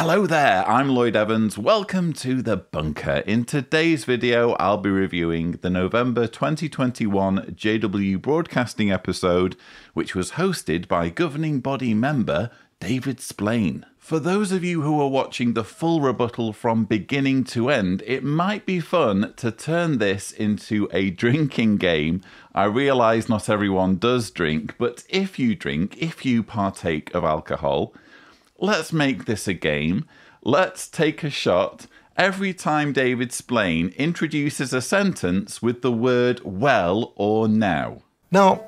Hello there, I'm Lloyd Evans. Welcome to The Bunker. In today's video, I'll be reviewing the November 2021 JW Broadcasting episode, which was hosted by governing body member David Splane. For those of you who are watching the full rebuttal from beginning to end, it might be fun to turn this into a drinking game. I realise not everyone does drink, but if you drink, if you partake of alcohol, let's make this a game. Let's take a shot every time David Splane introduces a sentence with the word well or now. Now,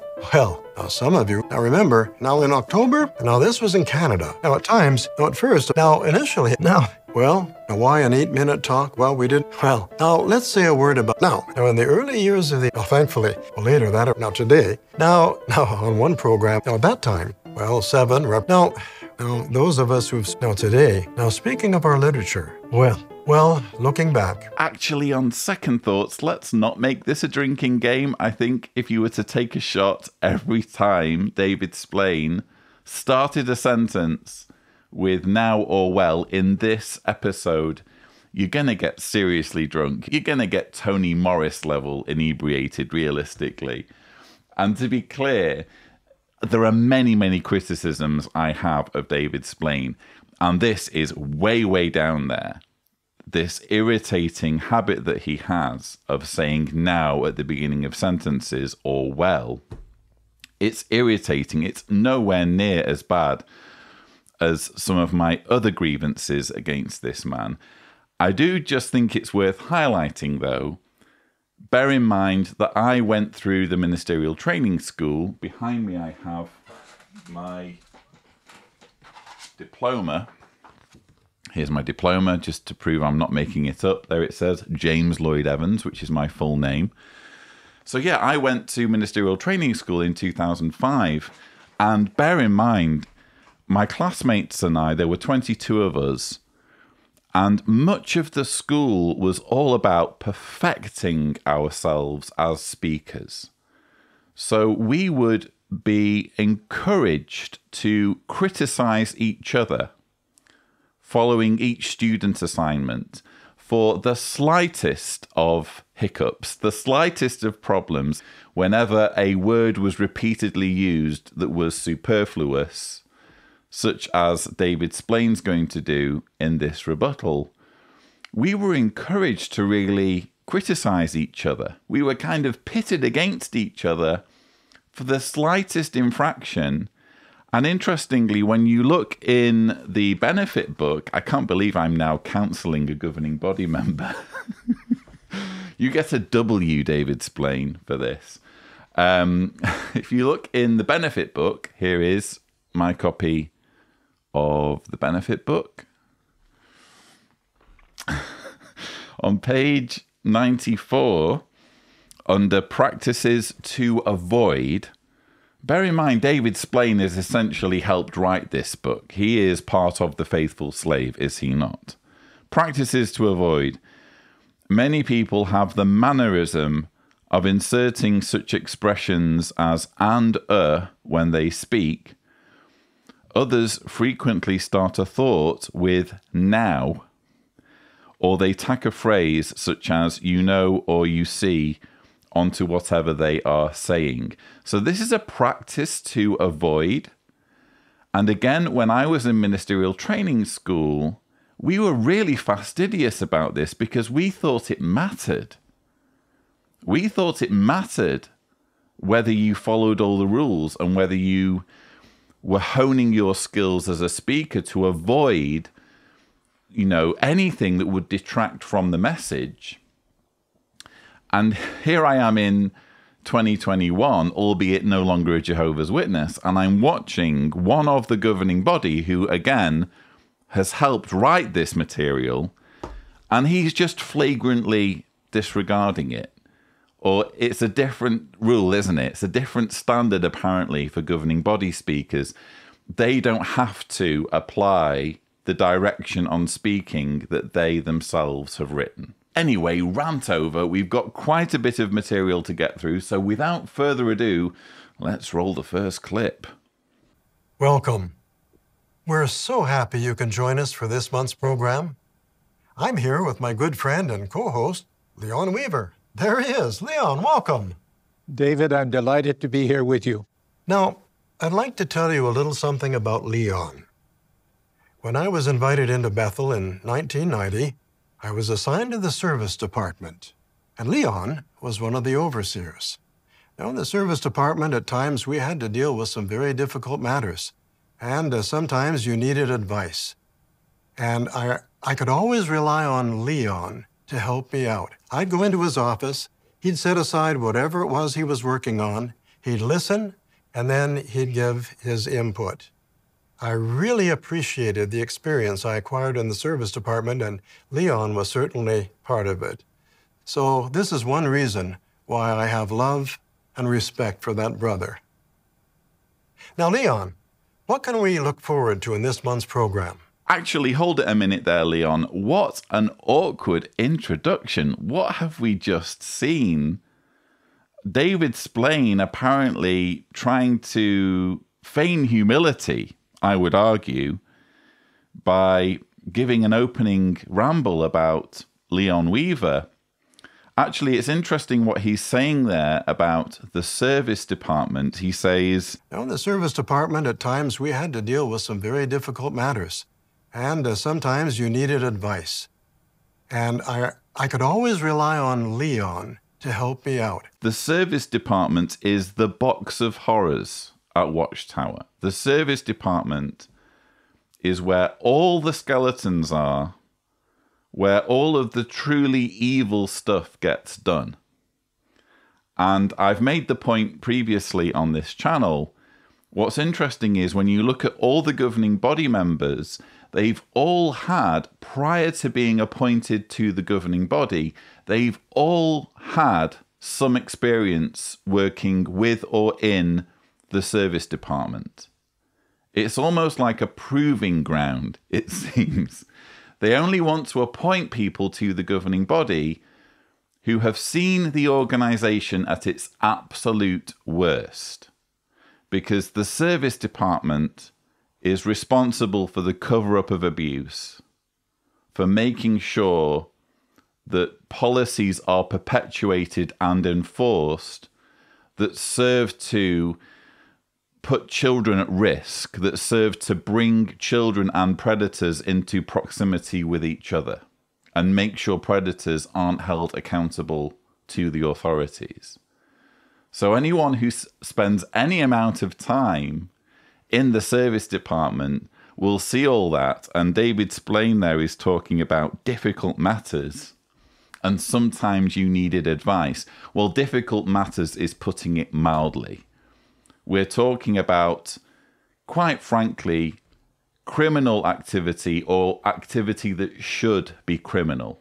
some of you, now remember, now in October, now this was in Canada. Now at times, at first, initially, Hawaiian 8-minute talk, now let's say a word about, now in the early years of thankfully, later, today, now on one program, at that time, 7, now, those of us who've, today, speaking of our literature, looking back. Actually, on second thoughts, let's not make this a drinking game. I think if you were to take a shot every time David Splane started a sentence with now or well in this episode, you're going to get seriously drunk. You're going to get Tony Morris level inebriated, realistically. And to be clear, there are many, many criticisms I have of David Splane, and this is way, way down there. This irritating habit that he has of saying now at the beginning of sentences or well, it's irritating. It's nowhere near as bad as some of my other grievances against this man. I do just think it's worth highlighting, though. Bear in mind that I went through the ministerial training school. Behind me I have my diploma. Here's my diploma, just to prove I'm not making it up. There it says James Lloyd Evans, which is my full name. So yeah, I went to ministerial training school in 2005. And bear in mind, my classmates and I, there were 22 of us, and much of the school was all about perfecting ourselves as speakers. So we would be encouraged to criticize each other following each student assignment for the slightest of hiccups, the slightest of problems, whenever a word was repeatedly used that was superfluous, such as David Splane's going to do in this rebuttal. We were encouraged to really criticize each other. We were kind of pitted against each other for the slightest infraction. And interestingly, when you look in the benefit book, I can't believe I'm now counselling a governing body member. You get a W, David Splane, for this. If you look in the benefit book, here is my copy of the benefit book. On page 94, under practices to avoid, bear in mind, David Splane has essentially helped write this book. He is part of the faithful slave, is he not? Practices to avoid. Many people have the mannerism of inserting such expressions as and when they speak. Others frequently start a thought with now, or they tack a phrase such as you know or you see onto whatever they are saying. So this is a practice to avoid. And again, when I was in ministerial training school, we were really fastidious about this because we thought it mattered. We thought it mattered whether you followed all the rules and whether you were honing your skills as a speaker to avoid, anything that would detract from the message. And here I am in 2021, albeit no longer a Jehovah's Witness, and I'm watching one of the governing body who, again, has helped write this material, and he's just flagrantly disregarding it. Or it's a different rule, isn't it? It's a different standard, apparently, for governing body speakers. They don't have to apply the direction on speaking that they themselves have written. Anyway, rant over. We've got quite a bit of material to get through, so without further ado, let's roll the first clip. Welcome We're so happy you can join us for this month's program. I'm here with my good friend and co-host, Leon Weaver. There he is. Leon, welcome. David, I'm delighted to be here with you. Now, I'd like to tell you a little something about Leon. When I was invited into Bethel in 1990, I was assigned to the service department, and Leon was one of the overseers. Now, in the service department, at times we had to deal with some very difficult matters, and sometimes you needed advice. And I could always rely on Leon to help me out. I'd go into his office, he'd set aside whatever it was he was working on, he'd listen, and then he'd give his input. I really appreciated the experience I acquired in the service department, and Leon was certainly part of it. So this is one reason why I have love and respect for that brother. Now, Leon, what can we look forward to in this month's program? Actually, hold it a minute there, Leon. What an awkward introduction. What have we just seen? David Splane apparently trying to feign humility, I would argue, by giving an opening ramble about Leon Weaver. Actually, it's interesting what he's saying there about the service department. He says, Now, in the service department, at times we had to deal with some very difficult matters. And sometimes you needed advice. And I could always rely on Leon to help me out. The service department is the box of horrors at Watchtower. The service department is where all the skeletons are, where all of the truly evil stuff gets done. And I've made the point previously on this channel. What's interesting is when you look at all the governing body members, they've all had, prior to being appointed to the governing body, they've all had some experience working with or in the service department. It's almost like a proving ground, it seems. They only want to appoint people to the governing body who have seen the organization at its absolute worst. Because the service department is responsible for the cover-up of abuse, for making sure that policies are perpetuated and enforced that serve to put children at risk, that serve to bring children and predators into proximity with each other and make sure predators aren't held accountable to the authorities. So anyone who spends any amount of time in the service department will see all that. And David Splane there is talking about difficult matters. And sometimes you needed advice. Well, difficult matters is putting it mildly. We're talking about, quite frankly, criminal activity or activity that should be criminal.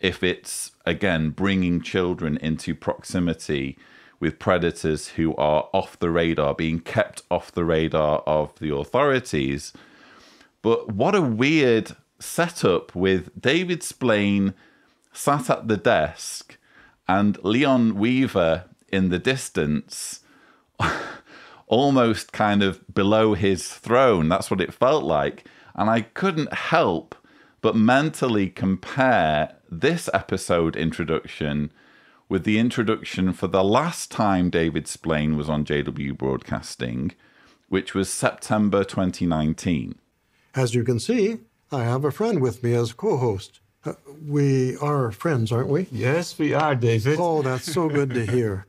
If it's, again, bringing children into proximity with predators who are off the radar, being kept off the radar of the authorities. But what a weird setup with David Splane sat at the desk and Leon Weaver in the distance, almost kind of below his throne. That's what it felt like. And I couldn't help but mentally compare this episode introduction with the introduction for the last time David Splane was on JW Broadcasting, which was September 2019. As you can see, I have a friend with me as co-host. We are friends, aren't we? Yes, we are, David. Oh, that's so good to hear.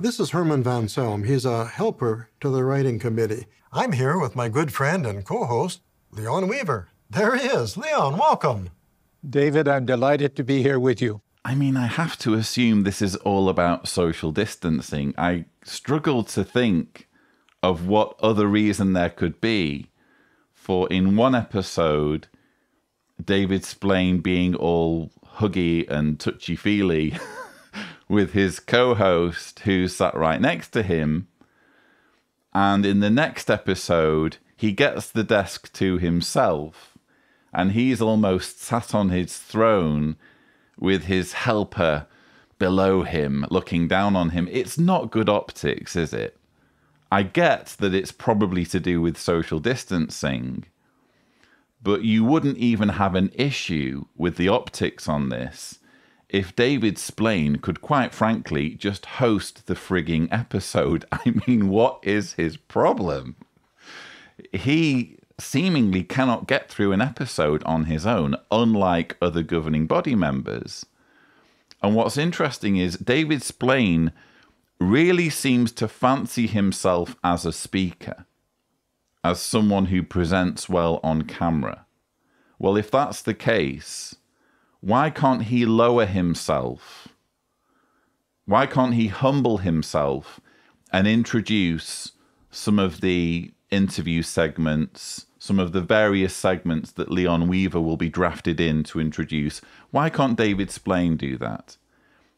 This is Herman Van Selm. He's a helper to the writing committee. I'm here with my good friend and co-host, Leon Weaver. There he is. Leon, welcome. David, I'm delighted to be here with you. I mean, I have to assume this is all about social distancing. I struggle to think of what other reason there could be for, in one episode, David Splane being all huggy and touchy-feely with his co-host who sat right next to him. And in the next episode, he gets the desk to himself and he's almost sat on his throne with his helper below him, looking down on him. It's not good optics, is it? I get that it's probably to do with social distancing, but you wouldn't even have an issue with the optics on this if David Splane could, quite frankly, just host the frigging episode. I mean, what is his problem? He seemingly cannot get through an episode on his own, unlike other governing body members. And what's interesting is David Splane really seems to fancy himself as a speaker, as someone who presents well on camera. Well, if that's the case, why can't he lower himself? Why can't he humble himself and introduce some of the interview segments, some of the various segments that Leon Weaver will be drafted in to introduce? Why can't David Splane do that?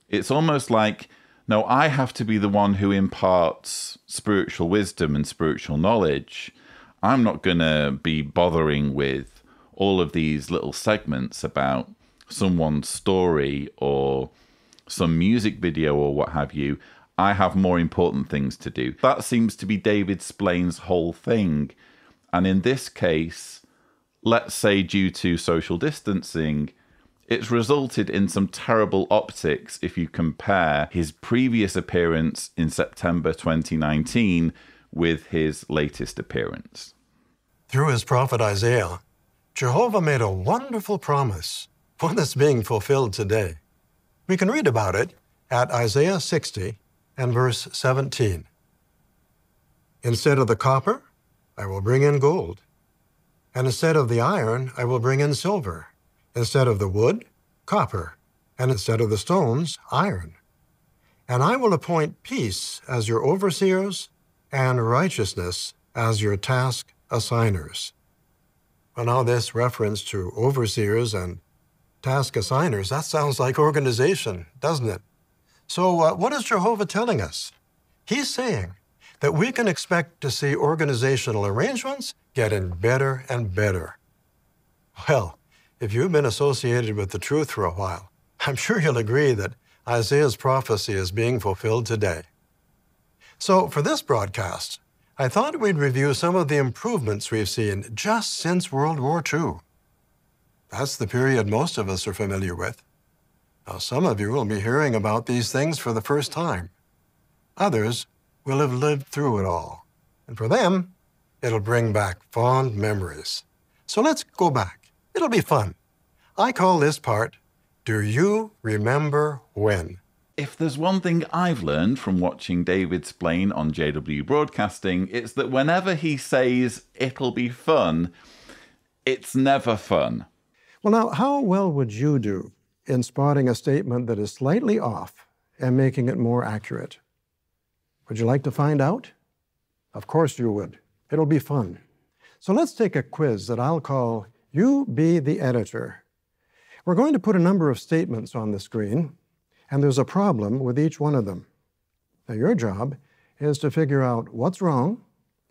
It's almost like, no, I have to be the one who imparts spiritual wisdom and spiritual knowledge. I'm not going to be bothering with all of these little segments about someone's story or some music video or what have you. I have more important things to do. That seems to be David Splane's whole thing. And in this case, let's say due to social distancing, it's resulted in some terrible optics if you compare his previous appearance in September 2019 with his latest appearance. Through his prophet Isaiah, Jehovah made a wonderful promise, one that's being fulfilled today. We can read about it at Isaiah 60 and verse 17. Instead of the copper, I will bring in gold, and instead of the iron, I will bring in silver. Instead of the wood, copper, and instead of the stones, iron. And I will appoint peace as your overseers and righteousness as your task assigners. Well, now this reference to overseers and task assigners, that sounds like organization, doesn't it? So what is Jehovah telling us? He's saying that we can expect to see organizational arrangements getting better and better. Well, if you've been associated with the truth for a while, I'm sure you'll agree that Isaiah's prophecy is being fulfilled today. So for this broadcast, I thought we'd review some of the improvements we've seen just since World War II. That's the period most of us are familiar with. Now, some of you will be hearing about these things for the first time. Others will have lived through it all. And for them, it'll bring back fond memories. So let's go back. It'll be fun. I call this part, Do You Remember When? If there's one thing I've learned from watching David Splane on JW Broadcasting, it's that whenever he says it'll be fun, it's never fun. Well, now, how well would you do in spotting a statement that is slightly off and making it more accurate? Would you like to find out? Of course you would. It'll be fun. So let's take a quiz that I'll call You Be the Editor. We're going to put a number of statements on the screen, and there's a problem with each one of them. Now, your job is to figure out what's wrong,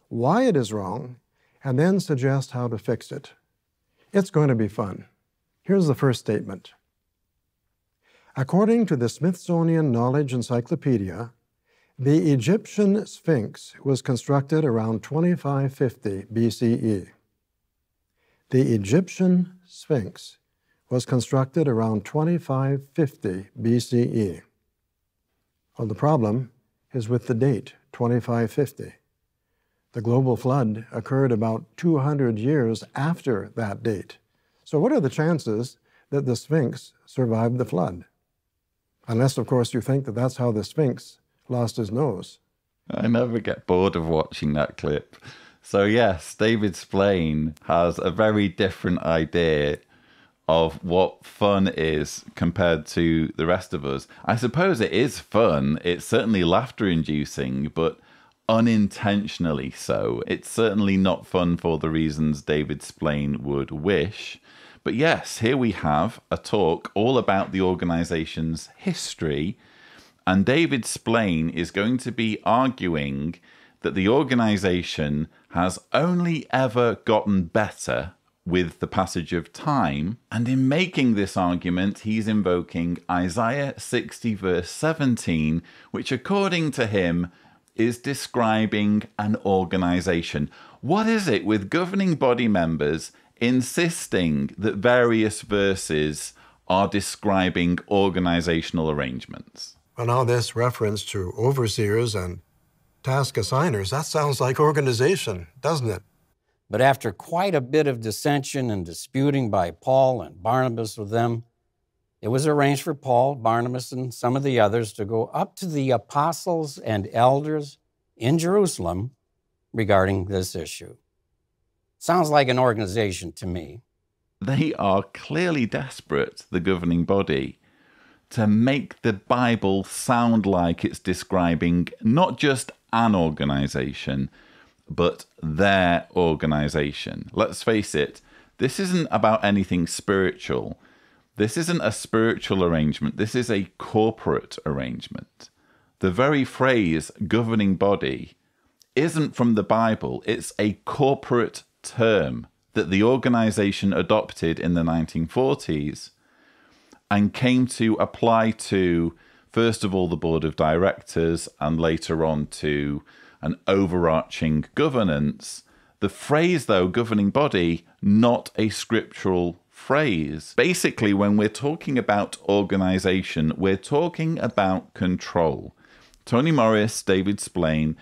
why it is wrong, and then suggest how to fix it. It's going to be fun. Here's the first statement. According to the Smithsonian Knowledge Encyclopedia, the Egyptian Sphinx was constructed around 2550 BCE. The Egyptian Sphinx was constructed around 2550 BCE. Well, the problem is with the date, 2550. The global flood occurred about 200 years after that date. So what are the chances that the Sphinx survived the flood? Unless, of course, you think that that's how the Sphinx lost his nose. I never get bored of watching that clip. So yes, David Splane has a very different idea of what fun is compared to the rest of us. I suppose it is fun. It's certainly laughter-inducing, but unintentionally so. It's certainly not fun for the reasons David Splane would wish. But yes, here we have a talk all about the organization's history, and David Splane is going to be arguing that the organization has only ever gotten better with the passage of time, and in making this argument, he's invoking Isaiah 60 verse 17, which according to him is describing an organization. What is it with governing body members insisting that various verses are describing organizational arrangements? Well, now this reference to overseers and task assigners, that sounds like organization, doesn't it? But after quite a bit of dissension and disputing by Paul and Barnabas with them, it was arranged for Paul, Barnabas, and some of the others to go up to the apostles and elders in Jerusalem regarding this issue. Sounds like an organization to me. They are clearly desperate, the governing body, to make the Bible sound like it's describing not just an organization, but their organization. Let's face it, this isn't about anything spiritual. This isn't a spiritual arrangement. This is a corporate arrangement. The very phrase governing body isn't from the Bible. It's a corporate term that the organization adopted in the 1940s and came to apply to, first of all, the board of directors and later on to an overarching governance. The phrase, though, governing body, not a scriptural phrase. Basically, when we're talking about organization, we're talking about control. Tony Morris, David Splane,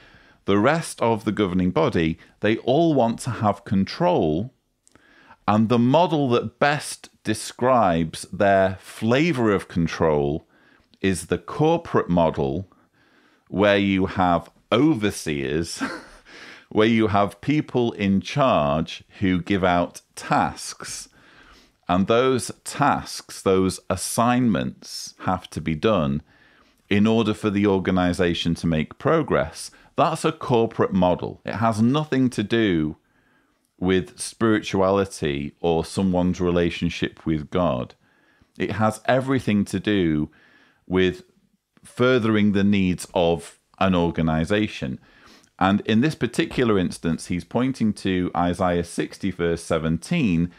the rest of the governing body, they all want to have control. And the model that best describes their flavor of control is the corporate model, where you have overseers, where you have people in charge who give out tasks. And those tasks, those assignments have to be done in order for the organization to make progress. That's a corporate model. It has nothing to do with spirituality or someone's relationship with God. It has everything to do with furthering the needs of an organization. And in this particular instance, he's pointing to Isaiah 60, verse 17,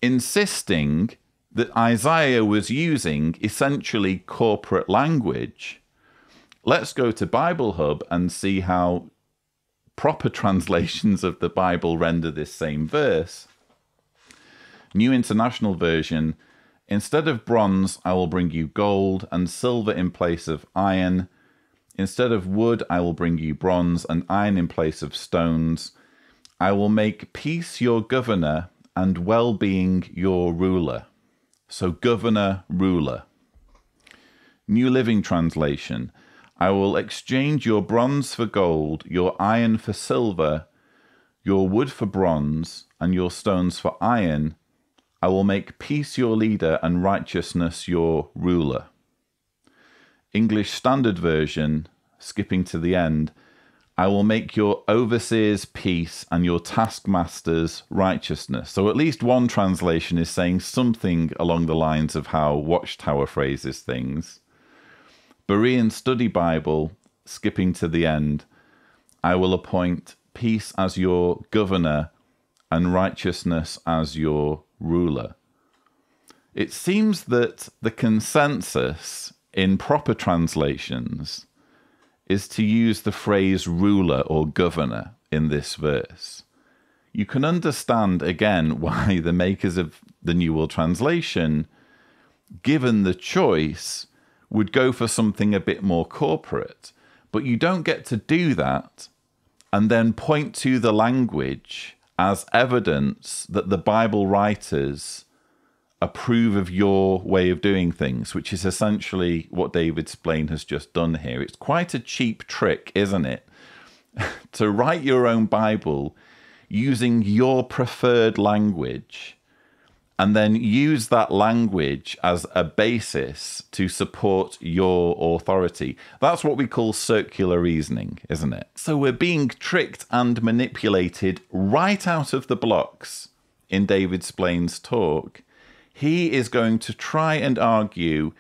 insisting that Isaiah was using essentially corporate language. Let's go to Bible Hub and see how proper translations of the Bible render this same verse. New International Version, instead of bronze, I will bring you gold, and silver in place of iron. Instead of wood, I will bring you bronze, and iron in place of stones. I will make peace your governor, and well-being your ruler. So governor, ruler. New Living Translation, I will exchange your bronze for gold, your iron for silver, your wood for bronze, and your stones for iron. I will make peace your leader and righteousness your ruler. English Standard Version, skipping to the end, I will make your overseers peace and your taskmasters righteousness. So at least one translation is saying something along the lines of how Watchtower phrases things. Berean Study Bible, skipping to the end, I will appoint peace as your governor and righteousness as your ruler. It seems that the consensus in proper translations is to use the phrase ruler or governor in this verse. You can understand, again, why the makers of the New World Translation, given the choice, would go for something a bit more corporate. But you don't get to do that and then point to the language as evidence that the Bible writers approve of your way of doing things, which is essentially what David Splane has just done here. It's quite a cheap trick, isn't it? To write your own Bible using your preferred language and then use that language as a basis to support your authority. That's what we call circular reasoning, isn't it? So we're being tricked and manipulated right out of the blocks in David Splane's talk. He is going to try and argue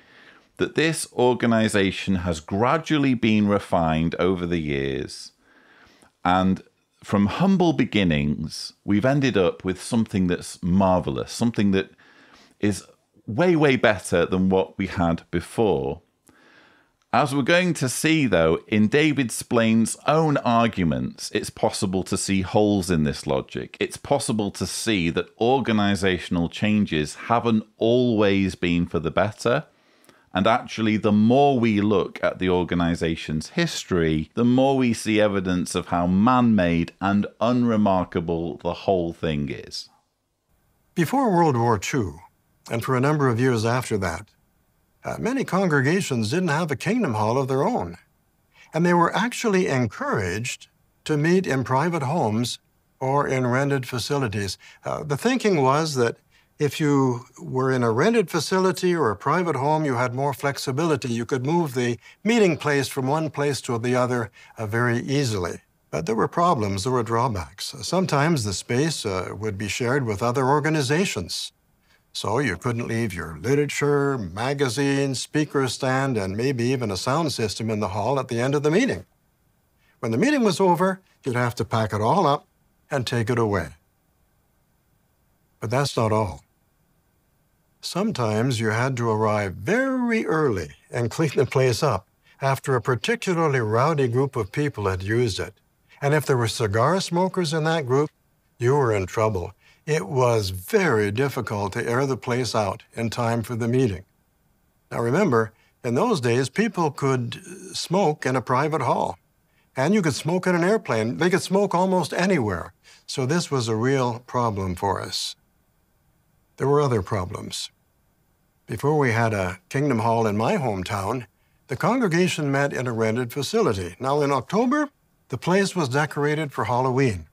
that this organization has gradually been refined over the years, and from humble beginnings, we've ended up with something that's marvelous, something that is way, way better than what we had before. As we're going to see, though, in David Splane's own arguments, it's possible to see holes in this logic. It's possible to see that organizational changes haven't always been for the better. And actually, the more we look at the organization's history, the more we see evidence of how man-made and unremarkable the whole thing is. Before World War II, and for a number of years after that, many congregations didn't have a kingdom hall of their own, and they were actually encouraged to meet in private homes or in rented facilities. The thinking was that if you were in a rented facility or a private home, you had more flexibility. You could move the meeting place from one place to the other very easily. But there were problems, there were drawbacks. Sometimes the space would be shared with other organizations. So you couldn't leave your literature, magazines, speaker stand, and maybe even a sound system in the hall at the end of the meeting. When the meeting was over, you'd have to pack it all up and take it away. But that's not all. Sometimes you had to arrive very early and clean the place up after a particularly rowdy group of people had used it. And if there were cigar smokers in that group, you were in trouble. It was very difficult to air the place out in time for the meeting. Now remember, in those days, people could smoke in a private hall. And you could smoke in an airplane. They could smoke almost anywhere. So this was a real problem for us. There were other problems. Before we had a Kingdom Hall in my hometown, the congregation met in a rented facility. Now in October, the place was decorated for Halloween.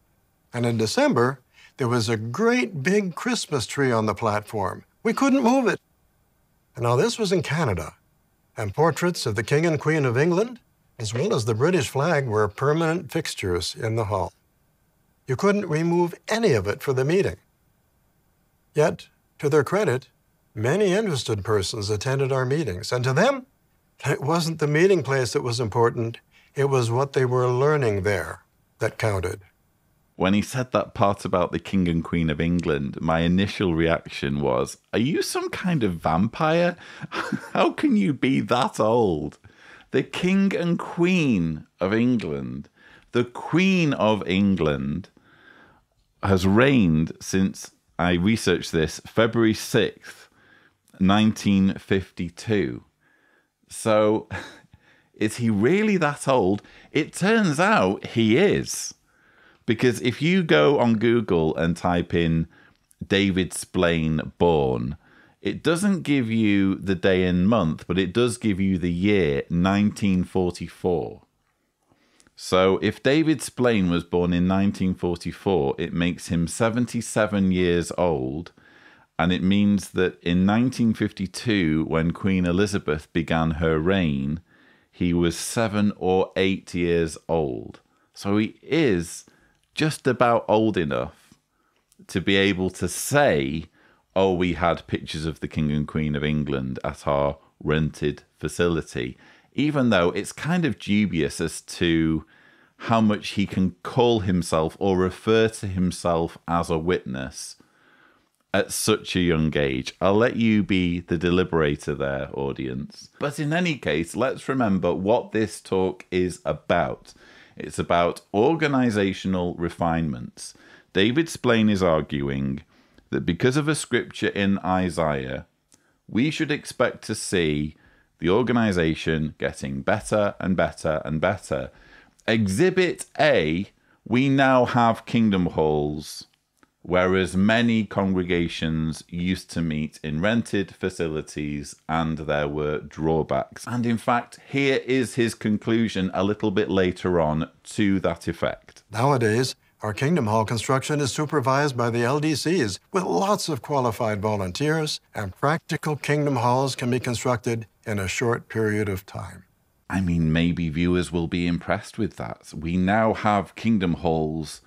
And in December, there was a great big Christmas tree on the platform. We couldn't move it. And now this was in Canada, and portraits of the King and Queen of England, as well as the British flag, were permanent fixtures in the hall. You couldn't remove any of it for the meeting. Yet, to their credit, many interested persons attended our meetings, and to them, it wasn't the meeting place that was important, it was what they were learning there that counted. When he said that part about the King and Queen of England, my initial reaction was, are you some kind of vampire? How can you be that old? The King and Queen of England, the Queen of England, has reigned since, I researched this, February 6th, 1952. So, is he really that old? It turns out he is. Because if you go on Google and type in David Splane born, it doesn't give you the day and month, but it does give you the year 1944. So if David Splane was born in 1944, it makes him 77 years old. And it means that in 1952, when Queen Elizabeth began her reign, he was 7 or 8 years old. So he is just about old enough to be able to say, oh, we had pictures of the King and Queen of England at our rented facility, even though it's kind of dubious as to how much he can call himself or refer to himself as a witness at such a young age. I'll let you be the deliberator there, audience. But in any case, let's remember what this talk is about. It's about organizational refinements. David Splane is arguing that because of a scripture in Isaiah, we should expect to see the organization getting better and better and better. Exhibit A, we now have kingdom halls, whereas many congregations used to meet in rented facilities and there were drawbacks. And in fact, here is his conclusion a little bit later on to that effect. Nowadays, our Kingdom Hall construction is supervised by the LDCs with lots of qualified volunteers, and practical Kingdom Halls can be constructed in a short period of time. I mean, maybe viewers will be impressed with that. We now have Kingdom Halls.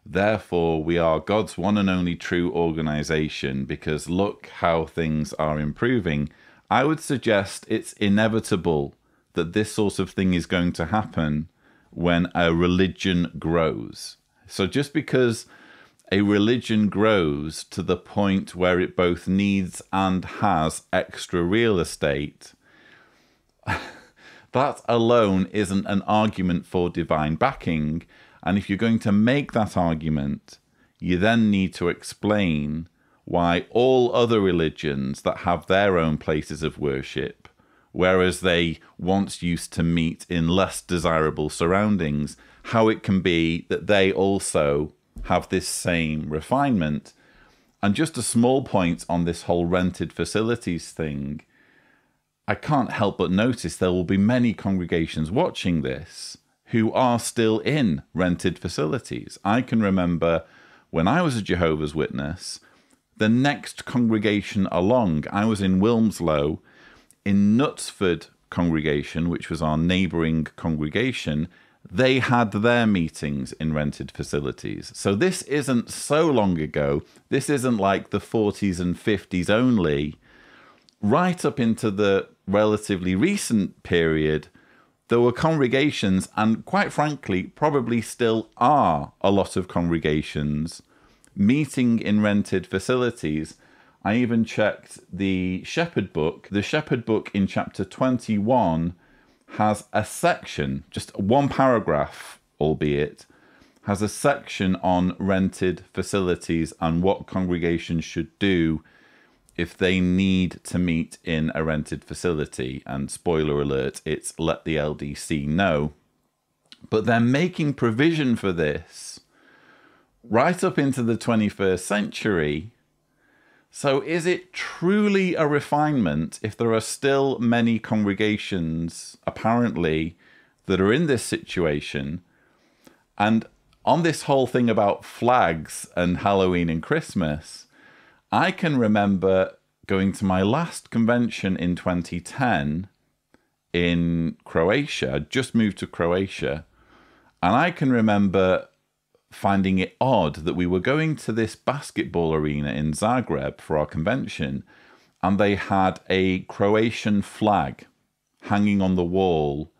Therefore, we are God's one and only true organization because look how things are improving. I would suggest it's inevitable that this sort of thing is going to happen when a religion grows. So just because a religion grows to the point where it both needs and has extra real estate, that alone isn't an argument for divine backing. And if you're going to make that argument, you then need to explain why all other religions that have their own places of worship, whereas they once used to meet in less desirable surroundings, how it can be that they also have this same refinement. And just a small point on this whole rented facilities thing, I can't help but notice there will be many congregations watching this who are still in rented facilities. I can remember when I was a Jehovah's Witness, the next congregation along, I was in Wilmslow, in Knutsford congregation, which was our neighbouring congregation, they had their meetings in rented facilities. So this isn't so long ago. This isn't like the 40s and 50s only. Right up into the relatively recent period, there were congregations, and quite frankly, probably still are a lot of congregations, meeting in rented facilities. I even checked the Shepherd book. The Shepherd book in chapter 21 has a section, just one paragraph, albeit, has a section on rented facilities and what congregations should do if they need to meet in a rented facility. And spoiler alert, it's let the LDC know. But they're making provision for this right up into the 21st century. So is it truly a refinement if there are still many congregations, apparently, that are in this situation? And on this whole thing about flags and Halloween and Christmas, I can remember going to my last convention in 2010 in Croatia. I'd just moved to Croatia. And I can remember finding it odd that we were going to this basketball arena in Zagreb for our convention, and they had a Croatian flag hanging on the wall,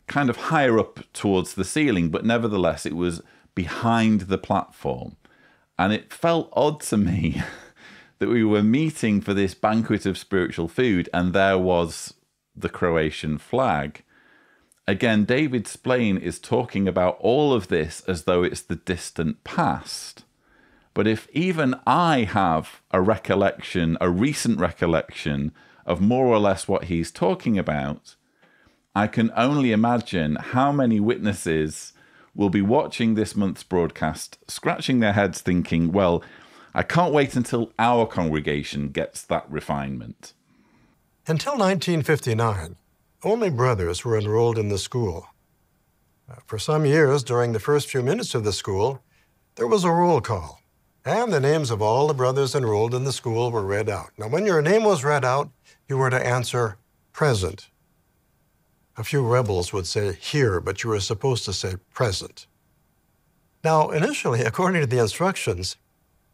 kind of higher up towards the ceiling, but nevertheless it was behind the platform. And it felt odd to me that we were meeting for this banquet of spiritual food, and there was the Croatian flag. Again, David Splane is talking about all of this as though it's the distant past. But if even I have a recollection, a recent recollection of more or less what he's talking about, I can only imagine how many witnesses will be watching this month's broadcast, scratching their heads thinking, well, I can't wait until our congregation gets that refinement. Until 1959, only brothers were enrolled in the school. For some years, during the first few minutes of the school, there was a roll call, and the names of all the brothers enrolled in the school were read out. Now, when your name was read out, you were to answer present. A few rebels would say here, but you were supposed to say present. Now, initially, according to the instructions,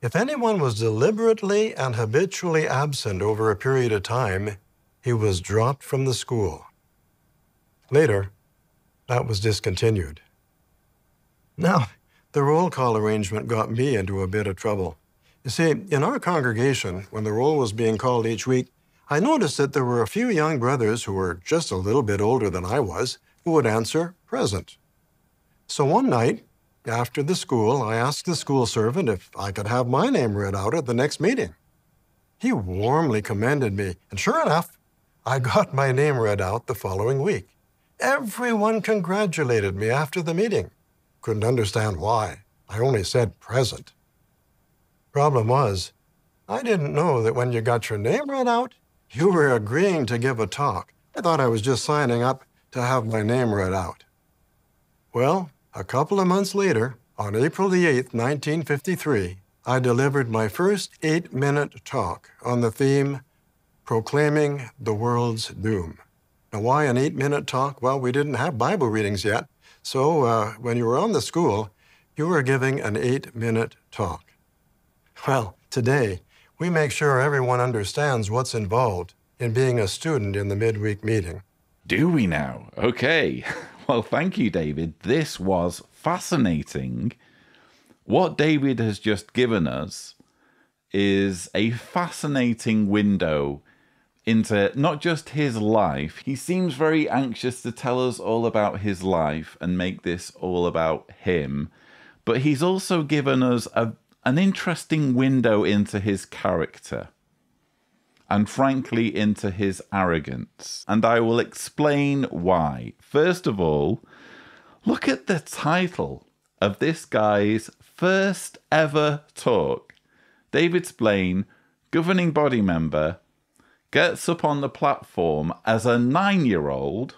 if anyone was deliberately and habitually absent over a period of time, he was dropped from the school. Later, that was discontinued. Now, the roll call arrangement got me into a bit of trouble. You see, in our congregation, when the roll was being called each week, I noticed that there were a few young brothers who were just a little bit older than I was who would answer present. So one night, after the school, I asked the school servant if I could have my name read out at the next meeting. He warmly commended me, and sure enough, I got my name read out the following week. Everyone congratulated me after the meeting. Couldn't understand why. I only said present. Problem was, I didn't know that when you got your name read out, you were agreeing to give a talk. I thought I was just signing up to have my name read out. Well, a couple of months later, on April the 8th, 1953, I delivered my first 8-minute talk on the theme, Proclaiming the World's Doom. Now, why an 8-minute talk? Well, we didn't have Bible readings yet, so when you were on the school, you were giving an 8-minute talk. Well, today, we make sure everyone understands what's involved in being a student in the midweek meeting. Do we now? Okay. Well, thank you, David. This was fascinating. What David has just given us is a fascinating window into not just his life. He seems very anxious to tell us all about his life and make this all about him. But he's also given us an interesting window into his character. And frankly, into his arrogance. And I will explain why. First of all, look at the title of this guy's first ever talk. David Splane, governing body member, gets up on the platform as a 9-year-old.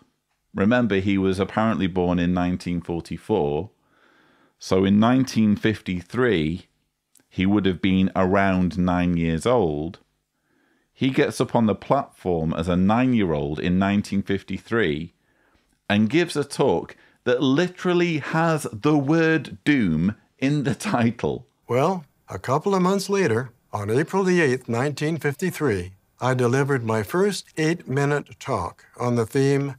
Remember, he was apparently born in 1944. So in 1953, he would have been around 9 years old. He gets up on the platform as a 9-year-old in 1953 and gives a talk that literally has the word doom in the title. Well, a couple of months later, on April the 8th, 1953, I delivered my first 8-minute talk on the theme,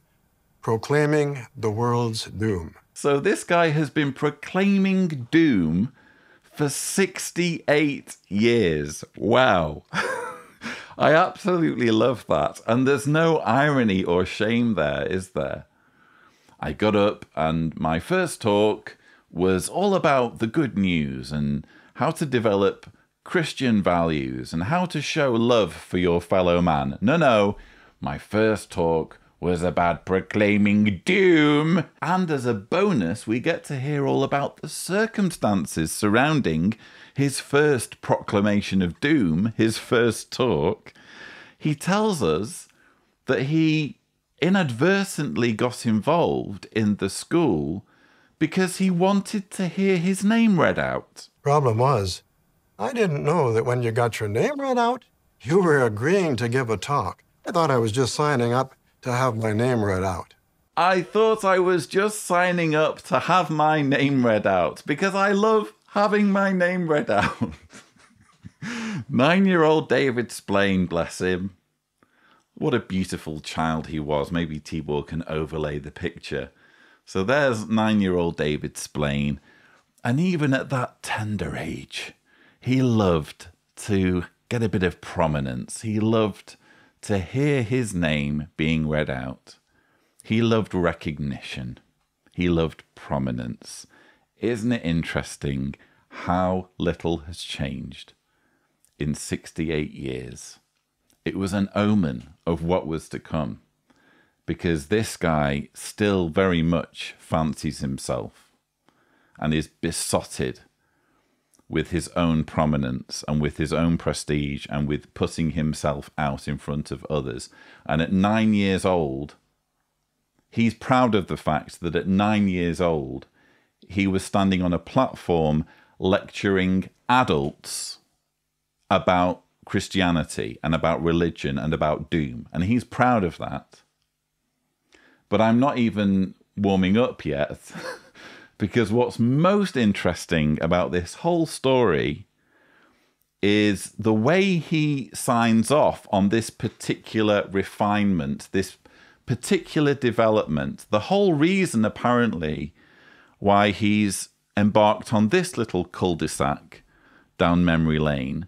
Proclaiming the World's Doom. So this guy has been proclaiming doom for 68 years. Wow. I absolutely love that. And there's no irony or shame there, is there? I got up and my first talk was all about the good news and how to develop Christian values and how to show love for your fellow man. No, my first talk was about proclaiming doom. And as a bonus, we get to hear all about the circumstances surrounding his first proclamation of doom, his first talk. He tells us that he inadvertently got involved in the school because he wanted to hear his name read out. Problem was, I didn't know that when you got your name read out, you were agreeing to give a talk. I thought I was just signing up to have my name read out. I thought I was just signing up to have my name read out because I love having my name read out. 9-year-old David Splane, bless him. What a beautiful child he was. Maybe Tibor can overlay the picture. So there's 9-year-old David Splane. And even at that tender age, he loved to get a bit of prominence. He loved to hear his name being read out. He loved recognition. He loved prominence. Isn't it interesting how little has changed in 68 years? It was an omen of what was to come, because this guy still very much fancies himself and is besotted with his own prominence and with his own prestige and with putting himself out in front of others. And at 9 years old, he's proud of the fact that at 9 years old, he was standing on a platform lecturing adults about Christianity and about religion and about doom. And he's proud of that. But I'm not even warming up yet. Because what's most interesting about this whole story is the way he signs off on this particular refinement, this particular development. The whole reason, apparently, why he's embarked on this little cul-de-sac down memory lane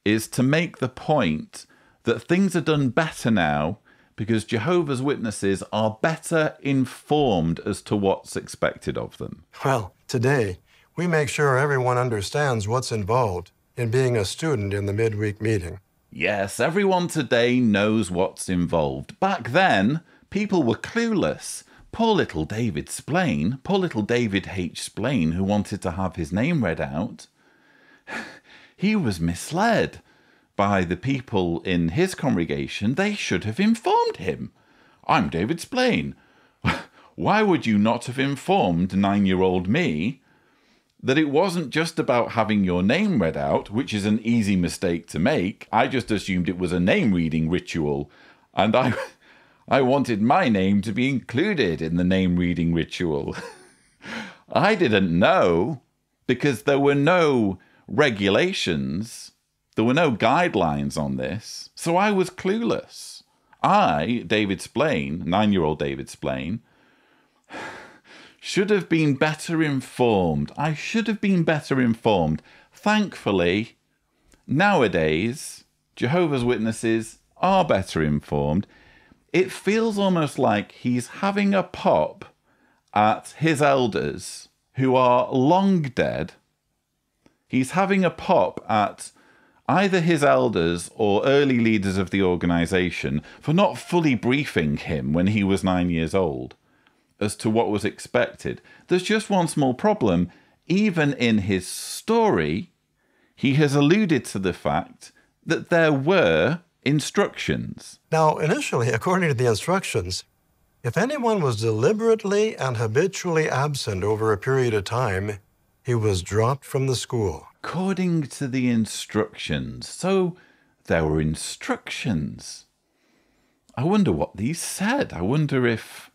is to make the point that things are done better now because Jehovah's Witnesses are better informed as to what's expected of them. Well, today, we make sure everyone understands what's involved in being a student in the midweek meeting. Yes, everyone today knows what's involved. Back then, people were clueless. Poor little David Splane, poor little David H. Splane, who wanted to have his name read out, he was misled by the people in his congregation. They should have informed him. I'm David Splane. Why would you not have informed 9-year-old me that it wasn't just about having your name read out, which is an easy mistake to make? I just assumed it was a name reading ritual, and I wanted my name to be included in the name reading ritual. I didn't know, because there were no regulations. There were no guidelines on this, so I was clueless. I, David Splane, 9-year-old David Splane, should have been better informed. I should have been better informed. Thankfully, nowadays, Jehovah's Witnesses are better informed, it feels almost like he's having a pop at his elders who are long dead. He's having a pop at either his elders or early leaders of the organization for not fully briefing him when he was 9 years old as to what was expected. There's just one small problem. Even in his story, he has alluded to the fact that there were instructions. Now, initially, according to the instructions, if anyone was deliberately and habitually absent over a period of time, he was dropped from the school. According to the instructions. So there were instructions. I wonder what these said. I wonder if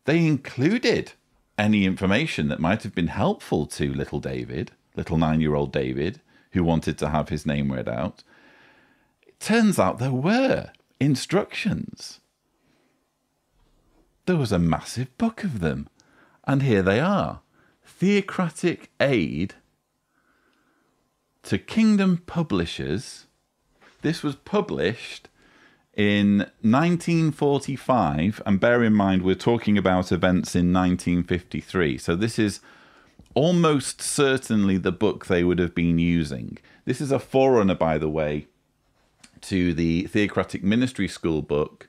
they included any information that might have been helpful to little David, little 9-year-old David, who wanted to have his name read out. It turns out there were instructions. There was a massive book of them. And here they are. Theocratic Aid to Kingdom Publishers. This was published in 1945, and bear in mind we're talking about events in 1953. So this is almost certainly the book they would have been using. This is a forerunner, by the way, to the Theocratic Ministry School book.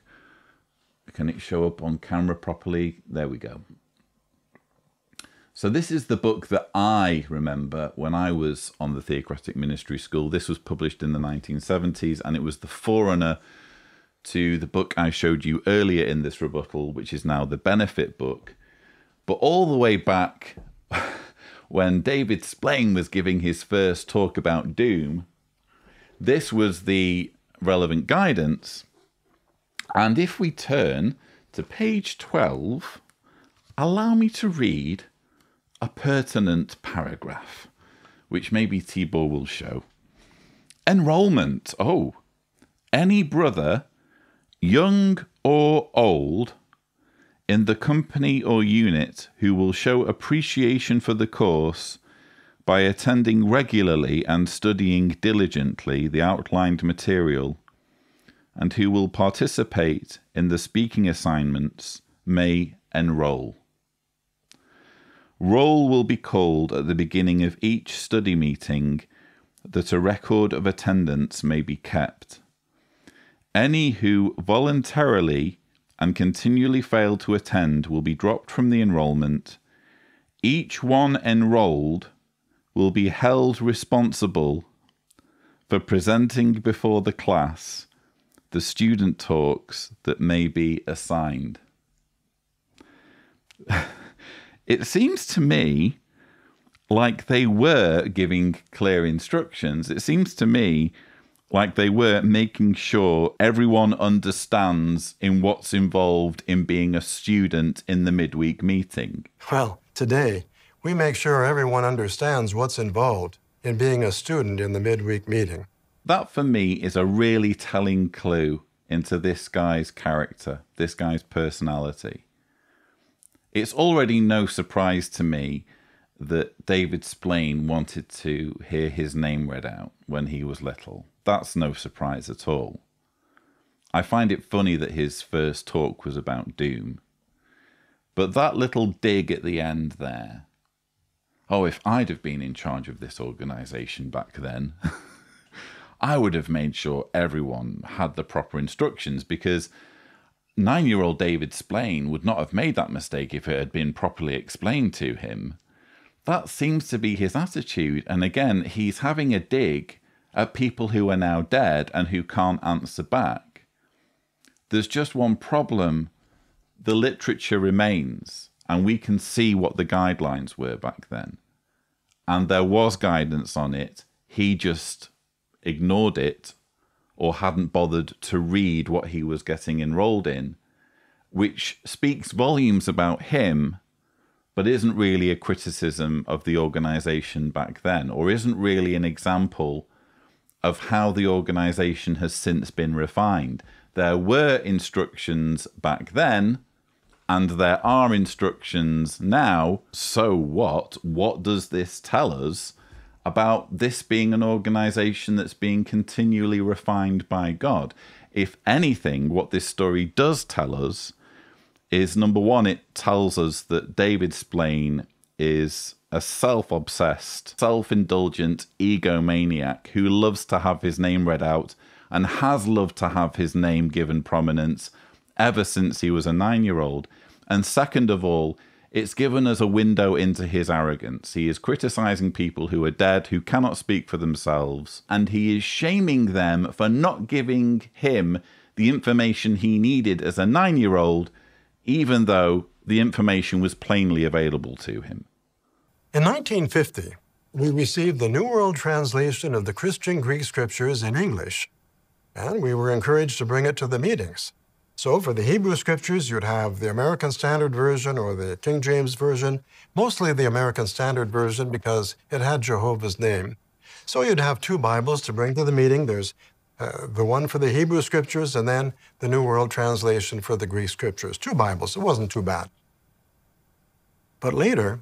Can it show up on camera properly? There we go. So this is the book that I remember when I was on the Theocratic Ministry School. This was published in the 1970s, and it was the forerunner to the book I showed you earlier in this rebuttal, which is now the Benefit book. But all the way back when David Splane was giving his first talk about doom, this was the relevant guidance. And if we turn to page 12, allow me to read a pertinent paragraph, which maybe Tibor will show. Enrollment. Oh, any brother, young or old, in the company or unit who will show appreciation for the course by attending regularly and studying diligently the outlined material, and who will participate in the speaking assignments, may enroll. Roll will be called at the beginning of each study meeting that a record of attendance may be kept. Any who voluntarily and continually fail to attend will be dropped from the enrollment. Each one enrolled will be held responsible for presenting before the class the student talks that may be assigned. It seems to me like they were giving clear instructions. It seems to me like they were making sure everyone understands in what's involved in being a student in the midweek meeting. Well, today, we make sure everyone understands what's involved in being a student in the midweek meeting. That, for me, is a really telling clue into this guy's character, this guy's personality. It's already no surprise to me that David Splane wanted to hear his name read out when he was little. That's no surprise at all. I find it funny that his first talk was about doom. But that little dig at the end there, oh, if I'd have been in charge of this organisation back then, I would have made sure everyone had the proper instructions, because 9-year-old David Splane would not have made that mistake if it had been properly explained to him. That seems to be his attitude. And again, he's having a dig at people who are now dead and who can't answer back. There's just one problem. The literature remains, and we can see what the guidelines were back then. And there was guidance on it. He just ignored it or hadn't bothered to read what he was getting enrolled in, which speaks volumes about him, but isn't really a criticism of the organisation back then, or isn't really an example of how the organisation has since been refined. There were instructions back then, and there are instructions now. So what? What does this tell us about this being an organisation that's being continually refined by God? If anything, what this story does tell us is, number one, it tells us that David Splane is a self-obsessed, self-indulgent egomaniac who loves to have his name read out and has loved to have his name given prominence ever since he was a 9-year-old. And second of all, it's given us a window into his arrogance. He is criticizing people who are dead, who cannot speak for themselves, and he is shaming them for not giving him the information he needed as a 9-year-old, even though the information was plainly available to him. In 1950, we received the New World Translation of the Christian Greek Scriptures in English, and we were encouraged to bring it to the meetings. So for the Hebrew Scriptures, you'd have the American Standard Version or the King James Version, mostly the American Standard Version because it had Jehovah's name. So you'd have 2 Bibles to bring to the meeting. There's the one for the Hebrew Scriptures and then the New World Translation for the Greek Scriptures. 2 Bibles. It wasn't too bad. But later,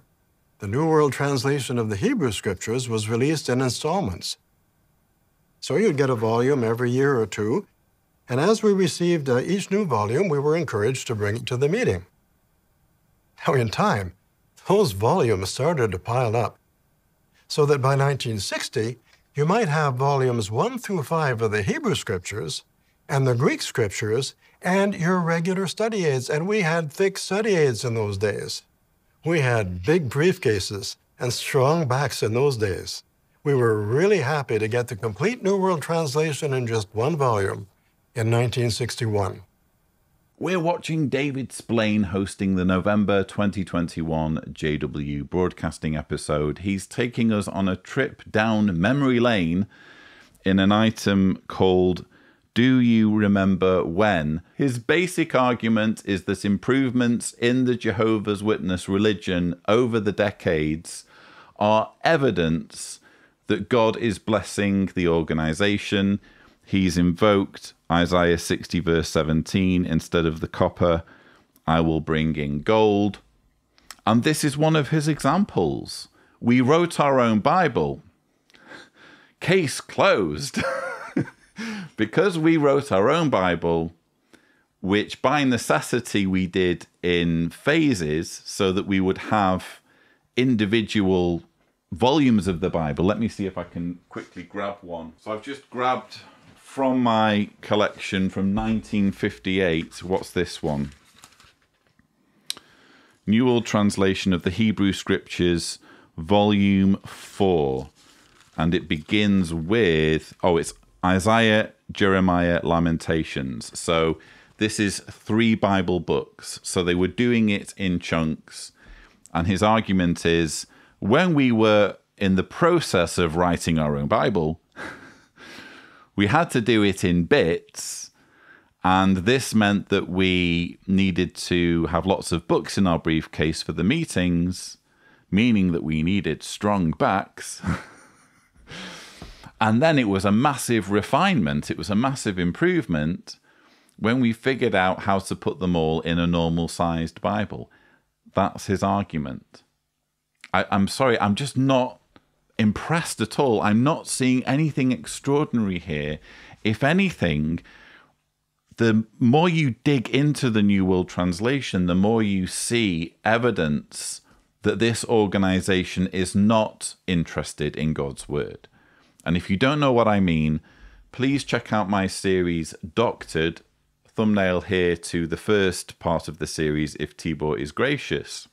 the New World Translation of the Hebrew Scriptures was released in installments. So you'd get a volume every year or 2, and as we received each new volume, we were encouraged to bring it to the meeting. Now, in time, those volumes started to pile up, so that by 1960, you might have volumes 1 through 5 of the Hebrew Scriptures and the Greek Scriptures and your regular study aids, and we had thick study aids in those days. We had big briefcases and strong backs in those days. We were really happy to get the complete New World Translation in just 1 volume in 1961. We're watching David Splane hosting the November 2021 JW Broadcasting episode. He's taking us on a trip down memory lane in an item called Do You Remember When? His basic argument is that improvements in the Jehovah's Witness religion over the decades are evidence that God is blessing the organization. He's invoked Isaiah 60 verse 17, instead of the copper, I will bring in gold. And this is one of his examples. We wrote our own Bible. Case closed. Because we wrote our own Bible, which by necessity we did in phases so that we would have individual volumes of the Bible. Let me see if I can quickly grab one. So I've just grabbed from my collection from 1958. What's this one? New World Translation of the Hebrew Scriptures, Volume 4. And it begins with, it's Isaiah, Jeremiah, Lamentations. So this is 3 Bible books. So they were doing it in chunks. And his argument is, when we were in the process of writing our own Bible, we had to do it in bits, and this meant that we needed to have lots of books in our briefcase for the meetings, meaning that we needed strong backs. And then it was a massive refinement. It was a massive improvement when we figured out how to put them all in a normal-sized Bible. That's his argument. I'm sorry, I'm just not impressed at all. I'm not seeing anything extraordinary here. If anything, the more you dig into the New World Translation, the more you see evidence that this organization is not interested in God's word. And if you don't know what I mean, please check out my series, Doctored, thumbnail here to the first part of the series, If Tibor is Gracious.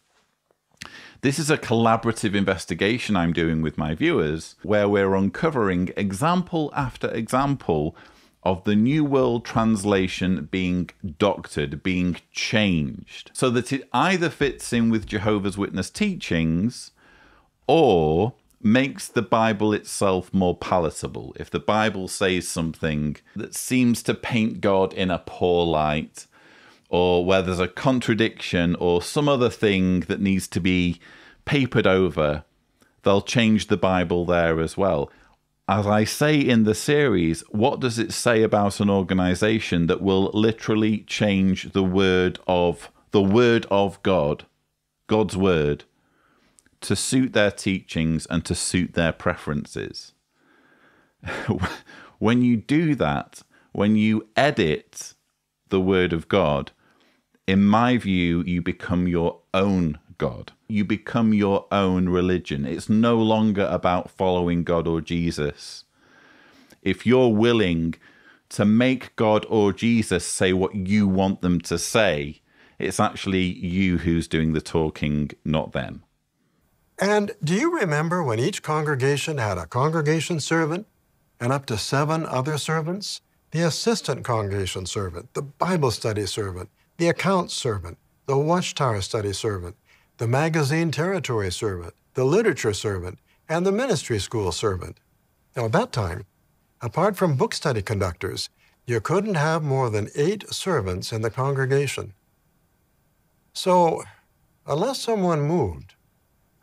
This is a collaborative investigation I'm doing with my viewers, where we're uncovering example after example of the New World Translation being doctored, being changed, so that it either fits in with Jehovah's Witness teachings or makes the Bible itself more palatable. If the Bible says something that seems to paint God in a poor light, or where there's a contradiction or some other thing that needs to be papered over, they'll change the Bible there as well. As I say in the series, what does it say about an organization that will literally change the word of God, God's word, to suit their teachings and to suit their preferences? When you do that, when you edit the word of God, in my view, you become your own God. You become your own religion. It's no longer about following God or Jesus. If you're willing to make God or Jesus say what you want them to say, it's actually you who's doing the talking, not them. And do you remember when each congregation had a congregation servant and up to 7 other servants? The assistant congregation servant, the Bible study servant, the accounts servant, the watchtower study servant, the magazine territory servant, the literature servant, and the ministry school servant. Now, at that time, apart from book study conductors, you couldn't have more than 8 servants in the congregation. So, unless someone moved,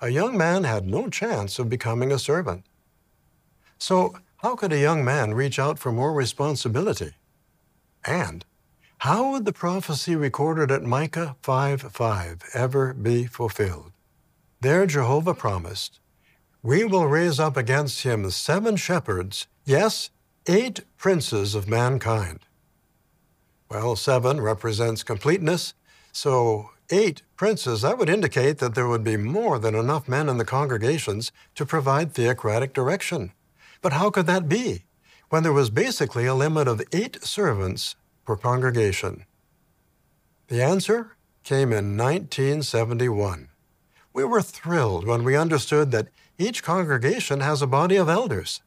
a young man had no chance of becoming a servant. So, how could a young man reach out for more responsibility? And how would the prophecy recorded at Micah 5:5 ever be fulfilled? There Jehovah promised, "We will raise up against him 7 shepherds, yes, 8 princes of mankind." Well, 7 represents completeness, so 8 princes, that would indicate that there would be more than enough men in the congregations to provide theocratic direction. But how could that be when there was basically a limit of 8 servants per congregation? The answer came in 1971. We were thrilled when we understood that each congregation has a body of elders,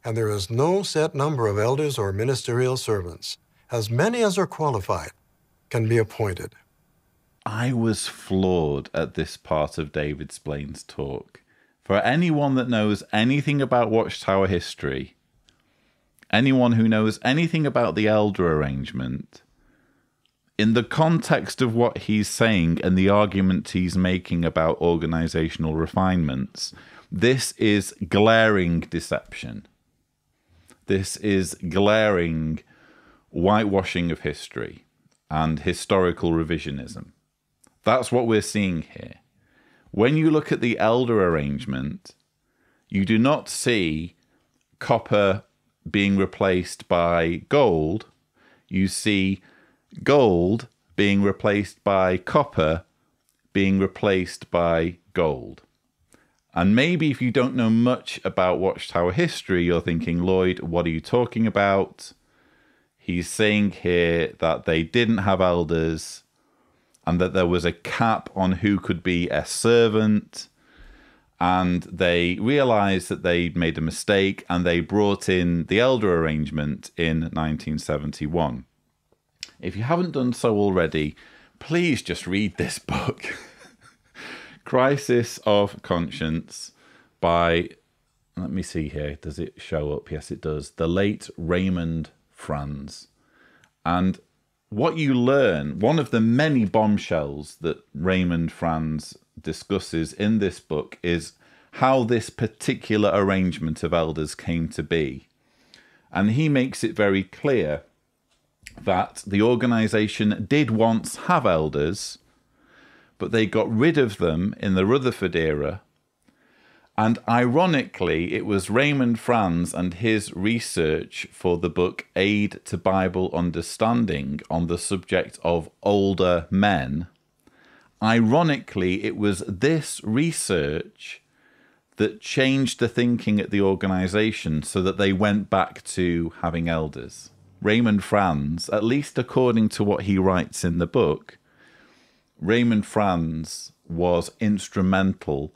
and there is no set number of elders or ministerial servants. As many as are qualified can be appointed. I was floored at this part of David Splane's talk. For anyone that knows anything about Watchtower history, anyone who knows anything about the elder arrangement, in the context of what he's saying and the argument he's making about organizational refinements, this is glaring deception. This is glaring whitewashing of history and historical revisionism. That's what we're seeing here. When you look at the elder arrangement, you do not see copper being replaced by gold. You see gold being replaced by copper, being replaced by gold. And maybe if you don't know much about Watchtower history, you're thinking, Lloyd, what are you talking about? He's saying here that they didn't have elders and that there was a cap on who could be a servant, and they realized that they'd made a mistake and they brought in the elder arrangement in 1971. If you haven't done so already, please just read this book, Crisis of Conscience, by, let me see here, does it show up? Yes, it does. The late Raymond Franz. And what you learn, one of the many bombshells that Raymond Franz discusses in this book, is how this particular arrangement of elders came to be. And he makes it very clear that the organization did once have elders, but they got rid of them in the Rutherford era. And ironically, it was Raymond Franz and his research for the book Aid to Bible Understanding on the subject of older men. Ironically, it was this research that changed the thinking at the organization so that they went back to having elders. Raymond Franz, at least according to what he writes in the book, Raymond Franz was instrumental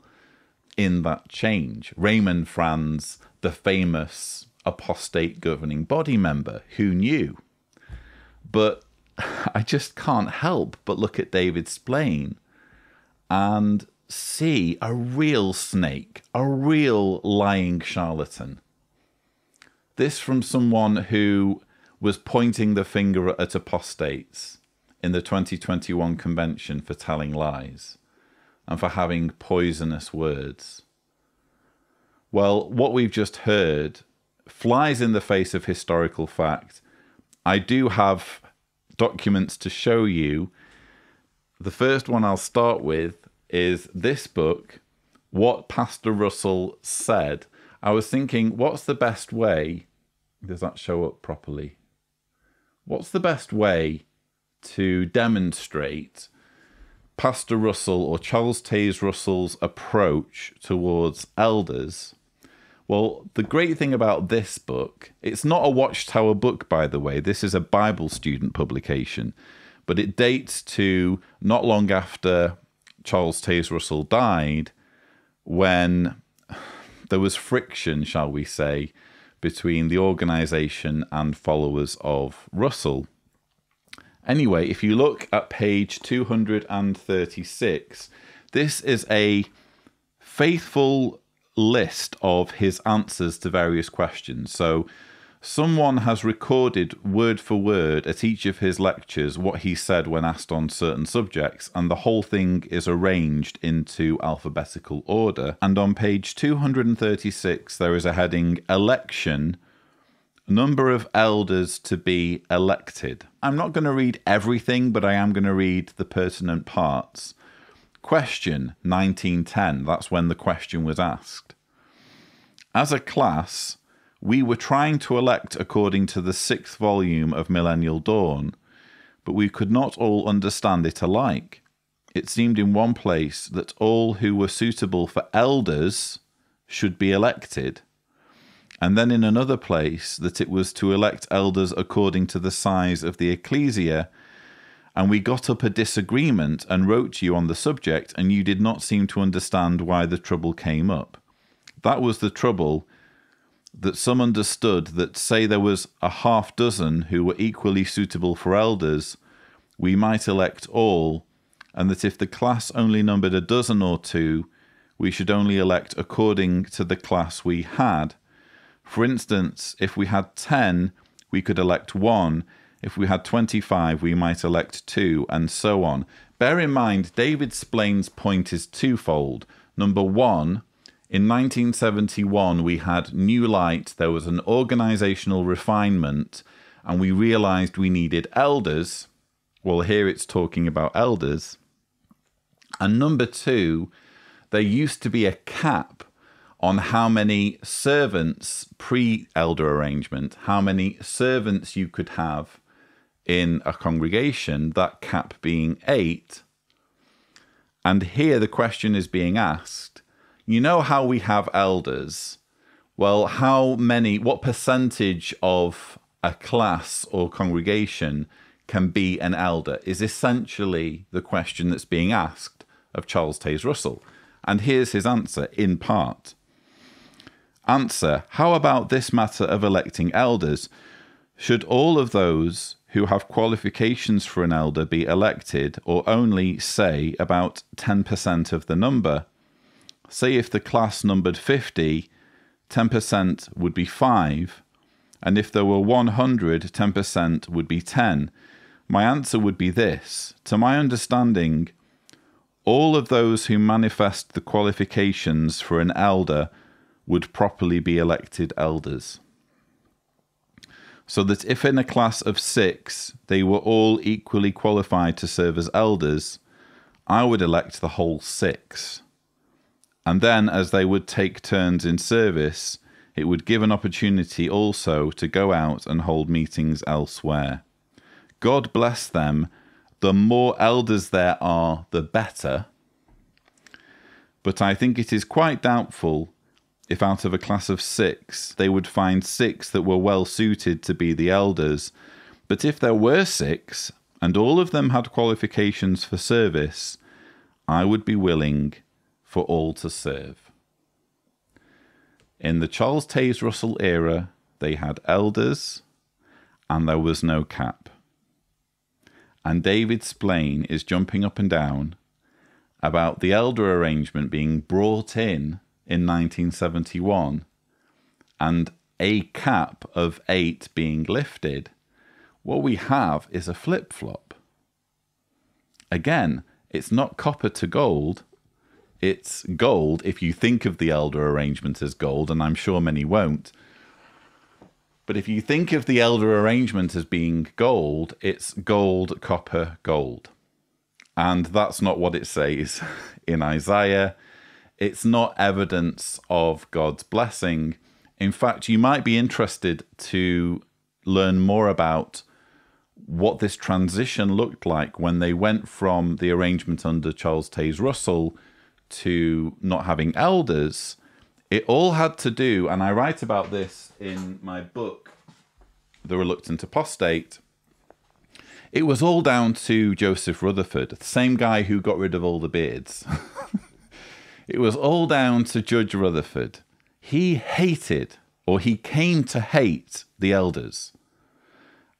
in that change. Raymond Franz, the famous apostate governing body member, who knew? But I just can't help but look at David Splane and see a real snake, a real lying charlatan. This from someone who was pointing the finger at apostates in the 2021 convention for telling lies and for having poisonous words. Well, what we've just heard flies in the face of historical fact. I do have documents to show you. The first one I'll start with is this book, What Pastor Russell Said. I was thinking, what's the best way? Does that show up properly? what's the best way to demonstrate Pastor Russell or Charles Taze Russell's approach towards elders? Well, the great thing about this book, it's not a Watchtower book, by the way. This is a Bible student publication, but it dates to not long after Charles Taze Russell died, when there was friction, shall we say, between the organization and followers of Russell. Anyway, if you look at page 236, this is a faithful list of his answers to various questions. So someone has recorded word for word at each of his lectures what he said when asked on certain subjects, and the whole thing is arranged into alphabetical order. And on page 236, there is a heading, Election, Number of Elders to be Elected. I'm not going to read everything, but I am going to read the pertinent parts. Question 1910, that's when the question was asked. As a class, we were trying to elect according to the 6th volume of Millennial Dawn, but we could not all understand it alike. It seemed in one place that all who were suitable for elders should be elected, and then in another place that it was to elect elders according to the size of the ecclesia, and we got up a disagreement and wrote to you on the subject, and you did not seem to understand why the trouble came up. That was the trouble, that some understood that, say there was a half dozen who were equally suitable for elders, we might elect all, and that if the class only numbered a dozen or two, we should only elect according to the class we had. For instance, if we had 10, we could elect 1. If we had 25, we might elect 2, and so on. Bear in mind, David Splane's point is twofold. Number one, in 1971, we had new light, there was an organizational refinement, and we realized we needed elders. Well, here it's talking about elders. And number two, there used to be a cap on how many servants, pre-elder arrangement, how many servants you could have in a congregation, that cap being 8. And here the question is being asked, you know how we have elders? Well, what percentage of a class or congregation can be an elder is essentially the question that's being asked of Charles Taze Russell. And here's his answer in part. Answer, how about this matter of electing elders? Should all of those who have qualifications for an elder be elected, or only, say, about 10% of the number? Say if the class numbered 50, 10% would be 5, and if there were 100, 10% would be 10. My answer would be this. To my understanding, all of those who manifest the qualifications for an elder would properly be elected elders. So that if in a class of 6 they were all equally qualified to serve as elders, I would elect the whole 6. And then as they would take turns in service, it would give an opportunity also to go out and hold meetings elsewhere. God bless them. The more elders there are, the better. But I think it is quite doubtful if out of a class of 6, they would find 6 that were well suited to be the elders. But if there were 6, and all of them had qualifications for service, I would be willing for all to serve. In the Charles Taze Russell era, they had elders, and there was no cap. And David Splane is jumping up and down about the elder arrangement being brought in 1971, and a cap of 8 being lifted. What we have is a flip-flop. Again, it's not copper to gold. It's gold if you think of the elder arrangement as gold, and I'm sure many won't. But if you think of the elder arrangement as being gold, it's gold, copper, gold. And that's not what it says in Isaiah. It's not evidence of God's blessing. In fact, you might be interested to learn more about what this transition looked like when they went from the arrangement under Charles Taze Russell to not having elders. It all had to do, and I write about this in my book, The Reluctant Apostate, it was all down to Joseph Rutherford, the same guy who got rid of all the beards. It was all down to Judge Rutherford. He hated, or he came to hate, the elders.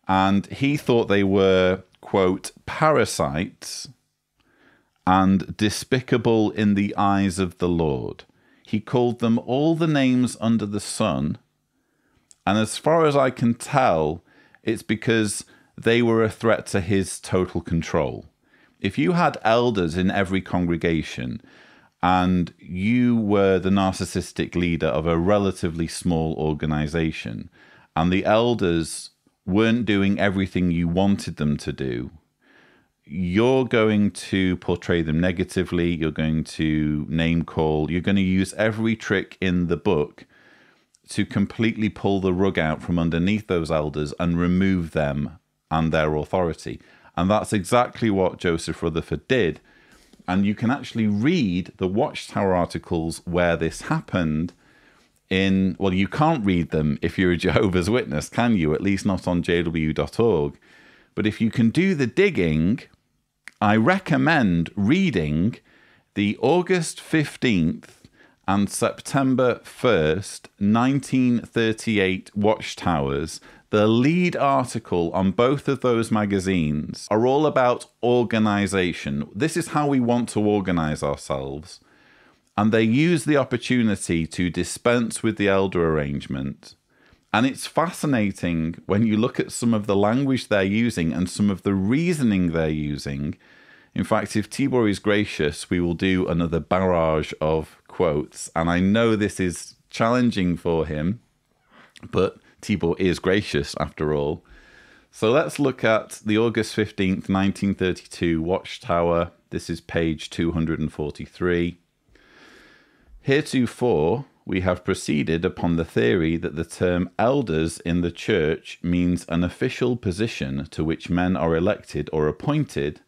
And he thought they were, quote, parasites and despicable in the eyes of the Lord. He called them all the names under the sun. And as far as I can tell, it's because they were a threat to his total control. If you had elders in every congregation and you were the narcissistic leader of a relatively small organization, and the elders weren't doing everything you wanted them to do, you're going to portray them negatively, you're going to name call, you're going to use every trick in the book to completely pull the rug out from underneath those elders and remove them and their authority. And that's exactly what Joseph Rutherford did. And you can actually read the Watchtower articles where this happened in, well, you can't read them if you're a Jehovah's Witness, can you? At least not on jw.org. But if you can do the digging, I recommend reading the August 15th and September 1st, 1938 Watchtowers. The lead article on both of those magazines are all about organization. This is how we want to organize ourselves. And they use the opportunity to dispense with the elder arrangement. And it's fascinating when you look at some of the language they're using and some of the reasoning they're using. In fact, if Tibor is gracious, we will do another barrage of quotes. And I know this is challenging for him, but Tibor is gracious after all. So let's look at the August 15th, 1932 Watchtower. This is page 243. Heretofore, we have proceeded upon the theory that the term elders in the church means an official position to which men are elected or appointed,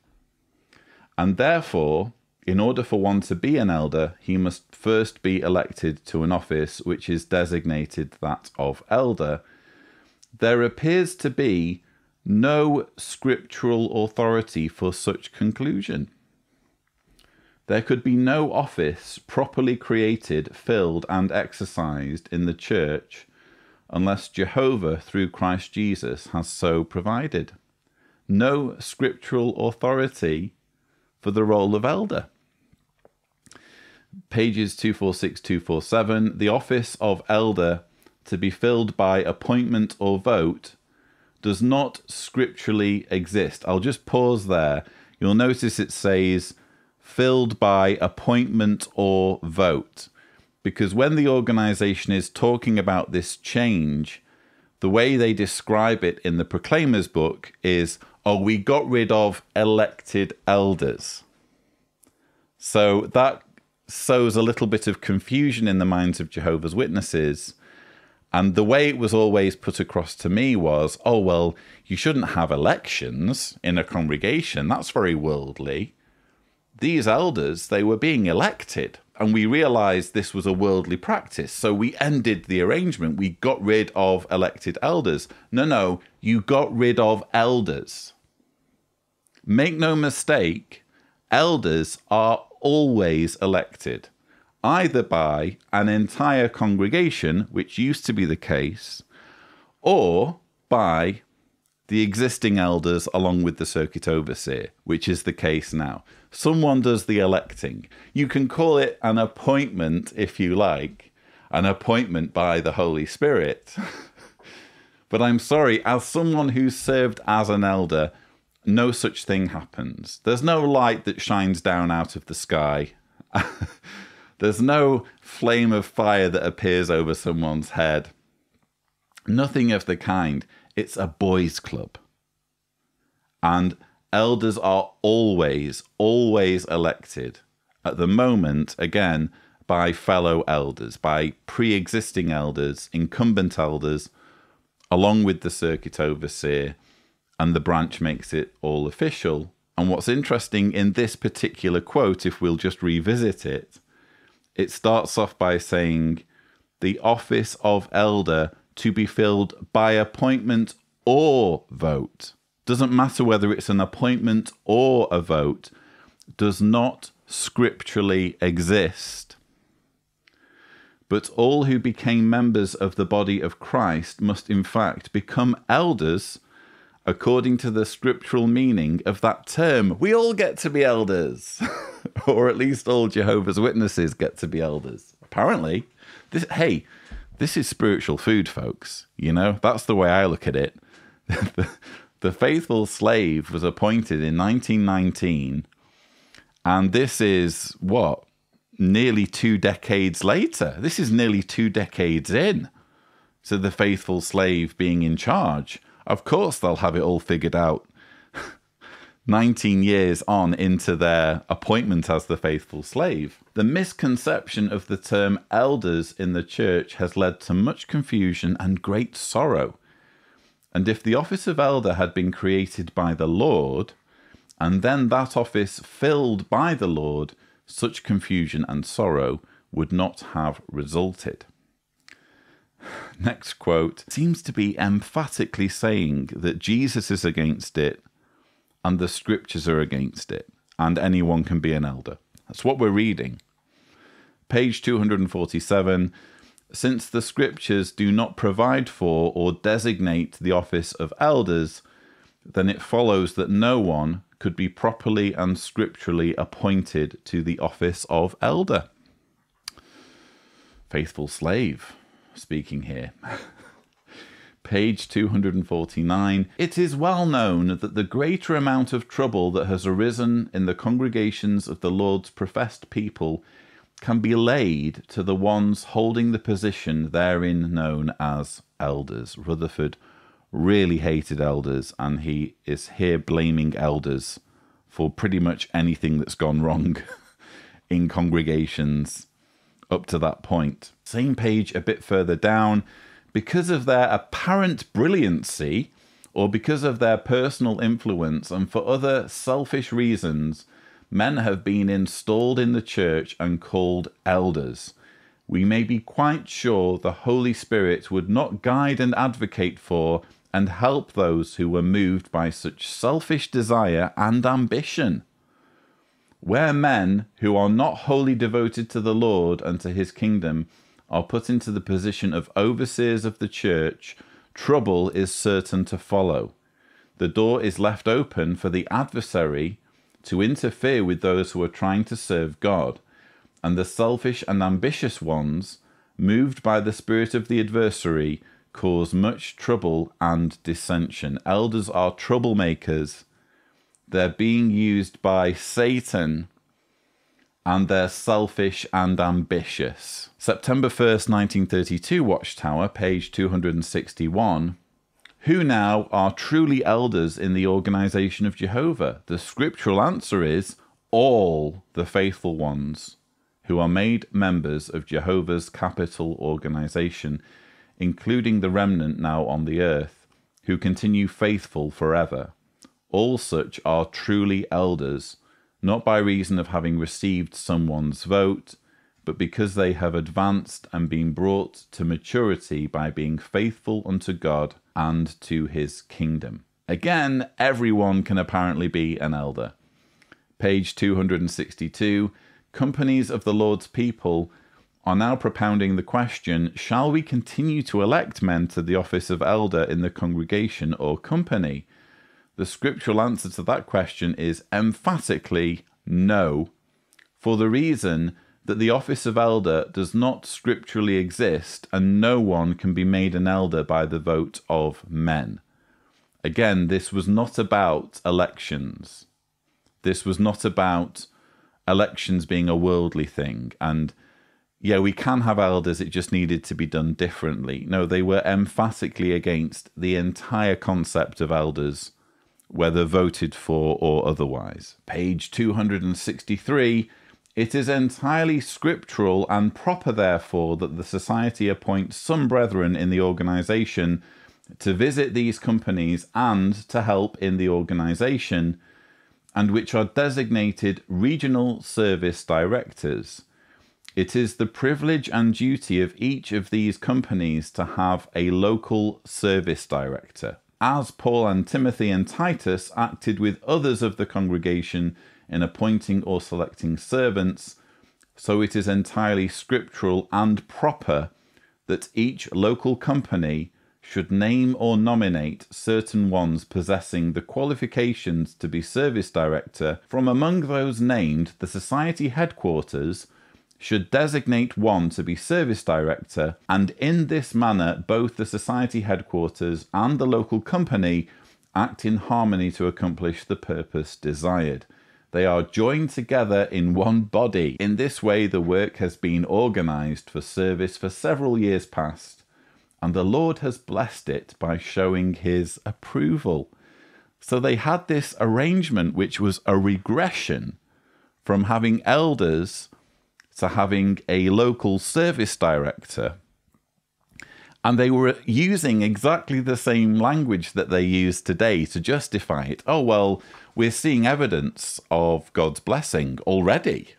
and therefore, in order for one to be an elder, he must first be elected to an office which is designated that of elder. There appears to be no scriptural authority for such conclusion. There could be no office properly created, filled, and exercised in the church unless Jehovah, through Christ Jesus, has so provided. No scriptural authority for the role of elder. Pages 246, 247. The office of elder to be filled by appointment or vote does not scripturally exist. I'll just pause there. You'll notice it says filled by appointment or vote, because when the organization is talking about this change, the way they describe it in the Proclaimer's book is, oh, we got rid of elected elders. So that sows a little bit of confusion in the minds of Jehovah's Witnesses. And the way it was always put across to me was, oh, well, you shouldn't have elections in a congregation. That's very worldly. These elders, they were being elected. And we realized this was a worldly practice. So we ended the arrangement. We got rid of elected elders. No, you got rid of elders. Make no mistake, elders are always elected, either by an entire congregation, which used to be the case, or by the existing elders along with the circuit overseer, which is the case now. Someone does the electing. You can call it an appointment if you like, an appointment by the Holy Spirit. But I'm sorry, as someone who's served as an elder, no such thing happens. There's no light that shines down out of the sky. There's no flame of fire that appears over someone's head. Nothing of the kind. It's a boys' club. And elders are always elected. At the moment, again, by fellow elders, by pre-existing elders, incumbent elders, along with the circuit overseer. and the branch makes it all official. And what's interesting in this particular quote, if we'll just revisit it, it starts off by saying, the office of elder to be filled by appointment or vote. Doesn't matter whether it's an appointment or a vote, does not scripturally exist. But all who became members of the body of Christ must in fact become elders according to the scriptural meaning of that term. We all get to be elders, or at least all Jehovah's Witnesses get to be elders. Apparently, this is spiritual food, folks. You know, that's the way I look at it. The faithful slave was appointed in 1919, and this is, what, nearly 2 decades later. This is nearly 2 decades in. So the faithful slave being in charge. Of course they'll have it all figured out 19 years on into their appointment as the faithful slave. The misconception of the term elders in the church has led to much confusion and great sorrow. And if the office of elder had been created by the Lord, and then that office filled by the Lord, such confusion and sorrow would not have resulted. Next quote seems to be emphatically saying that Jesus is against it and the scriptures are against it, and anyone can be an elder. That's what we're reading. Page 247, since the scriptures do not provide for or designate the office of elders, then it follows that no one could be properly and scripturally appointed to the office of elder. Faithful slave speaking here. Page 249. It is well known that the greater amount of trouble that has arisen in the congregations of the Lord's professed people can be laid to the ones holding the position therein known as elders. Rutherford really hated elders, and he is here blaming elders for pretty much anything that's gone wrong in congregations up to that point. Same page a bit further down. Because of their apparent brilliancy, or because of their personal influence, and for other selfish reasons, men have been installed in the church and called elders. We may be quite sure the Holy Spirit would not guide and advocate for and help those who were moved by such selfish desire and ambition. Where men who are not wholly devoted to the Lord and to his kingdom are put into the position of overseers of the church, trouble is certain to follow. The door is left open for the adversary to interfere with those who are trying to serve God, and the selfish and ambitious ones, moved by the spirit of the adversary, cause much trouble and dissension. Elders are troublemakers. They're being used by Satan, and they're selfish and ambitious. September 1st, 1932, Watchtower, page 261. Who now are truly elders in the organization of Jehovah? The scriptural answer is all the faithful ones who are made members of Jehovah's capital organization, including the remnant now on the earth, who continue faithful forever. All such are truly elders, not by reason of having received someone's vote, but because they have advanced and been brought to maturity by being faithful unto God and to his kingdom. Again, everyone can apparently be an elder. Page 262, companies of the Lord's people are now propounding the question, shall we continue to elect men to the office of elder in the congregation or company? The scriptural answer to that question is emphatically no, for the reason that the office of elder does not scripturally exist and no one can be made an elder by the vote of men. Again, this was not about elections. This was not about elections being a worldly thing. And yeah, we can have elders, it just needed to be done differently. No, they were emphatically against the entire concept of elders, whether voted for or otherwise. Page 263, it is entirely scriptural and proper, therefore, that the society appoint some brethren in the organization to visit these companies and to help in the organization, and which are designated regional service directors. It is the privilege and duty of each of these companies to have a local service director. As Paul and Timothy and Titus acted with others of the congregation in appointing or selecting servants, so it is entirely scriptural and proper that each local company should name or nominate certain ones possessing the qualifications to be service director. From among those named, the society headquarters should designate one to be service director, and in this manner both the society headquarters and the local company act in harmony to accomplish the purpose desired. They are joined together in one body. In this way the work has been organized for service for several years past, and the Lord has blessed it by showing his approval. So they had this arrangement which was a regression from having elders to having a local service director. And they were using exactly the same language that they use today to justify it. Oh, well, we're seeing evidence of God's blessing already,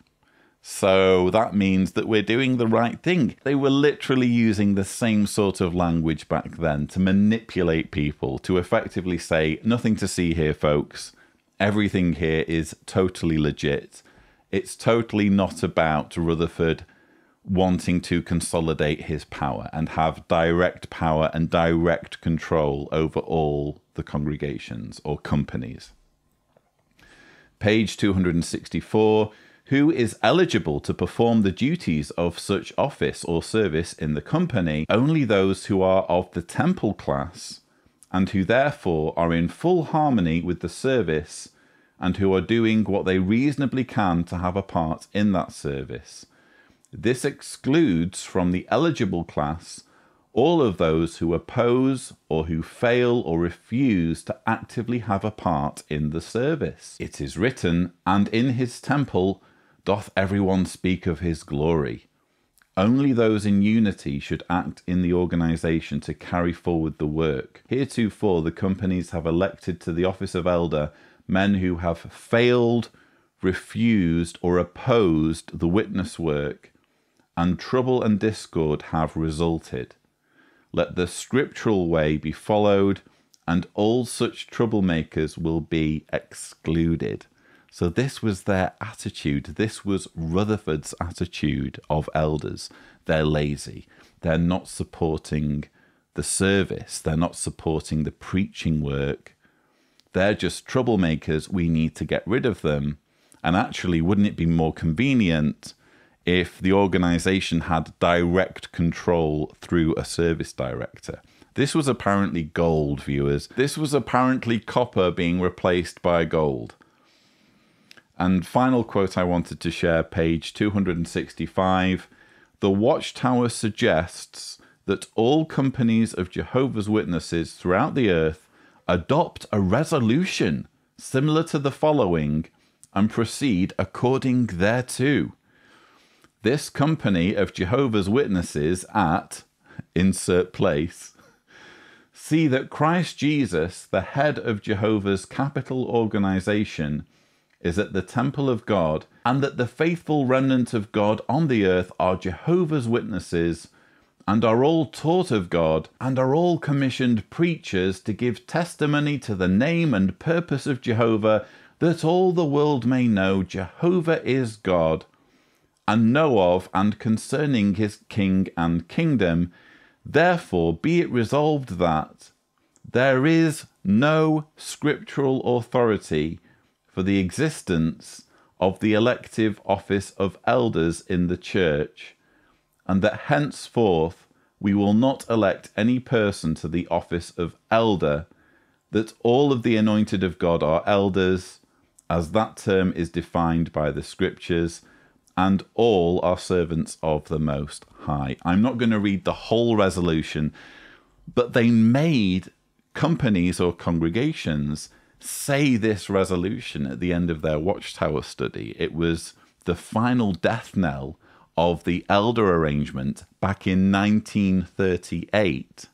so that means that we're doing the right thing. They were literally using the same sort of language back then to manipulate people, to effectively say, nothing to see here, folks. Everything here is totally legit. It's totally not about Rutherford wanting to consolidate his power and have direct power and direct control over all the congregations or companies. Page 264. Who is eligible to perform the duties of such office or service in the company? Only those who are of the temple class, and who therefore are in full harmony with the service, and who are doing what they reasonably can to have a part in that service. This excludes from the eligible class all of those who oppose or who fail or refuse to actively have a part in the service. It is written, "And in his temple doth everyone speak of his glory." Only those in unity should act in the organization to carry forward the work. Heretofore, the companies have elected to the office of elder men who have failed, refused, or opposed the witness work, and trouble and discord have resulted. Let the scriptural way be followed, and all such troublemakers will be excluded. So this was their attitude. This was Rutherford's attitude of elders. They're lazy. They're not supporting the service. They're not supporting the preaching work. They're just troublemakers. We need to get rid of them. And actually, wouldn't it be more convenient if the organization had direct control through a service director? This was apparently gold, viewers. This was apparently copper being replaced by gold. And final quote I wanted to share, page 265. The Watchtower suggests that all companies of Jehovah's Witnesses throughout the earth adopt a resolution similar to the following and proceed according thereto. This company of Jehovah's Witnesses at insert place see that Christ Jesus, the head of Jehovah's capital organization, is at the temple of God, and that the faithful remnant of God on the earth are Jehovah's Witnesses, and are all taught of God, and are all commissioned preachers to give testimony to the name and purpose of Jehovah, that all the world may know Jehovah is God, and know of and concerning his king and kingdom. Therefore be it resolved that there is no scriptural authority for the existence of the elective office of elders in the church, and that henceforth we will not elect any person to the office of elder, that all of the anointed of God are elders, as that term is defined by the scriptures, and all are servants of the Most High. I'm not going to read the whole resolution, but they made companies or congregations say this resolution at the end of their Watchtower study. It was the final death knell of the elder arrangement back in 1938.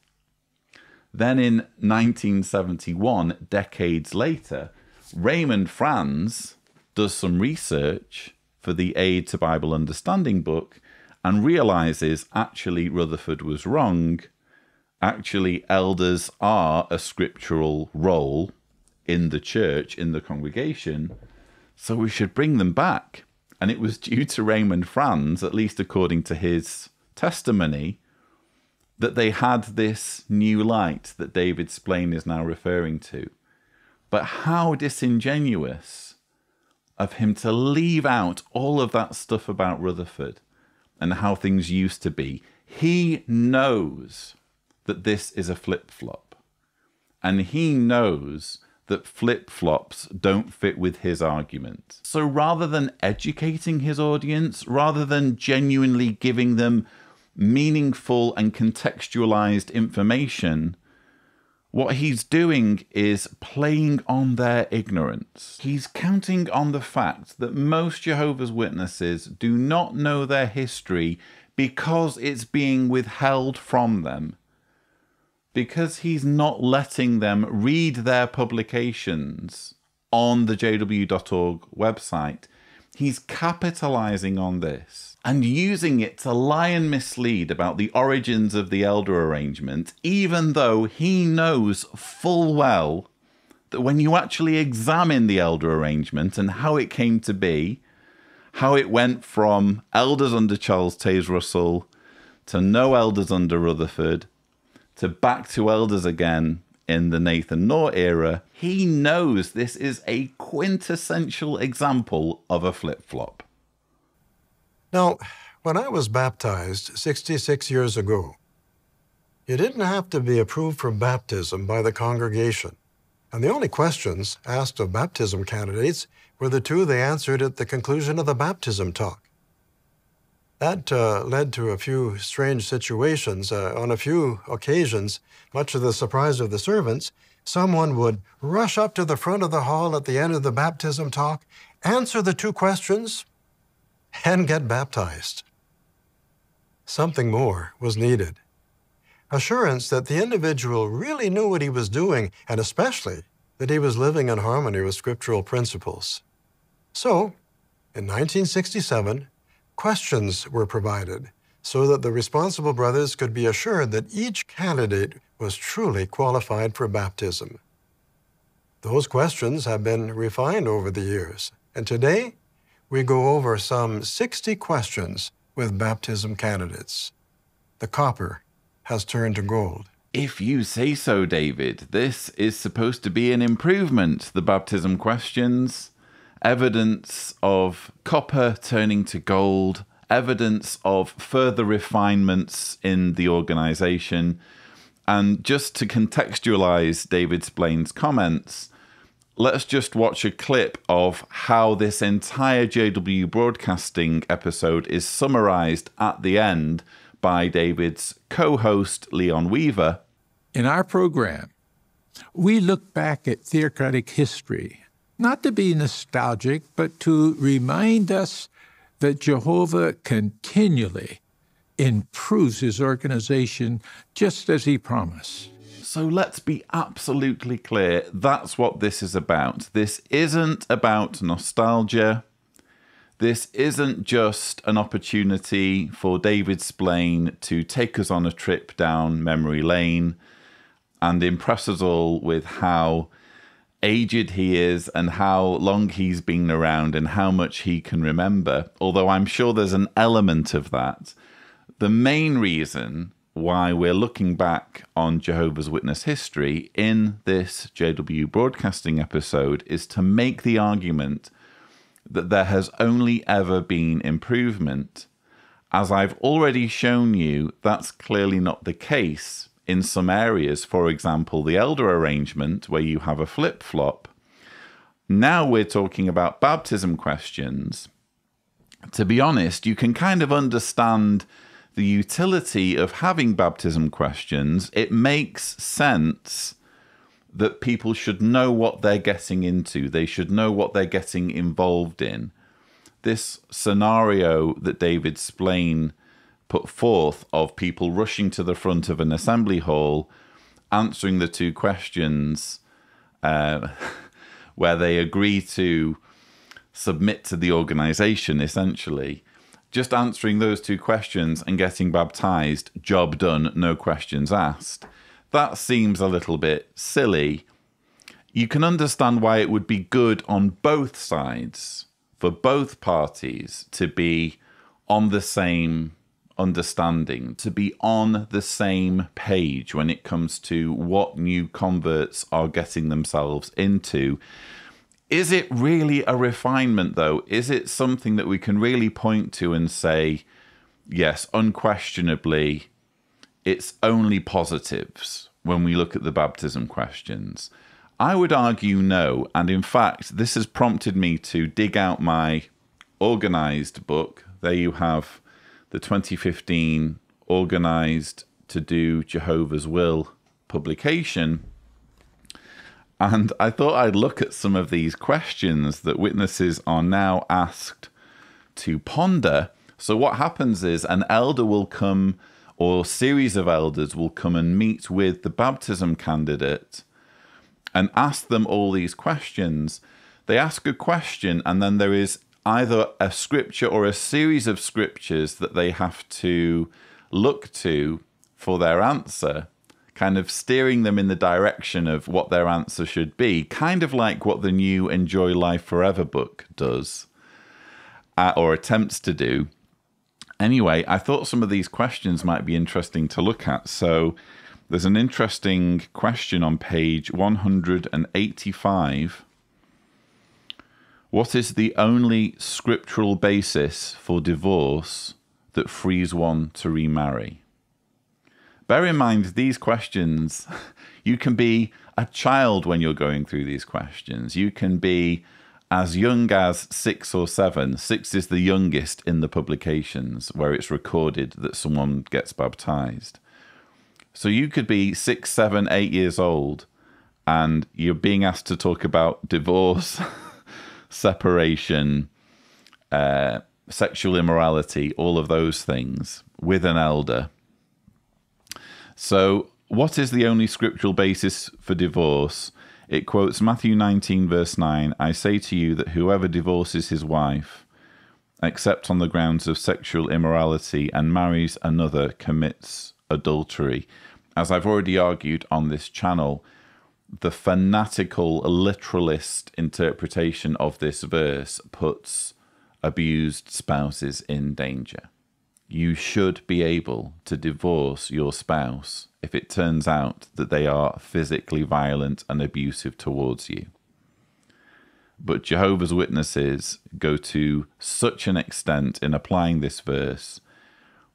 Then in 1971, decades later, Raymond Franz does some research for the Aid to Bible Understanding book and realizes actually Rutherford was wrong. Actually, elders are a scriptural role in the church, in the congregation, so we should bring them back. And it was due to Raymond Franz, at least according to his testimony, that they had this new light that David Splane is now referring to. But how disingenuous of him to leave out all of that stuff about Rutherford and how things used to be. He knows that this is a flip-flop. And he knows that flip-flops don't fit with his argument. So rather than educating his audience, rather than genuinely giving them meaningful and contextualized information, what he's doing is playing on their ignorance. He's counting on the fact that most Jehovah's Witnesses do not know their history because it's being withheld from them. Because he's not letting them read their publications on the jw.org website, he's capitalizing on this and using it to lie and mislead about the origins of the elder arrangement, even though he knows full well that when you actually examine the elder arrangement and how it came to be, how it went from elders under Charles Taze Russell to no elders under Rutherford, to back to elders again in the Nathan Knorr era, he knows this is a quintessential example of a flip-flop. Now, when I was baptized 66 years ago, you didn't have to be approved for baptism by the congregation. And the only questions asked of baptism candidates were the two they answered at the conclusion of the baptism talk. That led to a few strange situations. On a few occasions, much to the surprise of the servants, someone would rush up to the front of the hall at the end of the baptism talk, answer the two questions, and get baptized. Something more was needed. Assurance that the individual really knew what he was doing, and especially that he was living in harmony with scriptural principles. So, in 1967, questions were provided so that the responsible brothers could be assured that each candidate was truly qualified for baptism. Those questions have been refined over the years, and today we go over some 60 questions with baptism candidates. The copper has turned to gold. If you say so, David, this is supposed to be an improvement, the baptism questions. Evidence of copper turning to gold, evidence of further refinements in the organization. And just to contextualize David Splane's comments, let's just watch a clip of how this entire JW Broadcasting episode is summarized at the end by David's co-host, Leon Weaver. In our program, we look back at theocratic history, not to be nostalgic, but to remind us that Jehovah continually improves his organization just as he promised. So let's be absolutely clear, that's what this is about. This isn't about nostalgia. This isn't just an opportunity for David Splane to take us on a trip down memory lane and impress us all with how aged he is and how long he's been around and how much he can remember, although I'm sure there's an element of that. The main reason why we're looking back on Jehovah's Witness history in this JW Broadcasting episode is to make the argument that there has only ever been improvement. As I've already shown you, that's clearly not the case in some areas. For example, the elder arrangement, where you have a flip-flop. Now we're talking about baptism questions. To be honest, you can kind of understand the utility of having baptism questions. It makes sense that people should know what they're getting into. They should know what they're getting involved in. This scenario that David Splane put forth of people rushing to the front of an assembly hall answering the two questions where they agree to submit to the organization, essentially. Just answering those two questions and getting baptized, job done, no questions asked. That seems a little bit silly. You can understand why it would be good on both sides, for both parties to be on the same understanding, to be on the same page when it comes to what new converts are getting themselves into. Is it really a refinement, though? Is it something that we can really point to and say, yes, unquestionably, it's only positives when we look at the baptism questions? I would argue no, and in fact, this has prompted me to dig out my organized book. There you have the 2015 Organized to Do Jehovah's Will publication. And I thought I'd look at some of these questions that witnesses are now asked to ponder. So what happens is an elder will come, or a series of elders will come and meet with the baptism candidate and ask them all these questions. They ask a question, and then there is either a scripture or a series of scriptures that they have to look to for their answer, kind of steering them in the direction of what their answer should be, kind of like what the new Enjoy Life Forever book does, or attempts to do. Anyway, I thought some of these questions might be interesting to look at. So there's an interesting question on page 185. What is the only scriptural basis for divorce that frees one to remarry? Bear in mind, these questions, you can be a child when you're going through these questions. You can be as young as 6 or 7. 6 is the youngest in the publications where it's recorded that someone gets baptized. So you could be 6, 7, 8 years old, and you're being asked to talk about divorce, separation, sexual immorality, all of those things with an elder. So what is the only scriptural basis for divorce? It quotes Matthew 19, verse 9, I say to you that whoever divorces his wife, except on the grounds of sexual immorality, and marries another, commits adultery. As I've already argued on this channel, the fanatical literalist interpretation of this verse puts abused spouses in danger. You should be able to divorce your spouse if it turns out that they are physically violent and abusive towards you. But Jehovah's Witnesses go to such an extent in applying this verse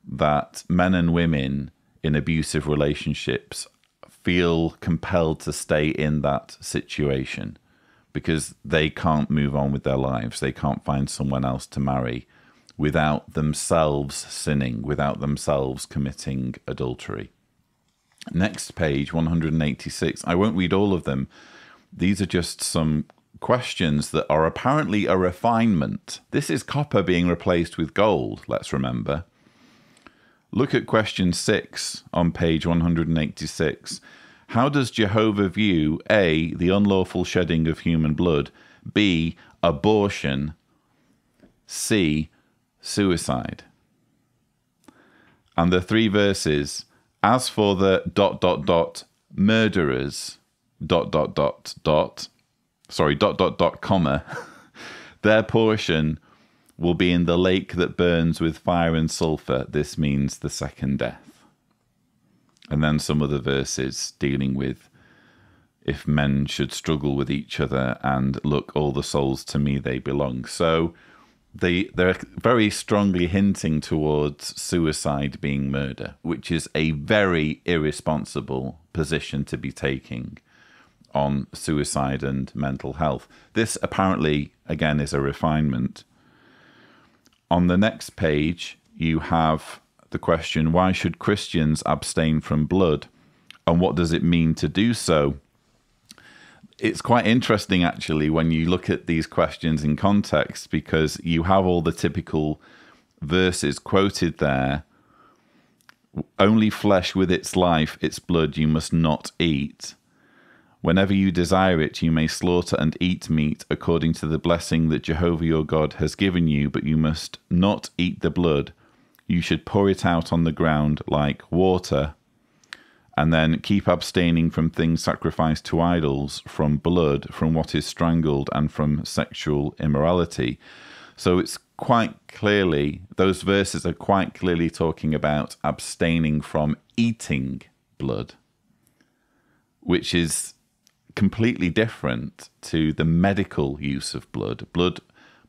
that men and women in abusive relationships feel compelled to stay in that situation because they can't move on with their lives. They can't find someone else to marry without themselves sinning, without themselves committing adultery. Next page, 186. I won't read all of them. These are just some questions that are apparently a refinement. This is copper being replaced with gold, let's remember. Look at question 6 on page 186. How does Jehovah view A, the unlawful shedding of human blood, B, abortion, C, suicide? And the 3 verses, as for the ... murderers ... comma, their portion will be in the lake that burns with fire and sulfur. This means the second death. And then some other verses dealing with if men should struggle with each other and look, all the souls to me they belong. So they're very strongly hinting towards suicide being murder, which is a very irresponsible position to be taking on suicide and mental health. This apparently, again, is a refinement. On the next page, you have the question, why should Christians abstain from blood? And what does it mean to do so? It's quite interesting, actually, when you look at these questions in context, because you have all the typical verses quoted there Only flesh with its life, its blood, you must not eat. Whenever you desire it, you may slaughter and eat meat according to the blessing that Jehovah your God has given you, but you must not eat the blood. You should pour it out on the ground like water, and then keep abstaining from things sacrificed to idols, from blood, from what is strangled, and from sexual immorality. So it's quite clearly, those verses are quite clearly talking about abstaining from eating blood, which is completely different to the medical use of blood. Blood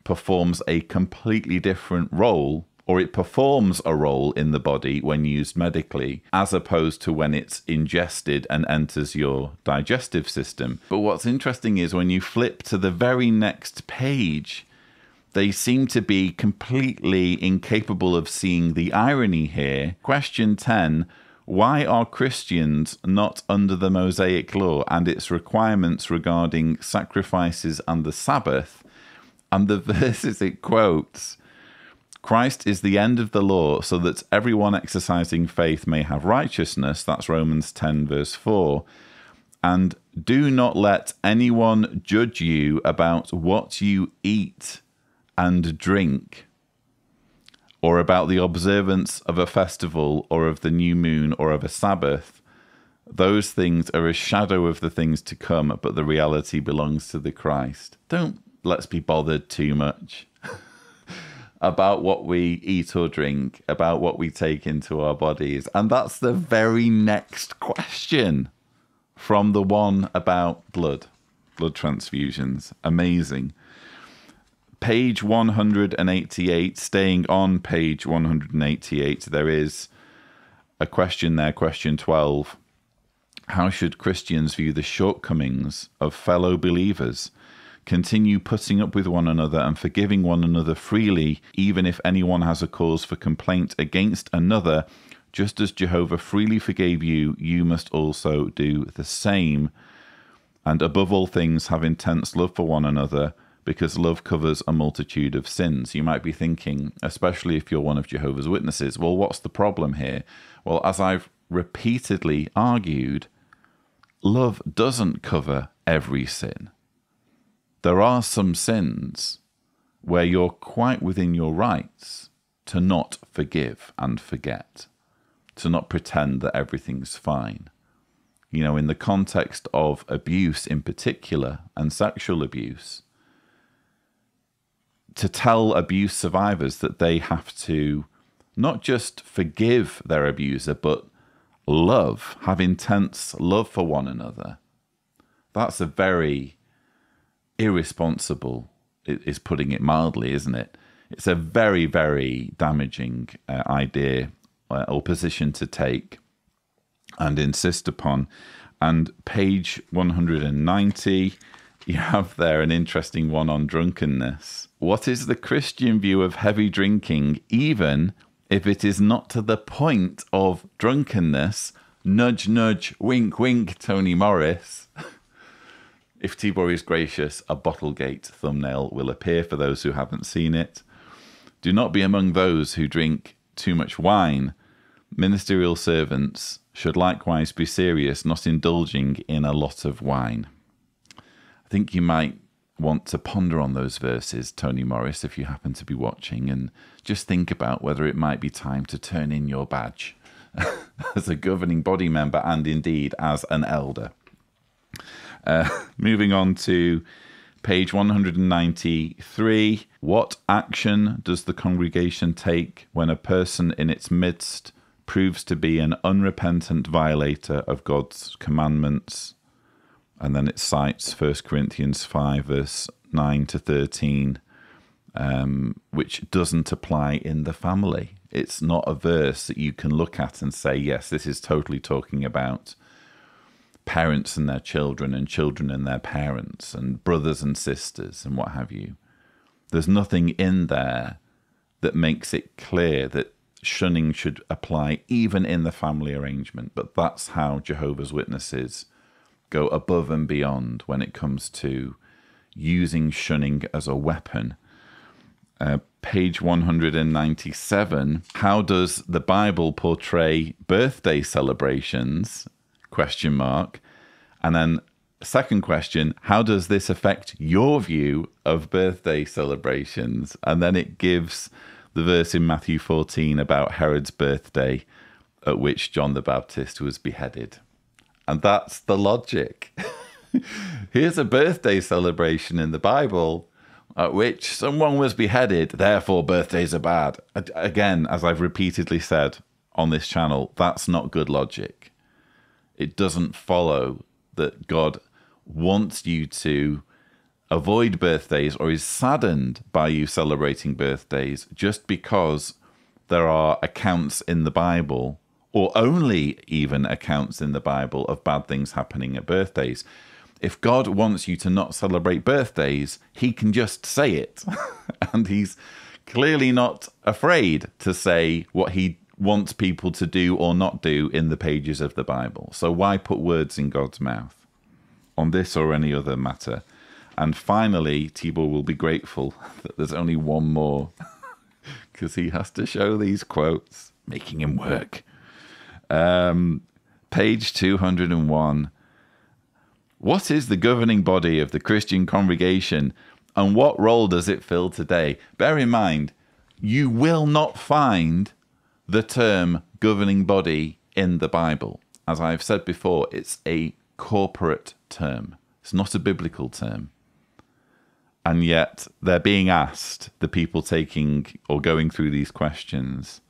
performs a completely different role, or it performs a role in the body when used medically, as opposed to when it's ingested and enters your digestive system. But what's interesting is when you flip to the very next page, they seem to be completely incapable of seeing the irony here. Question 10, why are Christians not under the Mosaic law and its requirements regarding sacrifices and the Sabbath? And the verses it quotes, Christ is the end of the law so that everyone exercising faith may have righteousness. That's Romans 10 verse 4. And do not let anyone judge you about what you eat and drink, or about the observance of a festival, or of the new moon, or of a Sabbath. Those things are a shadow of the things to come, but the reality belongs to the Christ. Don't let's be bothered too much about what we eat or drink, about what we take into our bodies. And that's the very next question from the one about blood transfusions. Amazing. Page 188, staying on page 188, there is a question there, question 12. How should Christians view the shortcomings of fellow believers? Continue putting up with one another and forgiving one another freely, even if anyone has a cause for complaint against another. Just as Jehovah freely forgave you, you must also do the same. And above all things, have intense love for one another, because love covers a multitude of sins. You might be thinking, especially if you're one of Jehovah's Witnesses, well, what's the problem here? Well, as I've repeatedly argued, love doesn't cover every sin. There are some sins where you're quite within your rights to not forgive and forget, to not pretend that everything's fine. You know, in the context of abuse in particular, and sexual abuse, to tell abuse survivors that they have to not just forgive their abuser, but have intense love for one another. That's a very irresponsible, is putting it mildly, isn't it? It's a very, very damaging idea or position to take and insist upon. And page 190, you have there an interesting one on drunkenness. What is the Christian view of heavy drinking, even if it is not to the point of drunkenness? Nudge, nudge, wink, wink, Tony Morris. If Tibor is gracious, a Bottlegate thumbnail will appear for those who haven't seen it. Do not be among those who drink too much wine. Ministerial servants should likewise be serious, not indulging in a lot of wine. I think you might want to ponder on those verses, Tony Morris, if you happen to be watching, and just think about whether it might be time to turn in your badge as a governing body member and indeed as an elder. Moving on to page 193. What action does the congregation take when a person in its midst proves to be an unrepentant violator of God's commandments? And then it cites 1 Corinthians 5, verse 9 to 13, which doesn't apply in the family. It's not a verse that you can look at and say, yes, this is totally talking about parents and their children and children and their parents and brothers and sisters and what have you. There's nothing in there that makes it clear that shunning should apply even in the family arrangement. But that's how Jehovah's Witnesses go above and beyond when it comes to using shunning as a weapon. page 197. How does the Bible portray birthday celebrations? ? And then second question, how does this affect your view of birthday celebrations? And then it gives the verse in Matthew 14 about Herod's birthday, at which John the Baptist was beheaded. And that's the logic. Here's a birthday celebration in the Bible at which someone was beheaded, therefore birthdays are bad. Again, as I've repeatedly said on this channel, that's not good logic. It doesn't follow that God wants you to avoid birthdays or is saddened by you celebrating birthdays just because there are accounts in the Bible, or only even accounts in the Bible, of bad things happening at birthdays. If God wants you to not celebrate birthdays, he can just say it. And he's clearly not afraid to say what he wants people to do or not do in the pages of the Bible. So why put words in God's mouth on this or any other matter? And finally, Tibor will be grateful that there's only one more, because he has to show these quotes, making him work. Page 201. What is the governing body of the Christian congregation, and what role does it fill today? Bear in mind, you will not find the term governing body in the Bible. As I've said before, it's a corporate term. It's not a biblical term. And yet they're being asked, the people taking or going through these questions,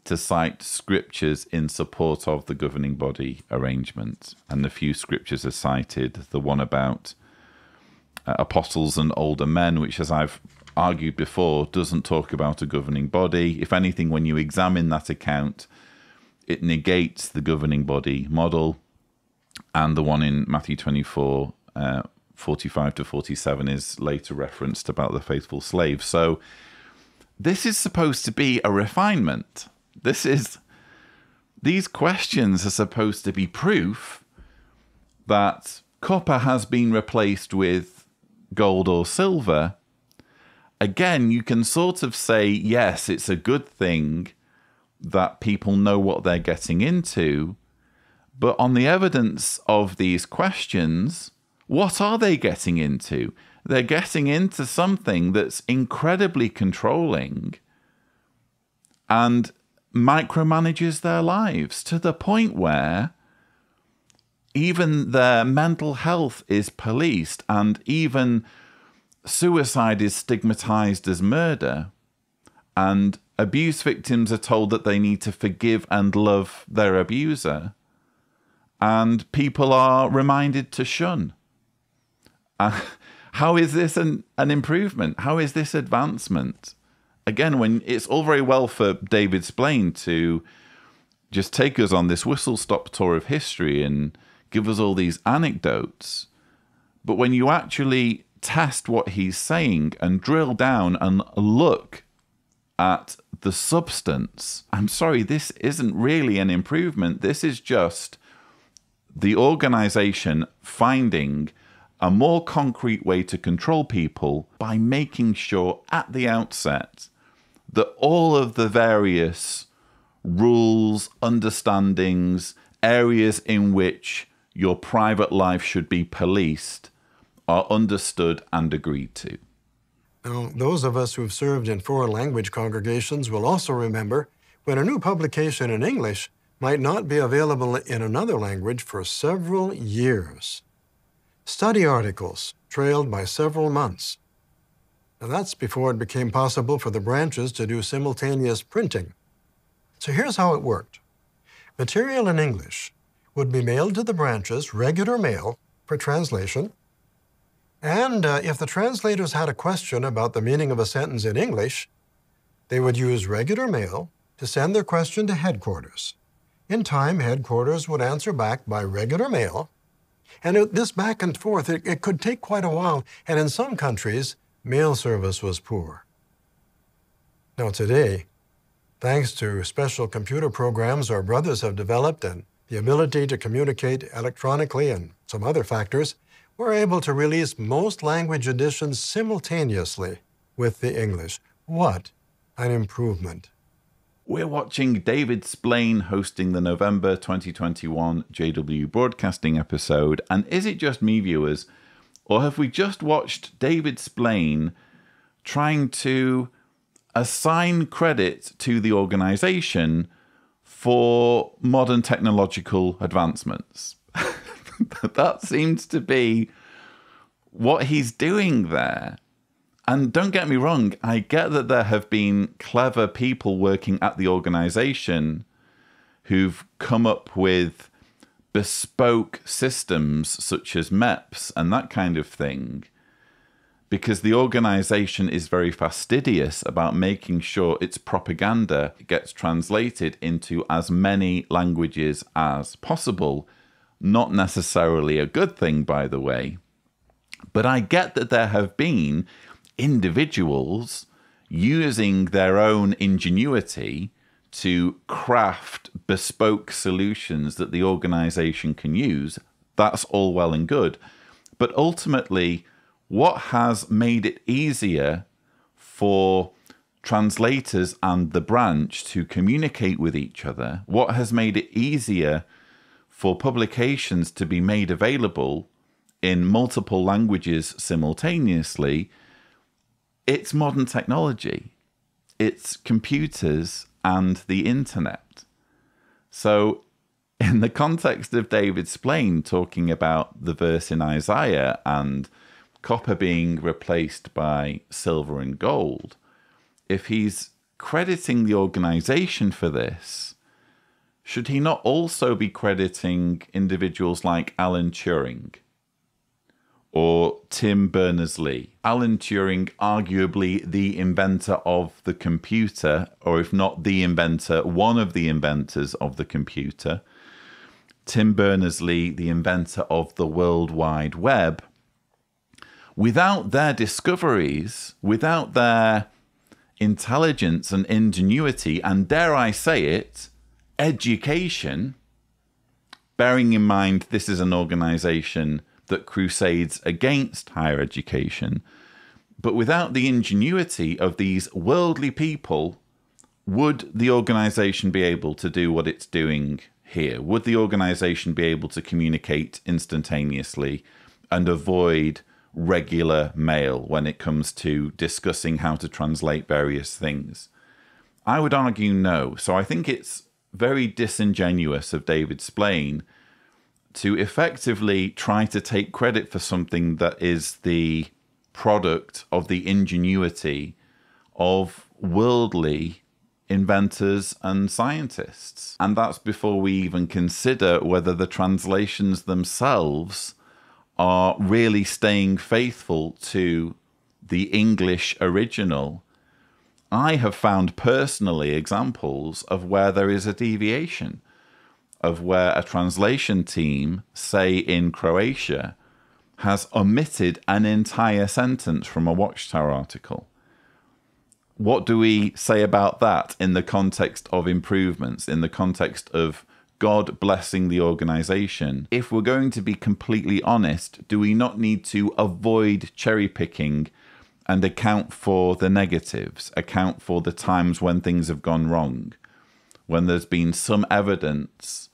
to cite scriptures in support of the governing body arrangement. And the few scriptures are cited, the one about apostles and older men, which, as I've argued before, doesn't talk about a governing body. If anything, when you examine that account, it negates the governing body model. And the one in Matthew 24, 45 to 47 is later referenced about the faithful slave. So this is supposed to be a refinement. These questions are supposed to be proof that copper has been replaced with gold or silver. Again, you can sort of say, yes, it's a good thing that people know what they're getting into, but on the evidence of these questions, what are they getting into? They're getting into something that's incredibly controlling and micromanages their lives to the point where even their mental health is policed, and even suicide is stigmatized as murder, and abuse victims are told that they need to forgive and love their abuser, and people are reminded to shun. How is this an improvement? How is this advancement? Again, when it's all very well for David Splane to just take us on this whistle-stop tour of history and give us all these anecdotes, but when you actually test what he's saying and drill down and look at the substance, I'm sorry, this isn't really an improvement. This is just the organization finding a more concrete way to control people by making sure at the outset that all of the various rules, understandings, areas in which your private life should be policed are understood and agreed to. Now, those of us who've served in foreign language congregations will also remember when a new publication in English might not be available in another language for several years. Study articles trailed by several months. Now, that's before it became possible for the branches to do simultaneous printing. So here's how it worked. Material in English would be mailed to the branches, regular mail, for translation. And if the translators had a question about the meaning of a sentence in English, they would use regular mail to send their question to headquarters. In time, headquarters would answer back by regular mail. And this back and forth, it could take quite a while. And in some countries, mail service was poor. Now today, thanks to special computer programs our brothers have developed and the ability to communicate electronically and some other factors, we're able to release most language editions simultaneously. with the English. What an improvement. We're watching David Splane hosting the November 2021 JW Broadcasting episode. And is it just me, viewers, or have we just watched David Splane trying to assign credit to the organization for modern technological advancements? That seems to be what he's doing there. And don't get me wrong, I get that there have been clever people working at the organization who've come up with bespoke systems such as MEPS and that kind of thing, because the organization is very fastidious about making sure its propaganda gets translated into as many languages as possible. Not necessarily a good thing, by the way. But I get that there have been individuals using their own ingenuity to craft bespoke solutions that the organization can use. That's all well and good. But ultimately, what has made it easier for translators and the branch to communicate with each other? What has made it easier for publications to be made available in multiple languages simultaneously? It's modern technology. It's computers and the internet. So in the context of David Splane talking about the verse in Isaiah and copper being replaced by silver and gold, if he's crediting the organization for this, should he not also be crediting individuals like Alan Turing or Tim Berners-Lee? Alan Turing, arguably the inventor of the computer, or if not the inventor, one of the inventors of the computer. Tim Berners-Lee, the inventor of the World Wide Web. Without their discoveries, without their intelligence and ingenuity, and dare I say it, education, bearing in mind this is an organization that crusades against higher education, but without the ingenuity of these worldly people, would the organization be able to do what it's doing here? Would the organization be able to communicate instantaneously and avoid regular mail when it comes to discussing how to translate various things? I would argue no. So I think it's very disingenuous of David Splane to effectively try to take credit for something that is the product of the ingenuity of worldly inventors and scientists. And that's before we even consider whether the translations themselves are really staying faithful to the English original. I have found personally examples of where there is a deviation, of where a translation team, say in Croatia, has omitted an entire sentence from a Watchtower article. What do we say about that in the context of improvements, in the context of God blessing the organization? If we're going to be completely honest, do we not need to avoid cherry picking and account for the negatives, account for the times when things have gone wrong, when there's been some evidence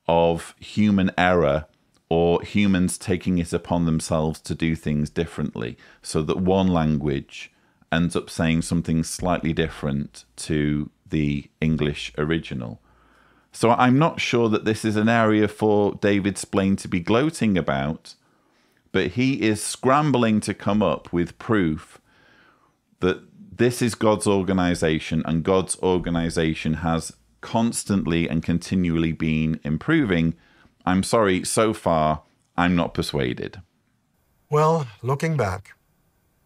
of human error or humans taking it upon themselves to do things differently, so that one language ends up saying something slightly different to the English original? So I'm not sure that this is an area for David Splane to be gloating about, but he is scrambling to come up with proof that this is God's organization, and God's organization has constantly and continually been improving. I'm sorry, so far, I'm not persuaded. Well, looking back,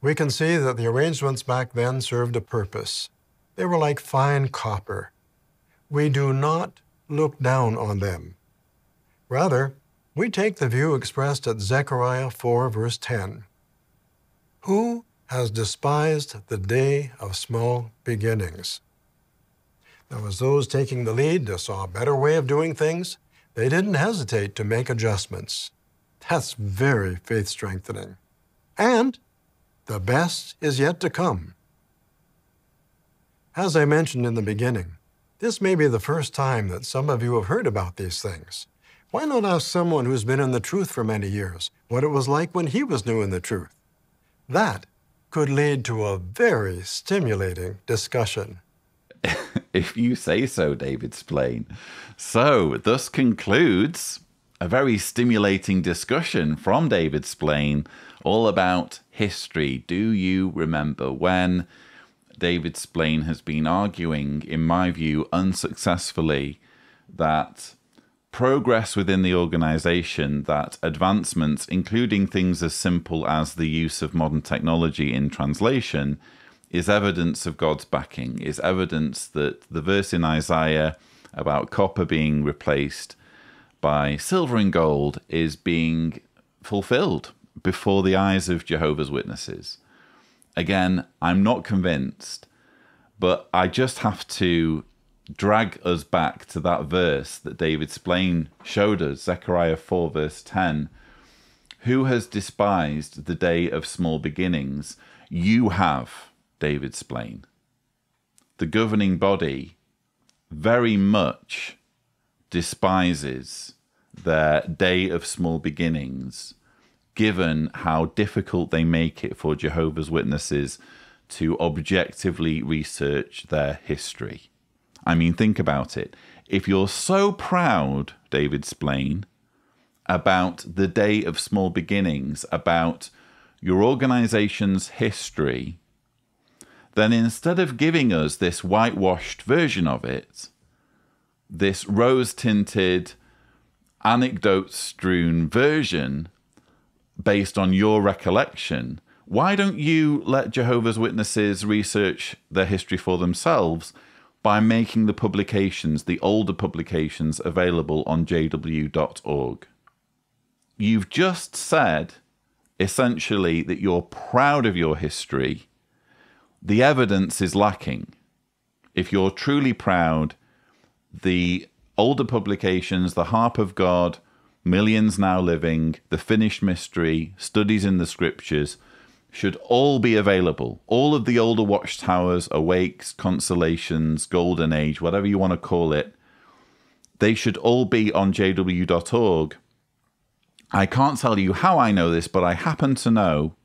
we can see that the arrangements back then served a purpose. They were like fine copper. We do not look down on them. Rather, we take the view expressed at Zechariah 4, verse 10. Who has despised the day of small beginnings? Now, as those taking the lead saw a better way of doing things, they didn't hesitate to make adjustments. That's very faith-strengthening. And the best is yet to come. As I mentioned in the beginning, this may be the first time that some of you have heard about these things. Why not ask someone who's been in the truth for many years what it was like when he was new in the truth? That could lead to a very stimulating discussion. If you say so, David Splane. So, thus concludes a very stimulating discussion from David Splane all about history. Do you remember when? David Splane has been arguing, in my view, unsuccessfully, that progress within the organization, that advancements, including things as simple as the use of modern technology in translation, is evidence of God's backing, is evidence that the verse in Isaiah about copper being replaced by silver and gold is being fulfilled before the eyes of Jehovah's Witnesses. Again, I'm not convinced, but I just have to drag us back to that verse that David Splane showed us, Zechariah 4 verse 10. Who has despised the day of small beginnings? You have, David Splane. The governing body very much despises their day of small beginnings, given how difficult they make it for Jehovah's Witnesses to objectively research their history. I mean, think about it. If you're so proud, David Splane, about the day of small beginnings, about your organization's history, then instead of giving us this whitewashed version of it, this rose-tinted, anecdote-strewn version based on your recollection, why don't you let Jehovah's Witnesses research their history for themselves by making the publications, the older publications, available on jw.org? You've just said, essentially, that you're proud of your history. The evidence is lacking. If you're truly proud, the older publications, the Harp of God, Millions Now Living, The Finished Mystery, Studies in the Scriptures, should all be available. All of the older watchtowers, Awakes, Consolations, Golden Age, whatever you want to call it, they should all be on jw.org. I can't tell you how I know this, but I happen to know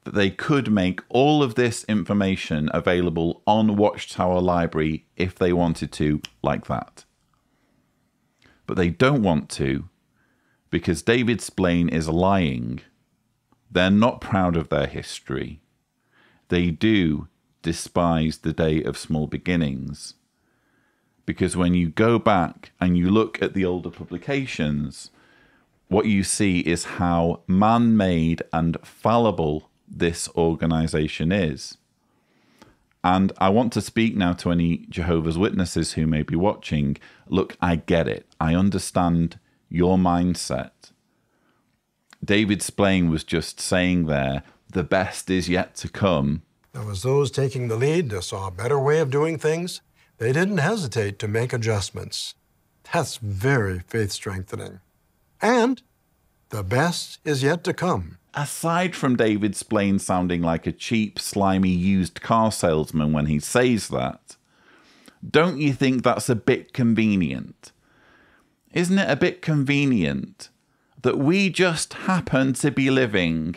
that they could make all of this information available on Watchtower Library if they wanted to, like that. But they don't want to, because David Splane is lying. They're not proud of their history. They do despise the day of small beginnings. Because when you go back and you look at the older publications, what you see is how man-made and fallible this organization is. And I want to speak now to any Jehovah's Witnesses who may be watching. Look, I get it. I understand your mindset. David Splane was just saying there, the best is yet to come. Now, as those taking the lead saw a better way of doing things, they didn't hesitate to make adjustments. That's very faith-strengthening. And the best is yet to come. Aside from David Splane sounding like a cheap, slimy used car salesman when he says that, don't you think that's a bit convenient? Isn't it a bit convenient that we just happen to be living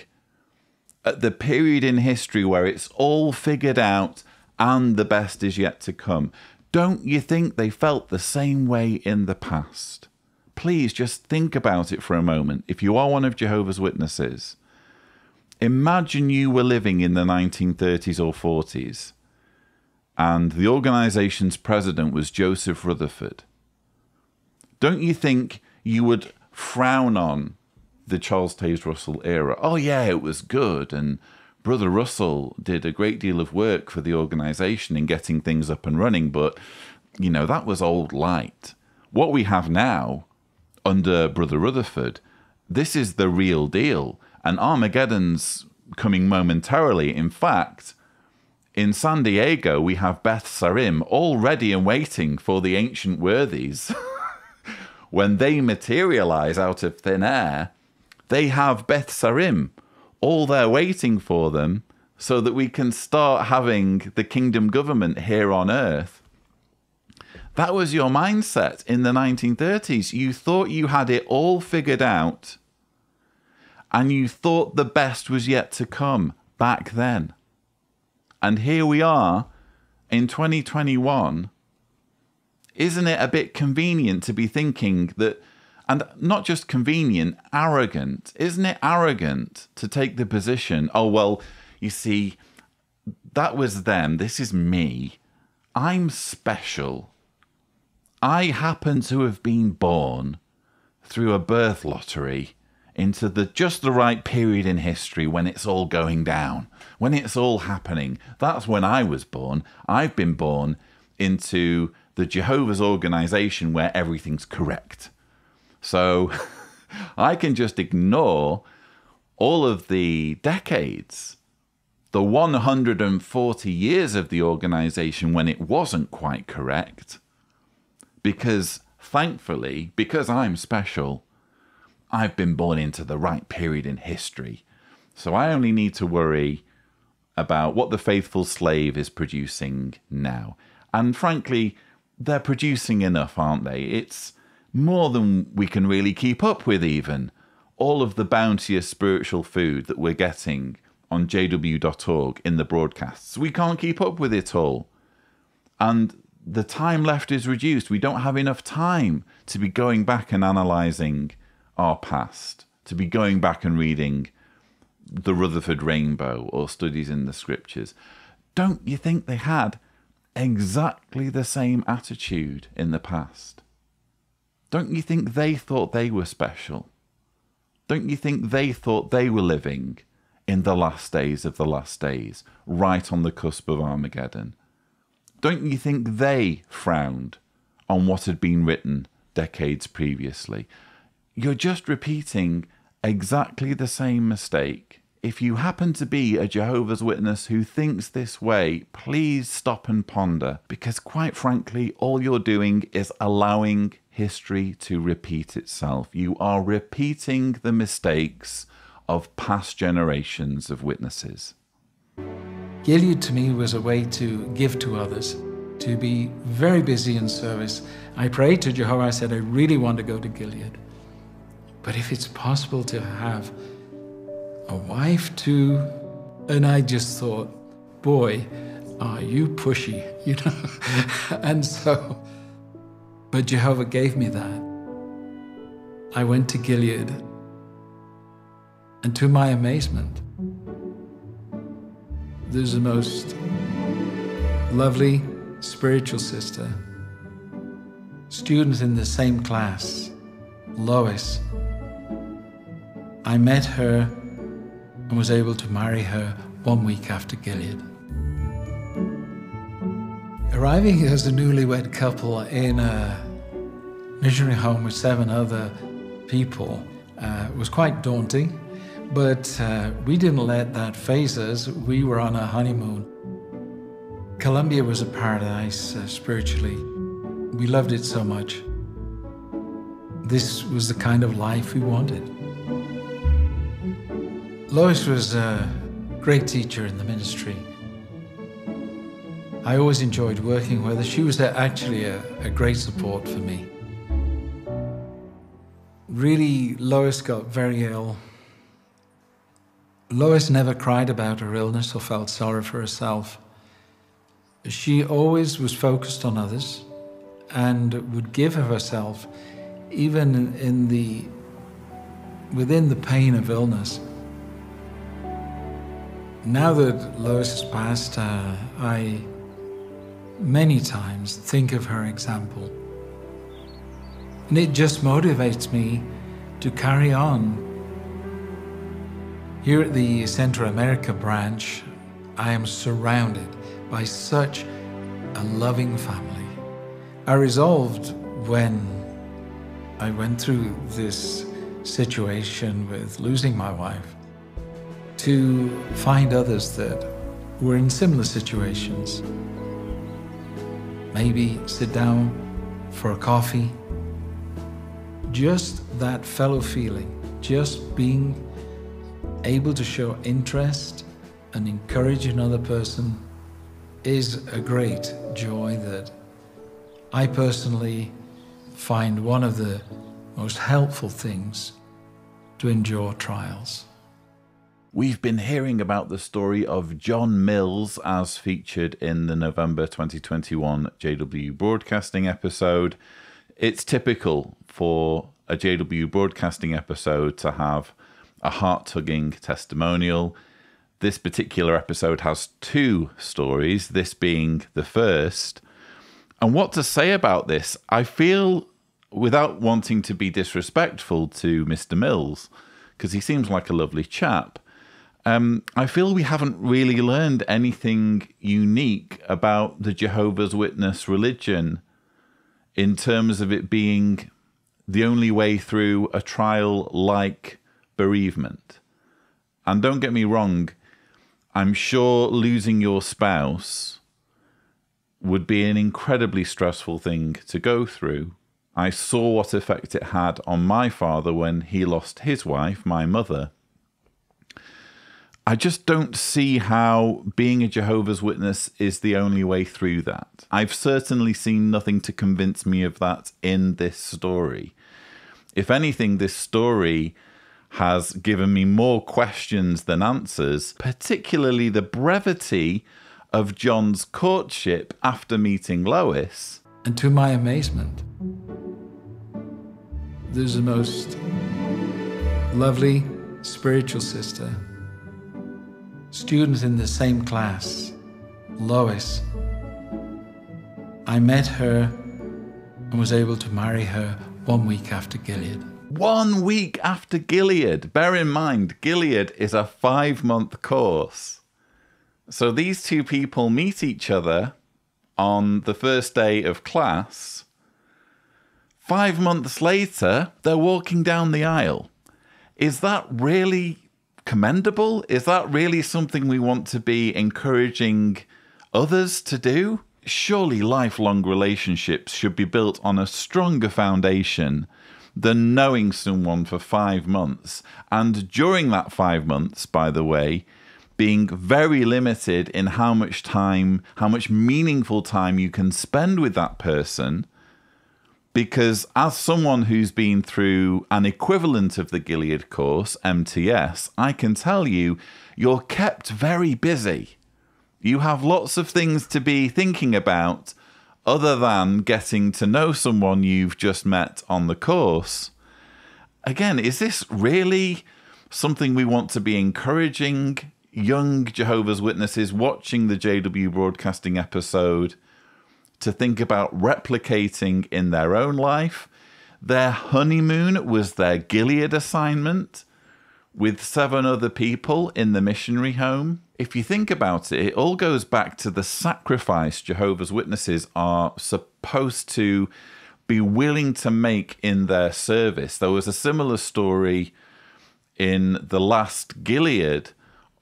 at the period in history where it's all figured out and the best is yet to come? Don't you think they felt the same way in the past? Please just think about it for a moment. If you are one of Jehovah's Witnesses, imagine you were living in the 1930s or 40s and the organization's president was Joseph Rutherford. Don't you think you would frown on the Charles Taze Russell era? Oh yeah, it was good, and Brother Russell did a great deal of work for the organization in getting things up and running, but, you know, that was old light. What we have now, under Brother Rutherford, this is the real deal, and Armageddon's coming momentarily. In fact, in San Diego, we have Beth Sarim all ready and waiting for the ancient worthies. When they materialize out of thin air, they have Beth Sarim all there waiting for them so that we can start having the kingdom government here on earth. That was your mindset in the 1930s. You thought you had it all figured out, and you thought the best was yet to come back then. And here we are in 2021. Isn't it a bit convenient to be thinking that, and not just convenient, arrogant? Isn't it arrogant to take the position, oh, well, you see, that was them, this is me. I'm special. I happen to have been born through a birth lottery into just the right period in history when it's all going down, when it's all happening. That's when I was born. I've been born into the Jehovah's organization where everything's correct. So I can just ignore all of the decades, the 140 years of the organization when it wasn't quite correct, because thankfully, because I'm special, I've been born into the right period in history. So I only need to worry about what the faithful slave is producing now. And frankly, they're producing enough, aren't they? It's more than we can really keep up with even. All of the bounteous spiritual food that we're getting on jw.org in the broadcasts. We can't keep up with it all. And the time left is reduced. We don't have enough time to be going back and analysing our past, to be going back and reading the Rutherford Rainbow or studies in the scriptures. Don't you think they had exactly the same attitude in the past? Don't you think they thought they were special? Don't you think they thought they were living in the last days of the last days, right on the cusp of Armageddon? Don't you think they frowned on what had been written decades previously? You're just repeating exactly the same mistake. If you happen to be a Jehovah's Witness who thinks this way, please stop and ponder, because quite frankly, all you're doing is allowing history to repeat itself. You are repeating the mistakes of past generations of witnesses. Gilead to me was a way to give to others, to be very busy in service. I prayed to Jehovah, I said, I really want to go to Gilead. But if it's possible to have a wife too, and I just thought, boy, are you pushy, you know? And so, but Jehovah gave me that. I went to Gilead, and to my amazement, there's the most lovely spiritual sister, student in the same class, Lois. I met her and was able to marry her 1 week after Gilead. Arriving as a newlywed couple in a missionary home with 7 other people was quite daunting, but we didn't let that faze us. We were on a honeymoon. Colombia was a paradise spiritually. We loved it so much. This was the kind of life we wanted. Lois was a great teacher in the ministry. I always enjoyed working with her. She was actually a great support for me. Really, Lois got very ill. Lois never cried about her illness or felt sorry for herself. She always was focused on others and would give of herself, even within the pain of illness. Now that Lois has passed, I many times think of her example. And it just motivates me to carry on. Here at the Central America branch, I am surrounded by such a loving family. I resolved when I went through this situation with losing my wife to find others that were in similar situations. Maybe sit down for a coffee. Just that fellow feeling, just being able to show interest and encourage another person is a great joy that I personally find one of the most helpful things to endure trials. We've been hearing about the story of John Mills as featured in the November 2021 JW Broadcasting episode. It's typical for a JW Broadcasting episode to have a heart-tugging testimonial. This particular episode has 2 stories, this being the first. And what to say about this? I feel, without wanting to be disrespectful to Mr. Mills, because he seems like a lovely chap, I feel we haven't really learned anything unique about the Jehovah's Witness religion in terms of it being the only way through a trial like bereavement. And don't get me wrong, I'm sure losing your spouse would be an incredibly stressful thing to go through. I saw what effect it had on my father when he lost his wife, my mother. I just don't see how being a Jehovah's Witness is the only way through that. I've certainly seen nothing to convince me of that in this story. If anything, this story has given me more questions than answers, particularly the brevity of John's courtship after meeting Lois. And to my amazement, there's the most lovely spiritual sister, student in the same class, Lois. I met her and was able to marry her 1 week after Gilead. 1 week after Gilead. Bear in mind, Gilead is a 5-month course. So these 2 people meet each other on the first day of class. 5 months later, they're walking down the aisle. Is that really commendable? Is that really something we want to be encouraging others to do? Surely lifelong relationships should be built on a stronger foundation than knowing someone for 5 months. And during that 5 months, by the way, being very limited in how much time, how much meaningful time you can spend with that person. Because as someone who's been through an equivalent of the Gilead course, MTS, I can tell you, you're kept very busy. You have lots of things to be thinking about other than getting to know someone you've just met on the course. Again, is this really something we want to be encouraging young Jehovah's Witnesses watching the JW Broadcasting episode to think about replicating in their own life? Their honeymoon was their Gilead assignment with 7 other people in the missionary home. If you think about it, it all goes back to the sacrifice Jehovah's Witnesses are supposed to be willing to make in their service. There was a similar story in the last Gilead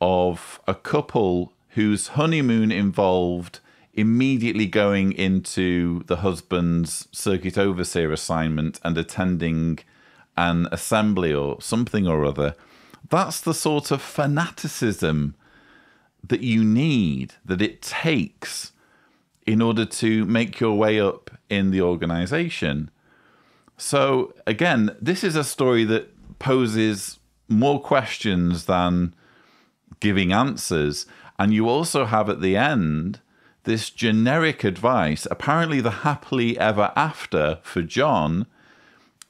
of a couple whose honeymoon involved immediately going into the husband's circuit overseer assignment and attending an assembly or something or other. That's the sort of fanaticism that you need, that it takes in order to make your way up in the organization. So again, this is a story that poses more questions than giving answers. And you also have at the end this generic advice. Apparently the happily ever after for John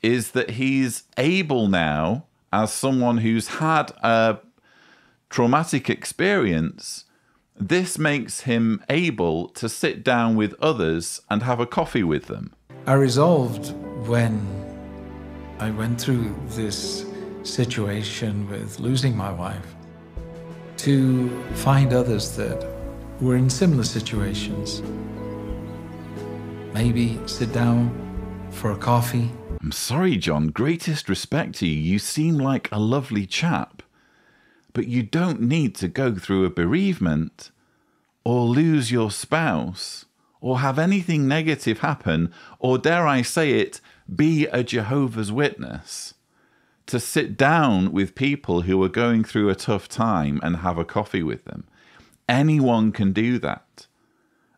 is that he's able now, as someone who's had a traumatic experience, this makes him able to sit down with others and have a coffee with them. I resolved when I went through this situation with losing my wife to find others that were in similar situations. Maybe sit down for a coffee. I'm sorry, John, greatest respect to you. You seem like a lovely chap. But you don't need to go through a bereavement or lose your spouse or have anything negative happen or, dare I say it, be a Jehovah's Witness to sit down with people who are going through a tough time and have a coffee with them. Anyone can do that.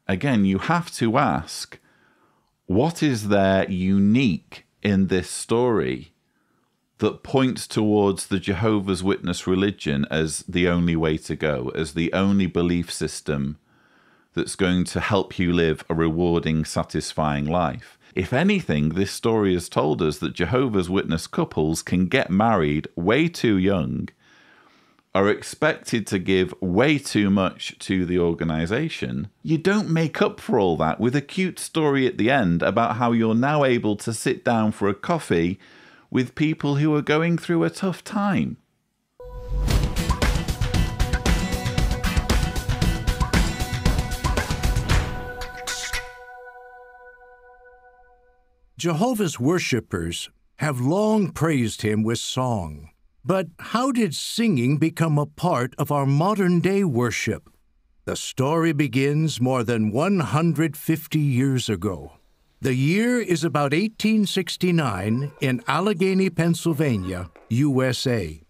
Again, you have to ask, what is there unique in this story that points towards the Jehovah's Witness religion as the only way to go, as the only belief system that's going to help you live a rewarding, satisfying life? If anything, this story has told us that Jehovah's Witness couples can get married way too young, are expected to give way too much to the organization. You don't make up for all that with a cute story at the end about how you're now able to sit down for a coffee with people who are going through a tough time. Jehovah's worshippers have long praised him with song. But how did singing become a part of our modern-day worship? The story begins more than 150 years ago. The year is about 1869 in Allegheny, Pennsylvania, USA.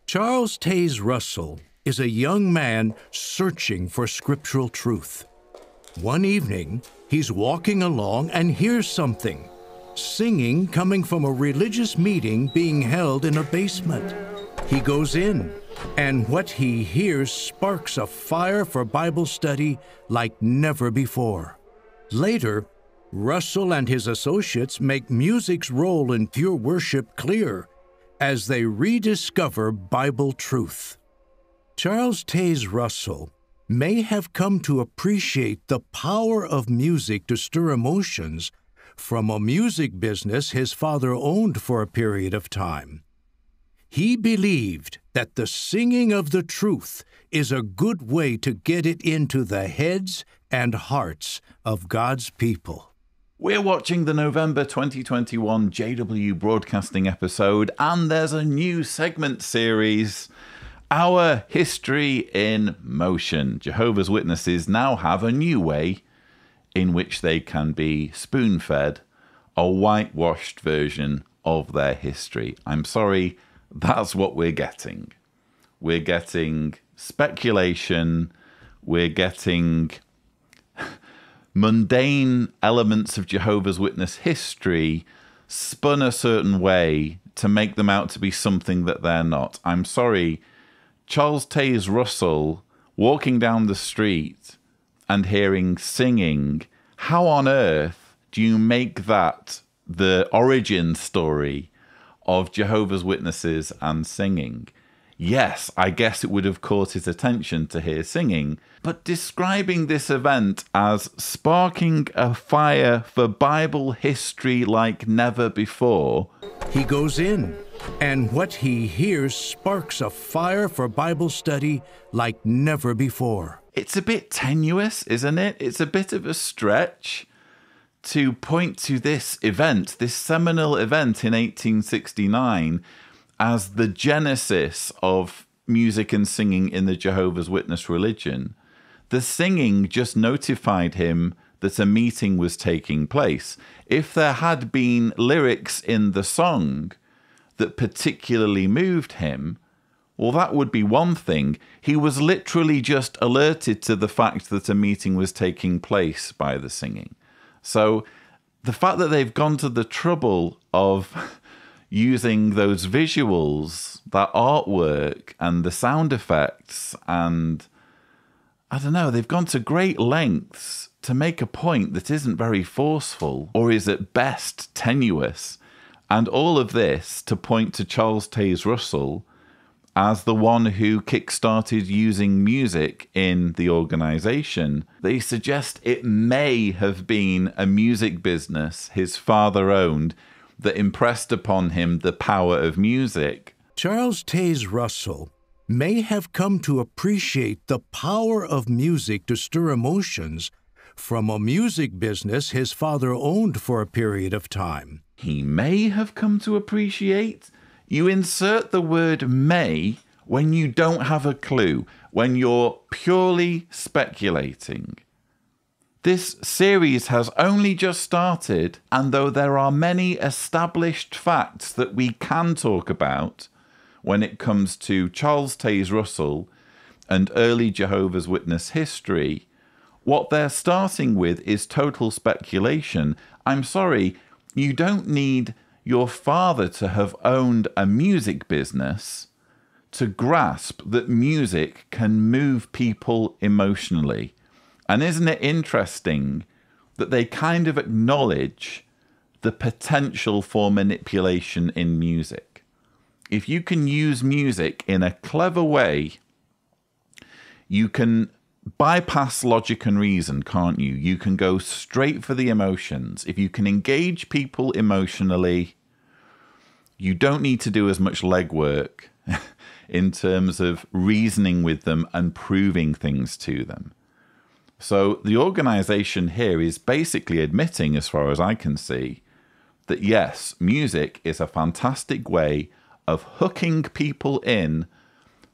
Charles Taze Russell is a young man searching for scriptural truth. One evening, he's walking along and hears something. Singing coming from a religious meeting being held in a basement. He goes in, and what he hears sparks a fire for Bible study like never before. Later, Russell and his associates make music's role in pure worship clear as they rediscover Bible truth. Charles Taze Russell may have come to appreciate the power of music to stir emotions from a music business his father owned for a period of time. He believed that the singing of the truth is a good way to get it into the heads and hearts of God's people. We're watching the November 2021 JW Broadcasting episode, and there's a new segment series, Our History in Motion. Jehovah's Witnesses now have a new way in which they can be spoon-fed a whitewashed version of their history. I'm sorry, that's what we're getting. We're getting speculation, we're getting mundane elements of Jehovah's Witness history spun a certain way to make them out to be something that they're not. I'm sorry, Charles Taze Russell walking down the street and hearing singing, how on earth do you make that the origin story of Jehovah's Witnesses and singing? Yes, I guess it would have caught his attention to hear singing, but describing this event as sparking a fire for Bible history like never before. He goes in, and what he hears sparks a fire for Bible study like never before. It's a bit tenuous, isn't it? It's a bit of a stretch to point to this event, this seminal event in 1869, as the genesis of music and singing in the Jehovah's Witness religion. The singing just notified him that a meeting was taking place. If there had been lyrics in the song that particularly moved him, well, that would be one thing. He was literally just alerted to the fact that a meeting was taking place by the singing. So the fact that they've gone to the trouble of using those visuals, that artwork and the sound effects, and I don't know, they've gone to great lengths to make a point that isn't very forceful or is at best tenuous. And all of this to point to Charles Taze Russell as the one who kick-started using music in the organization. They suggest it may have been a music business his father owned that impressed upon him the power of music. Charles Taze Russell may have come to appreciate the power of music to stir emotions from a music business his father owned for a period of time. He may have come to appreciate? You insert the word may when you don't have a clue, when you're purely speculating. This series has only just started, and though there are many established facts that we can talk about when it comes to Charles Taze Russell and early Jehovah's Witness history, what they're starting with is total speculation. I'm sorry, you don't need your father to have owned a music business to grasp that music can move people emotionally. And isn't it interesting that they kind of acknowledge the potential for manipulation in music? If you can use music in a clever way, you can bypass logic and reason, can't you? You can go straight for the emotions. If you can engage people emotionally, you don't need to do as much legwork in terms of reasoning with them and proving things to them. So the organization here is basically admitting, as far as I can see, that yes, music is a fantastic way of hooking people in,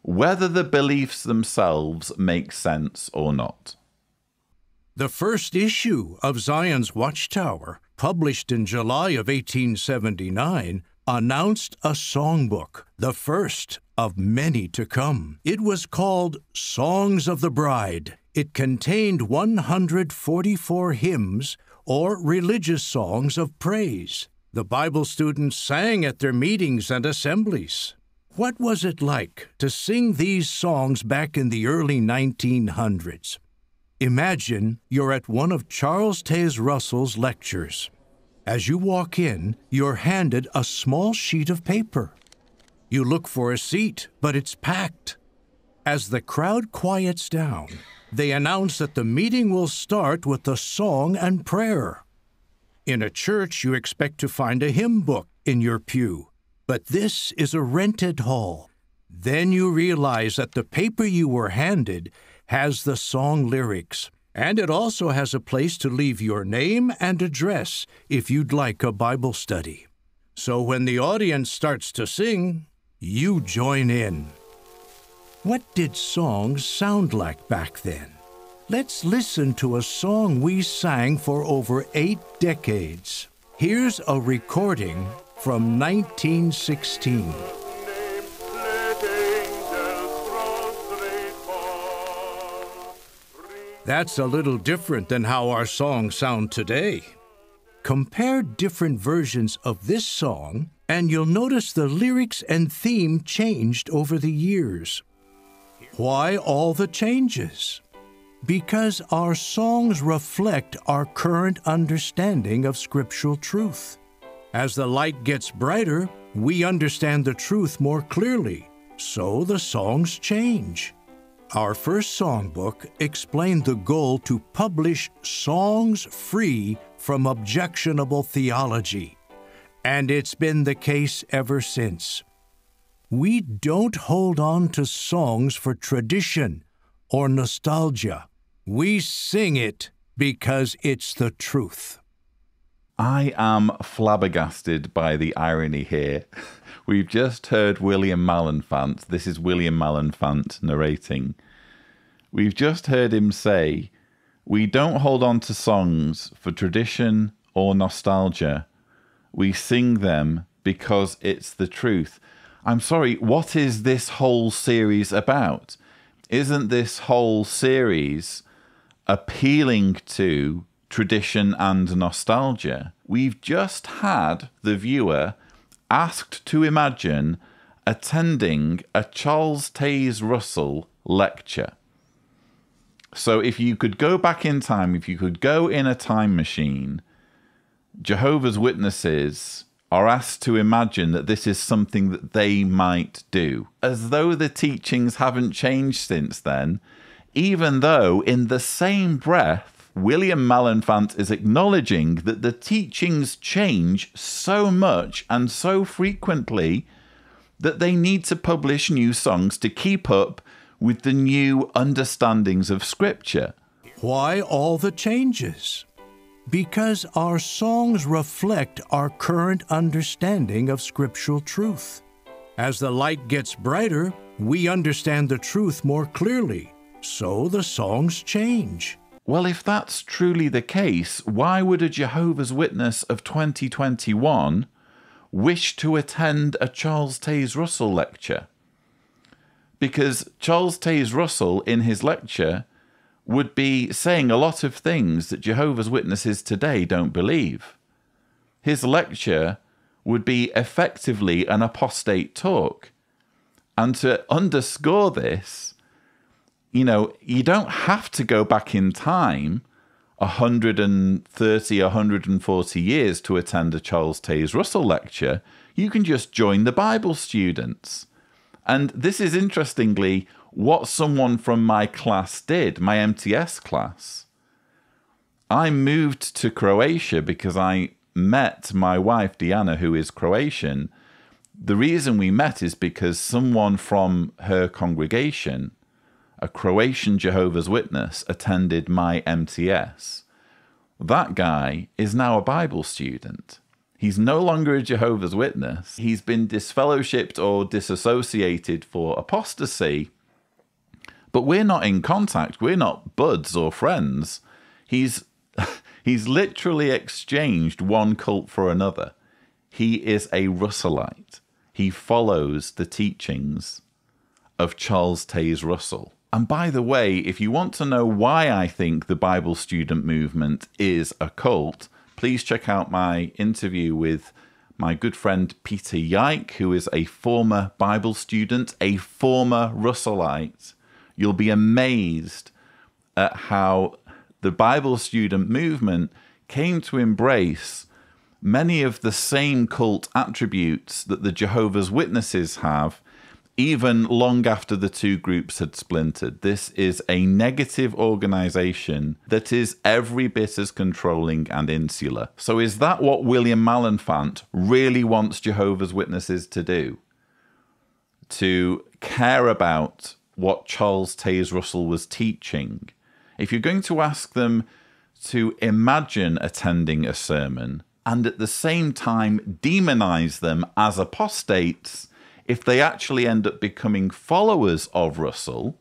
whether the beliefs themselves make sense or not. The first issue of Zion's Watchtower, published in July of 1879, announced a songbook, the first of many to come. It was called Songs of the Bride. It contained 144 hymns or religious songs of praise. The Bible students sang at their meetings and assemblies. What was it like to sing these songs back in the early 1900s? Imagine you're at one of Charles Taze Russell's lectures. As you walk in, you're handed a small sheet of paper. You look for a seat, but it's packed. As the crowd quiets down, they announce that the meeting will start with a song and prayer. In a church, you expect to find a hymn book in your pew, but this is a rented hall. Then you realize that the paper you were handed has the song lyrics, and it also has a place to leave your name and address if you'd like a Bible study. So when the audience starts to sing, you join in. What did songs sound like back then? Let's listen to a song we sang for over 8 decades. Here's a recording from 1916. That's a little different than how our songs sound today. Compare different versions of this song, and you'll notice the lyrics and theme changed over the years. Why all the changes? Because our songs reflect our current understanding of scriptural truth. As the light gets brighter, we understand the truth more clearly, so the songs change. Our first songbook explained the goal to publish songs free from objectionable theology, and it's been the case ever since. We don't hold on to songs for tradition or nostalgia. We sing it because it's the truth. I am flabbergasted by the irony here. We've just heard William Malenfant. This is William Malenfant narrating. We've just heard him say, we don't hold on to songs for tradition or nostalgia. We sing them because it's the truth. I'm sorry, what is this whole series about? Isn't this whole series appealing to tradition and nostalgia? We've just had the viewer asked to imagine attending a Charles Taze Russell lecture. So if you could go back in time, if you could go in a time machine, Jehovah's Witnesses are asked to imagine that this is something that they might do, as though the teachings haven't changed since then, even though in the same breath, William Malenfant is acknowledging that the teachings change so much and so frequently that they need to publish new songs to keep up with the new understandings of Scripture. Why all the changes? Because our songs reflect our current understanding of scriptural truth. As the light gets brighter, we understand the truth more clearly, so the songs change. Well, if that's truly the case, why would a Jehovah's Witness of 2021 wish to attend a Charles Taze Russell lecture? Because Charles Taze Russell, in his lecture, would be saying a lot of things that Jehovah's Witnesses today don't believe. His lecture would be effectively an apostate talk. And to underscore this, you don't have to go back in time 130, 140 years to attend a Charles Taze Russell lecture. You can just join the Bible students. And this is interestingly what someone from my class did, my MTS class. I moved to Croatia because I met my wife, Diana, who is Croatian. The reason we met is because someone from her congregation, a Croatian Jehovah's Witness, attended my MTS. That guy is now a Bible student. He's no longer a Jehovah's Witness. He's been disfellowshipped or disassociated for apostasy, but we're not in contact. We're not buds or friends. He's literally exchanged one cult for another. He is a Russellite. He follows the teachings of Charles Taze Russell. And by the way, if you want to know why I think the Bible student movement is a cult, please check out my interview with my good friend Peter Yike, who is a former Bible student, a former Russellite. You'll be amazed at how the Bible student movement came to embrace many of the same cult attributes that the Jehovah's Witnesses have, even long after the two groups had splintered. This is a negative organization that is every bit as controlling and insular. So is that what William Malenfant really wants Jehovah's Witnesses to do? To care about what Charles Taze Russell was teaching? If you're going to ask them to imagine attending a sermon and at the same time demonize them as apostates, if they actually end up becoming followers of Russell,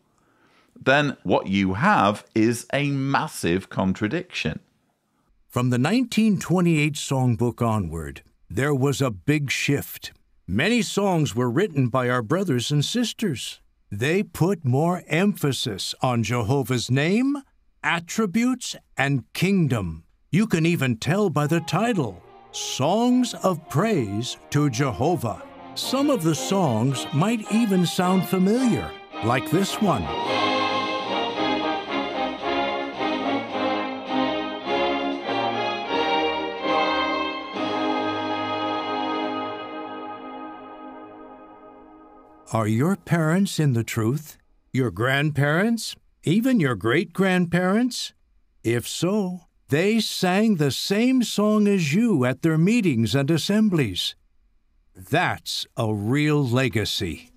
then what you have is a massive contradiction. From the 1928 songbook onward, there was a big shift. Many songs were written by our brothers and sisters. They put more emphasis on Jehovah's name, attributes, and kingdom. You can even tell by the title, Songs of Praise to Jehovah. Some of the songs might even sound familiar, like this one. Are your parents in the truth? Your grandparents? Even your great-grandparents? If so, they sang the same song as you at their meetings and assemblies. That's a real legacy.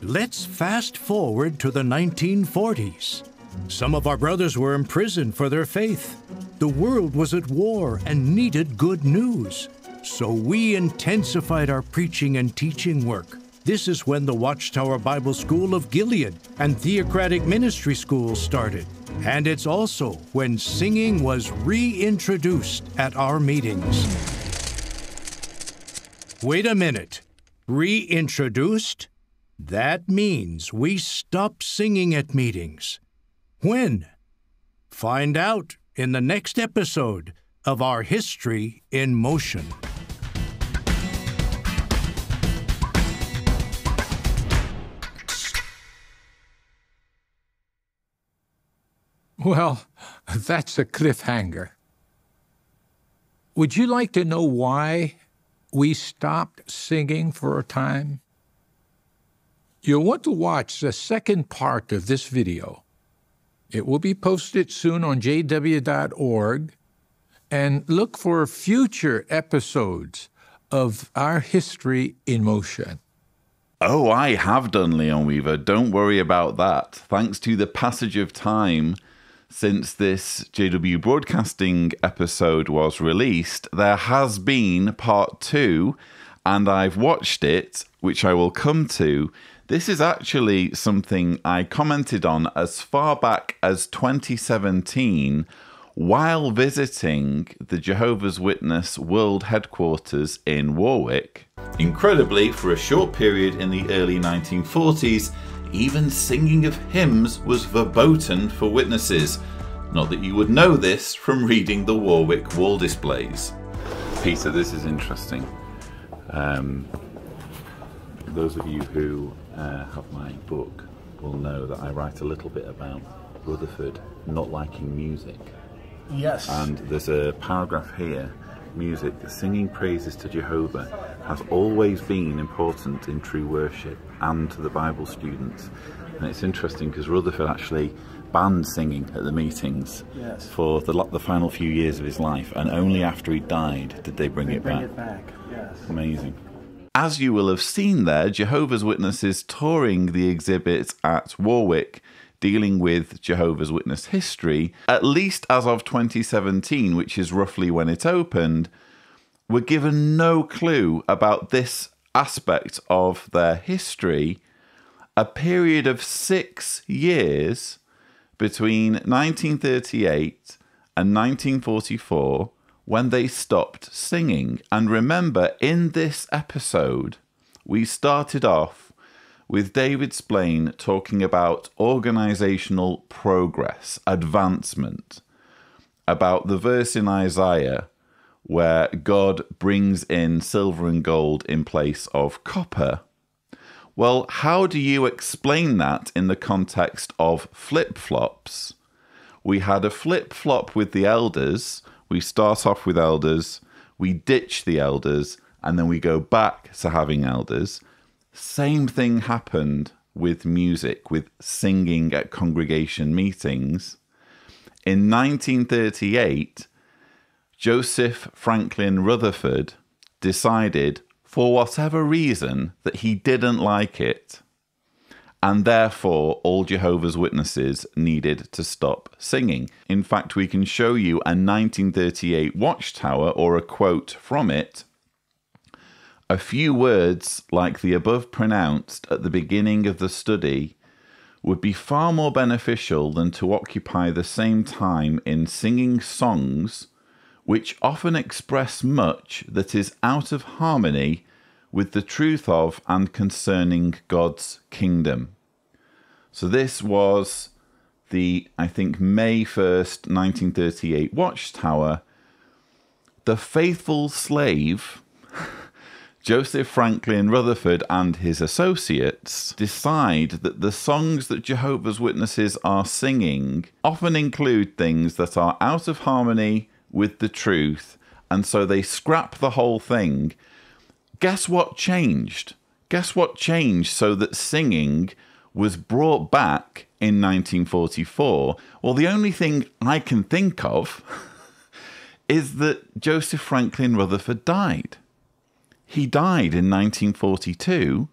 Let's fast forward to the 1940s. Some of our brothers were imprisoned for their faith. The world was at war and needed good news. So we intensified our preaching and teaching work. This is when the Watchtower Bible School of Gilead and Theocratic Ministry Schools started. And it's also when singing was reintroduced at our meetings. Wait a minute. Reintroduced? That means we stopped singing at meetings. When? Find out in the next episode of our History in Motion. Well, that's a cliffhanger. Would you like to know why we stopped singing for a time? You'll want to watch the second part of this video. It will be posted soon on jw.org, and look for future episodes of our History in Motion. Oh, I have done, Leon Weaver. Don't worry about that. Thanks to the passage of time since this JW Broadcasting episode was released, there has been part 2, and I've watched it, which I will come to. This is actually something I commented on as far back as 2017 while visiting the Jehovah's Witness World Headquarters in Warwick. Incredibly, for a short period in the early 1940s, even singing of hymns was verboten for witnesses. Not that you would know this from reading the Warwick wall displays. Peter, this is interesting. Those of you who have my book will know that I write a little bit about Rutherford not liking music. Yes. And there's a paragraph here, music, singing praises to Jehovah has always been important in true worship and to the Bible students. And it's interesting because Rutherford actually banned singing at the meetings for the final few years of his life, and only after he died did they bring it back. Yes. Amazing. As you will have seen there, Jehovah's Witnesses touring the exhibit at Warwick dealing with Jehovah's Witness history, at least as of 2017, which is roughly when it opened, were given no clue about this aspect of their history, a period of 6 years between 1938 and 1944 when they stopped singing. And remember, in this episode, we started off with David Splane talking about organizational progress, advancement, about the verse in Isaiah where God brings in silver and gold in place of copper. Well, how do you explain that in the context of flip-flops? We had a flip-flop with the elders. We start off with elders, we ditch the elders, and then we go back to having elders. Same thing happened with music, with singing at congregation meetings. In 1938, Joseph Franklin Rutherford decided, for whatever reason, that he didn't like it, and therefore all Jehovah's Witnesses needed to stop singing. In fact, we can show you a 1938 watchtower, or a quote from it. A few words like the above pronounced at the beginning of the study would be far more beneficial than to occupy the same time in singing songs which often express much that is out of harmony with the truth of and concerning God's kingdom. So this was the, I think, May 1st, 1938 watchtower. The faithful slave Joseph Franklin Rutherford and his associates decide that the songs that Jehovah's Witnesses are singing often include things that are out of harmony with the truth, and so they scrap the whole thing. Guess what changed? Guess what changed so that singing was brought back in 1944? Well, the only thing I can think of is that Joseph Franklin Rutherford died. He died in 1942,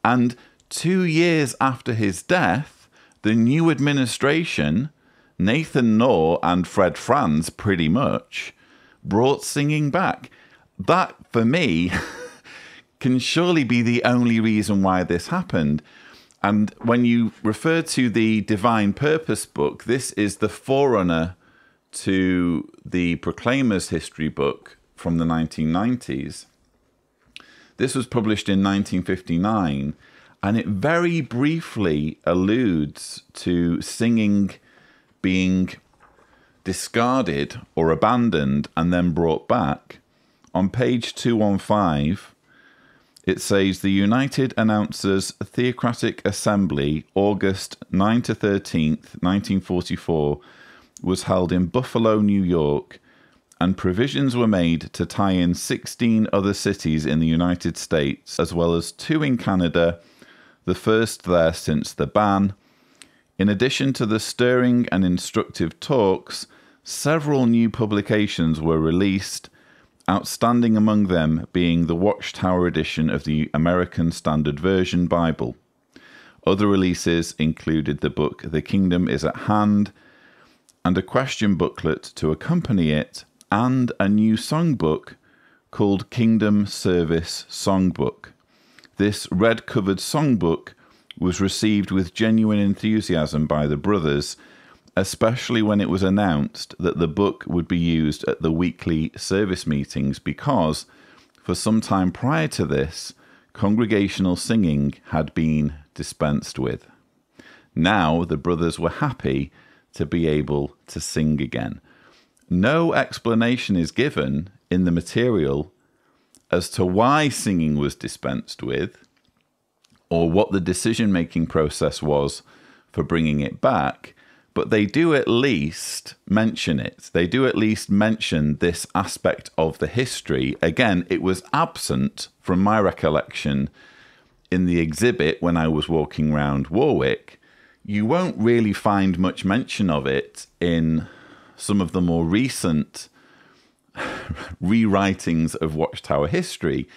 and 2 years after his death, the new administration, Nathan Knorr and Fred Franz pretty much, brought singing back. That, for me, can surely be the only reason why this happened. And when you refer to the Divine Purpose book, this is the forerunner to the Proclaimer's history book from the 1990s. This was published in 1959, and it very briefly alludes to singing being discarded or abandoned and then brought back. On page 215, it says, the United Announcers Theocratic Assembly, August 9 to 13th, 1944, was held in Buffalo, New York, and provisions were made to tie in 16 other cities in the United States, as well as 2 in Canada, the first there since the ban. In addition to the stirring and instructive talks, several new publications were released, outstanding among them being the Watchtower edition of the American Standard Version Bible. Other releases included the book The Kingdom is at Hand, and a question booklet to accompany it, and a new songbook called Kingdom Service Songbook. this red-covered songbook was received with genuine enthusiasm by the brothers, especially when it was announced that the book would be used at the weekly service meetings, because for some time prior to this, congregational singing had been dispensed with. Now the brothers were happy to be able to sing again. No explanation is given in the material as to why singing was dispensed with, or what the decision-making process was for bringing it back, but they do at least mention it. They do at least mention this aspect of the history. Again, it was absent from my recollection in the exhibit when I was walking around Warwick. You won't really find much mention of it in some of the more recent rewritings of Watchtower history.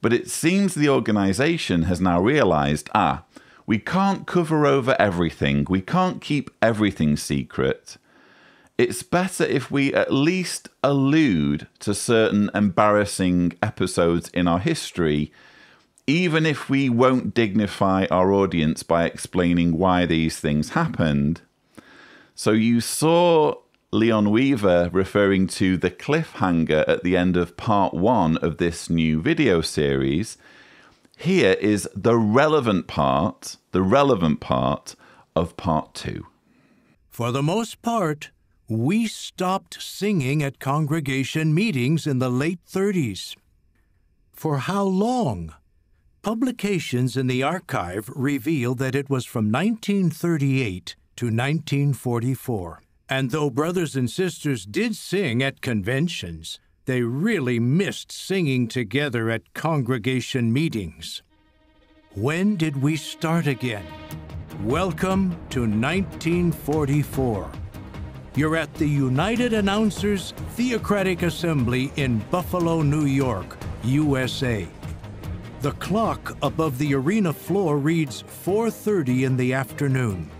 But it seems the organization has now realized, we can't cover over everything. We can't keep everything secret. It's better if we at least allude to certain embarrassing episodes in our history, even if we won't dignify our audience by explaining why these things happened. So you saw Leon Weaver referring to the cliffhanger at the end of part 1 of this new video series. Here is the relevant part of part 2. For the most part, we stopped singing at congregation meetings in the late 30s. For how long? Publications in the archive reveal that it was from 1938 to 1944. And though brothers and sisters did sing at conventions, they really missed singing together at congregation meetings. When did we start again? Welcome to 1944. You're at the United Announcers Theocratic Assembly in Buffalo, New York, USA. The clock above the arena floor reads 4:30 in the afternoon.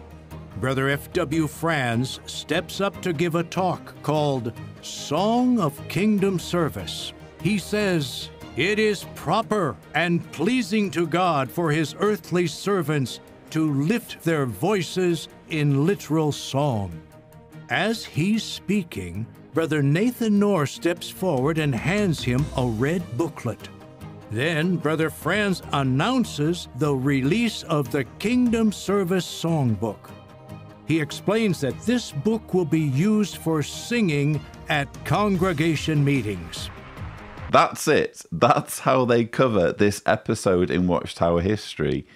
Brother F.W. Franz steps up to give a talk called Song of Kingdom Service. He says, "It is proper and pleasing to God for his earthly servants to lift their voices in literal song." As he's speaking, Brother Nathan Knorr steps forward and hands him a red booklet. Then Brother Franz announces the release of the Kingdom Service Songbook. He explains that this book will be used for singing at congregation meetings. That's it. That's how they cover this episode in Watchtower history.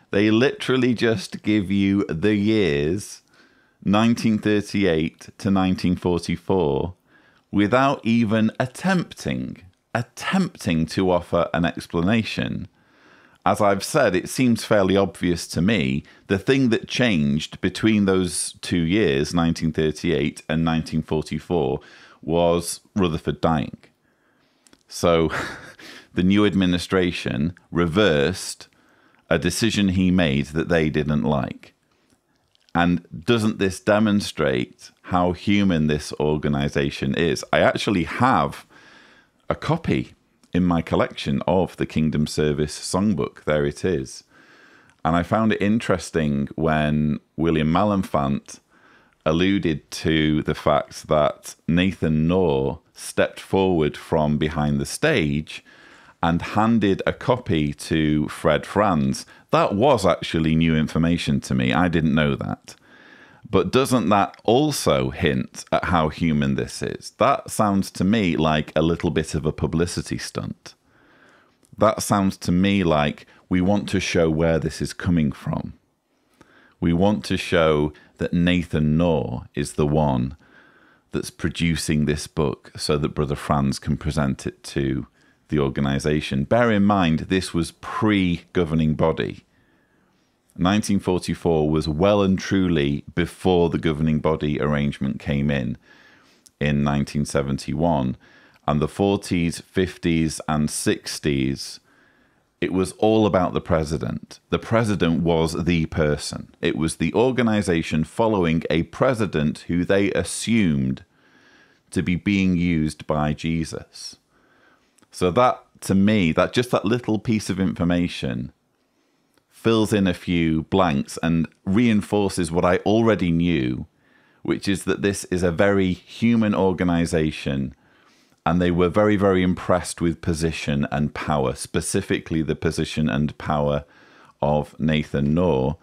They literally just give you the years 1938 to 1944 without even attempting to offer an explanation. As I've said, it seems fairly obvious to me the thing that changed between those 2 years, 1938 and 1944, was Rutherford dying. So the new administration reversed a decision he made that they didn't like. And doesn't this demonstrate how human this organization is? I actually have a copy in my collection of the Kingdom Service Songbook. There it is. And I found it interesting when William Malenfant alluded to the fact that Nathan Knorr stepped forward from behind the stage and handed a copy to Fred Franz. That was actually new information to me. I didn't know that. But doesn't that also hint at how human this is? That sounds to me like a little bit of a publicity stunt. That sounds to me like we want to show where this is coming from. We want to show that Nathan Knorr is the one that's producing this book so that Brother Franz can present it to the organization. Bear in mind, this was pre-governing body. 1944 was well and truly before the governing body arrangement came in 1971. And the 40s, 50s, and 60s, it was all about the president. The president was the person. It was the organization following a president who they assumed to be being used by Jesus. So that to me, that just that little piece of information fills in a few blanks and reinforces what I already knew, which is that this is a very human organization, and they were very, very impressed with position and power, specifically the position and power of Nathan Knorr.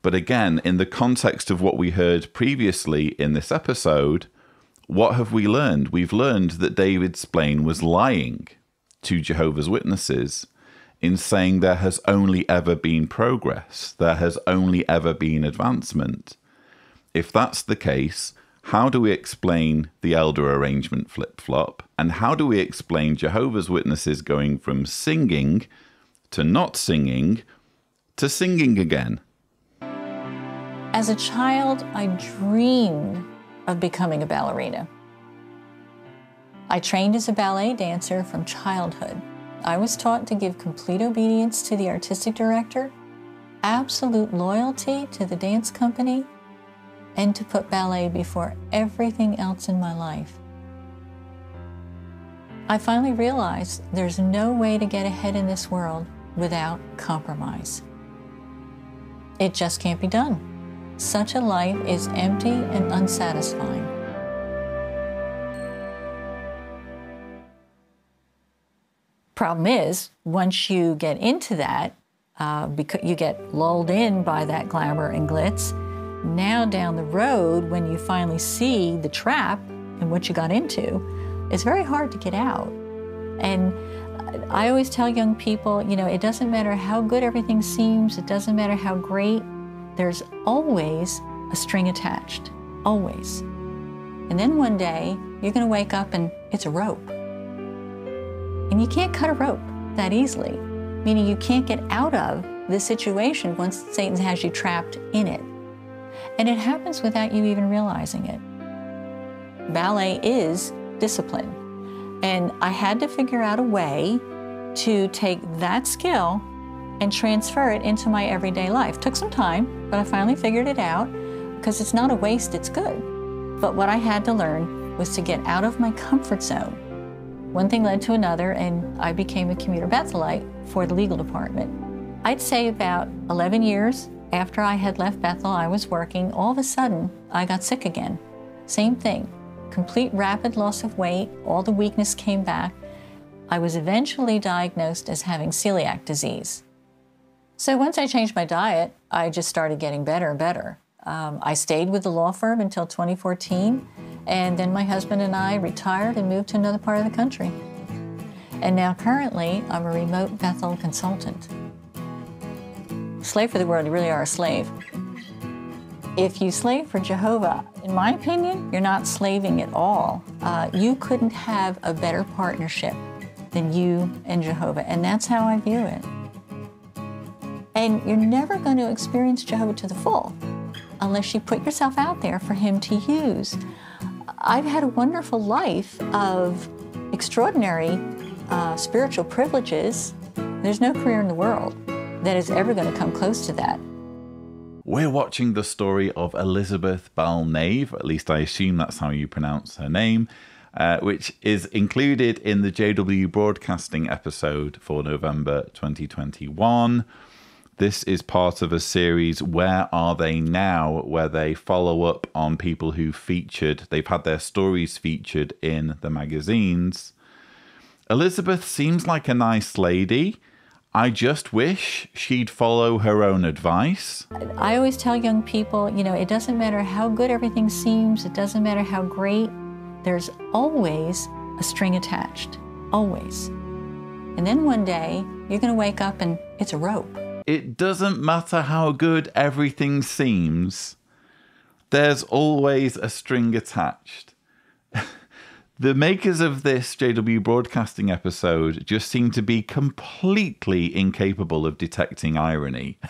But again, in the context of what we heard previously in this episode, what have we learned? We've learned that David Splane was lying to Jehovah's Witnesses in saying there has only ever been progress, there has only ever been advancement. If that's the case, how do we explain the elder arrangement flip-flop? And how do we explain Jehovah's Witnesses going from singing to not singing to singing again? As a child, I dreamed of becoming a ballerina. I trained as a ballet dancer from childhood. I was taught to give complete obedience to the artistic director, absolute loyalty to the dance company, and to put ballet before everything else in my life. I finally realized there's no way to get ahead in this world without compromise. It just can't be done. Such a life is empty and unsatisfying. Problem is, once you get into that, because you get lulled in by that glamour and glitz, now down the road, when you finally see the trap and what you got into, it's very hard to get out. And I always tell young people, it doesn't matter how good everything seems, it doesn't matter how great, there's always a string attached, always. And then one day, you're gonna wake up and it's a rope. And you can't cut a rope that easily, meaning you can't get out of the situation once Satan has you trapped in it. And it happens without you even realizing it. Ballet is discipline. And I had to figure out a way to take that skill and transfer it into my everyday life. Took some time, but I finally figured it out because it's not a waste, it's good. But what I had to learn was to get out of my comfort zone. One thing led to another, and I became a commuter Bethelite for the legal department. I'd say about 11 years after I had left Bethel, I was working, all of a sudden, I got sick again. Same thing, complete rapid loss of weight, all the weakness came back. I was eventually diagnosed as having celiac disease. So once I changed my diet, I just started getting better and better. I stayed with the law firm until 2014, and then my husband and I retired and moved to another part of the country. And now currently, I'm a remote Bethel consultant. Slave for the world, you really are a slave. If you slave for Jehovah, in my opinion, you're not slaving at all. You couldn't have a better partnership than you and Jehovah, and that's how I view it. And you're never going to experience Jehovah to the full unless you put yourself out there for him to use. I've had a wonderful life of extraordinary spiritual privileges. There's no career in the world that is ever going to come close to that. We're watching the story of Elizabeth Balnave, at least I assume that's how you pronounce her name, which is included in the JW Broadcasting episode for November 2021. This is part of a series, Where Are They Now?, where they follow up on people who they've had their stories featured in the magazines. Elizabeth seems like a nice lady. I just wish she'd follow her own advice. I always tell young people, it doesn't matter how good everything seems, it doesn't matter how great, there's always a string attached, always. And then one day, you're gonna wake up and it's a rope. It doesn't matter how good everything seems, there's always a string attached. The makers of this JW Broadcasting episode just seem to be completely incapable of detecting irony.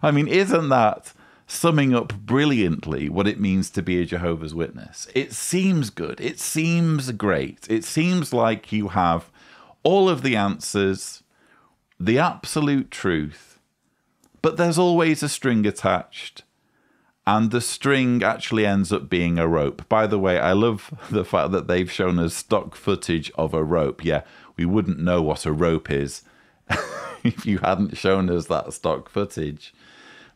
I mean, isn't that summing up brilliantly what it means to be a Jehovah's Witness? It seems good. It seems great. It seems like you have all of the answers, the absolute truth, but there's always a string attached. And the string actually ends up being a rope. By the way, I love the fact that they've shown us stock footage of a rope. Yeah, we wouldn't know what a rope is if you hadn't shown us that stock footage.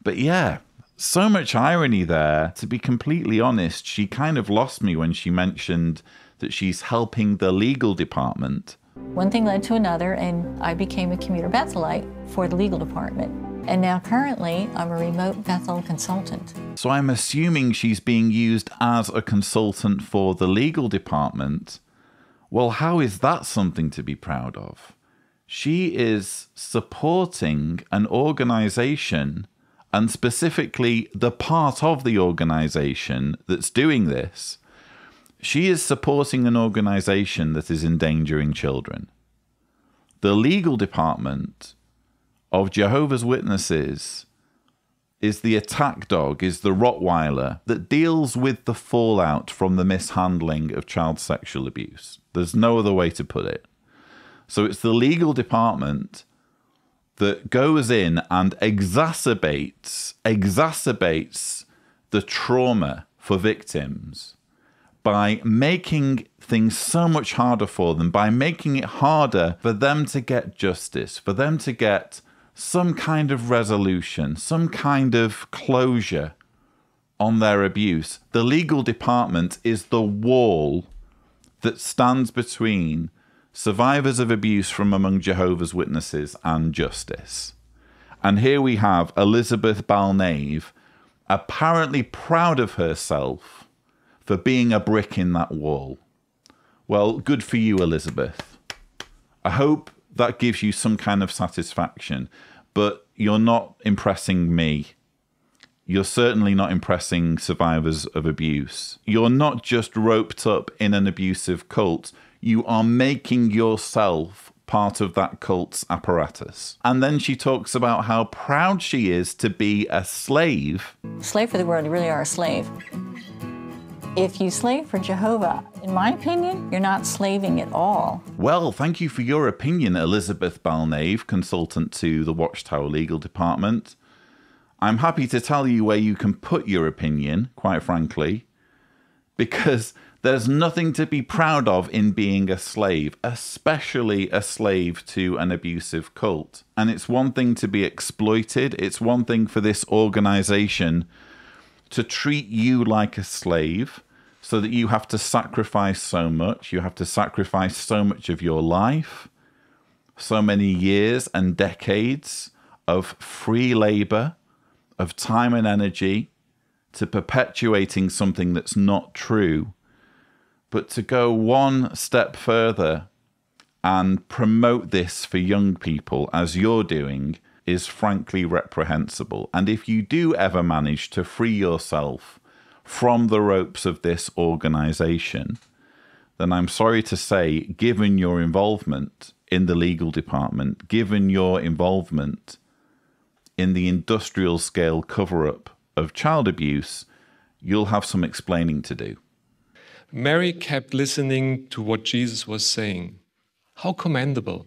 But yeah, so much irony there. To be completely honest, she kind of lost me when she mentioned that she's helping the legal department. One thing led to another, and I became a commuter Bethelite for the legal department. And now currently, I'm a remote Bethel consultant. So I'm assuming she's being used as a consultant for the legal department. Well, how is that something to be proud of? She is supporting an organization, and specifically the part of the organization that's doing this. She is supporting an organization that is endangering children. The legal department of Jehovah's Witnesses is the attack dog, is the Rottweiler that deals with the fallout from the mishandling of child sexual abuse. There's no other way to put it. So it's the legal department that goes in and exacerbates the trauma for victims by making things so much harder for them, by making it harder for them to get justice, for them to get some kind of resolution, some kind of closure on their abuse. The legal department is the wall that stands between survivors of abuse from among Jehovah's Witnesses and justice. And here we have Elizabeth Balnave apparently proud of herself for being a brick in that wall. Well, good for you, Elizabeth. I hope that gives you some kind of satisfaction, but you're not impressing me. You're certainly not impressing survivors of abuse. You're not just roped up in an abusive cult. You are making yourself part of that cult's apparatus. And then she talks about how proud she is to be a slave. Slave for the world, you really are a slave. If you slave for Jehovah, in my opinion, you're not slaving at all. Well, thank you for your opinion, Elizabeth Balnave, consultant to the Watchtower Legal Department. I'm happy to tell you where you can put your opinion, quite frankly, because there's nothing to be proud of in being a slave, especially a slave to an abusive cult. And it's one thing to be exploited. It's one thing for this organization to treat you like a slave, so that you have to sacrifice so much. You have to sacrifice so much of your life, so many years and decades of free labor, of time and energy, to perpetuating something that's not true. But to go one step further and promote this for young people, as you're doing, is frankly reprehensible. And if you do ever manage to free yourself from the ropes of this organization, then I'm sorry to say, given your involvement in the legal department, given your involvement in the industrial scale cover-up of child abuse, you'll have some explaining to do. Mary kept listening to what Jesus was saying. How commendable.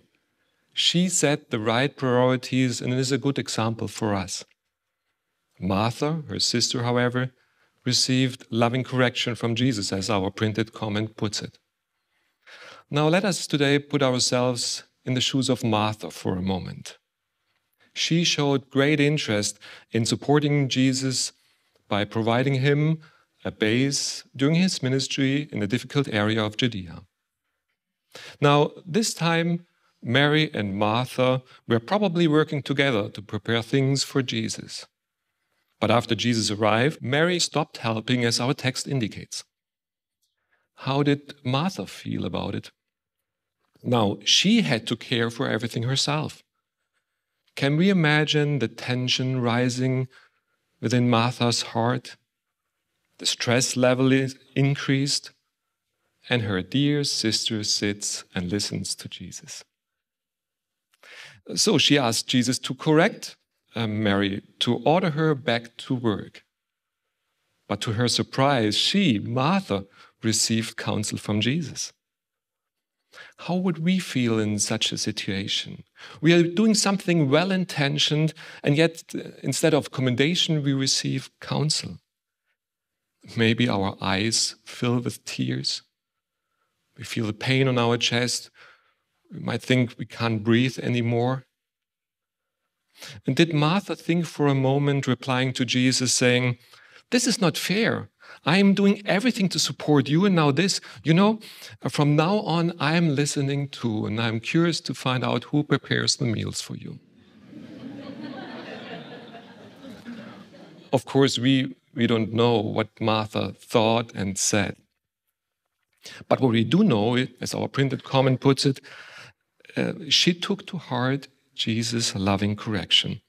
She set the right priorities and is a good example for us. Martha, her sister, however, received loving correction from Jesus, as our printed comment puts it. Now let us today put ourselves in the shoes of Martha for a moment. She showed great interest in supporting Jesus by providing him a base during his ministry in the difficult area of Judea. Now, this time, Mary and Martha were probably working together to prepare things for Jesus. But after Jesus arrived, Mary stopped helping, as our text indicates. How did Martha feel about it? Now, she had to care for everything herself. Can we imagine the tension rising within Martha's heart? The stress level is increased, and her dear sister sits and listens to Jesus. So she asked Jesus to correct Mary, to order her back to work. But to her surprise, she, Martha, received counsel from Jesus. How would we feel in such a situation? We are doing something well-intentioned, and yet instead of commendation, we receive counsel. Maybe our eyes fill with tears. We feel the pain on our chest. We might think we can't breathe anymore. And did Martha think for a moment, replying to Jesus, saying, "This is not fair. I am doing everything to support you, and now this. From now on, I am listening too, and I'm curious to find out who prepares the meals for you." Of course, we don't know what Martha thought and said. But what we do know, as our printed comment puts it, she took to heart Jesus' loving correction.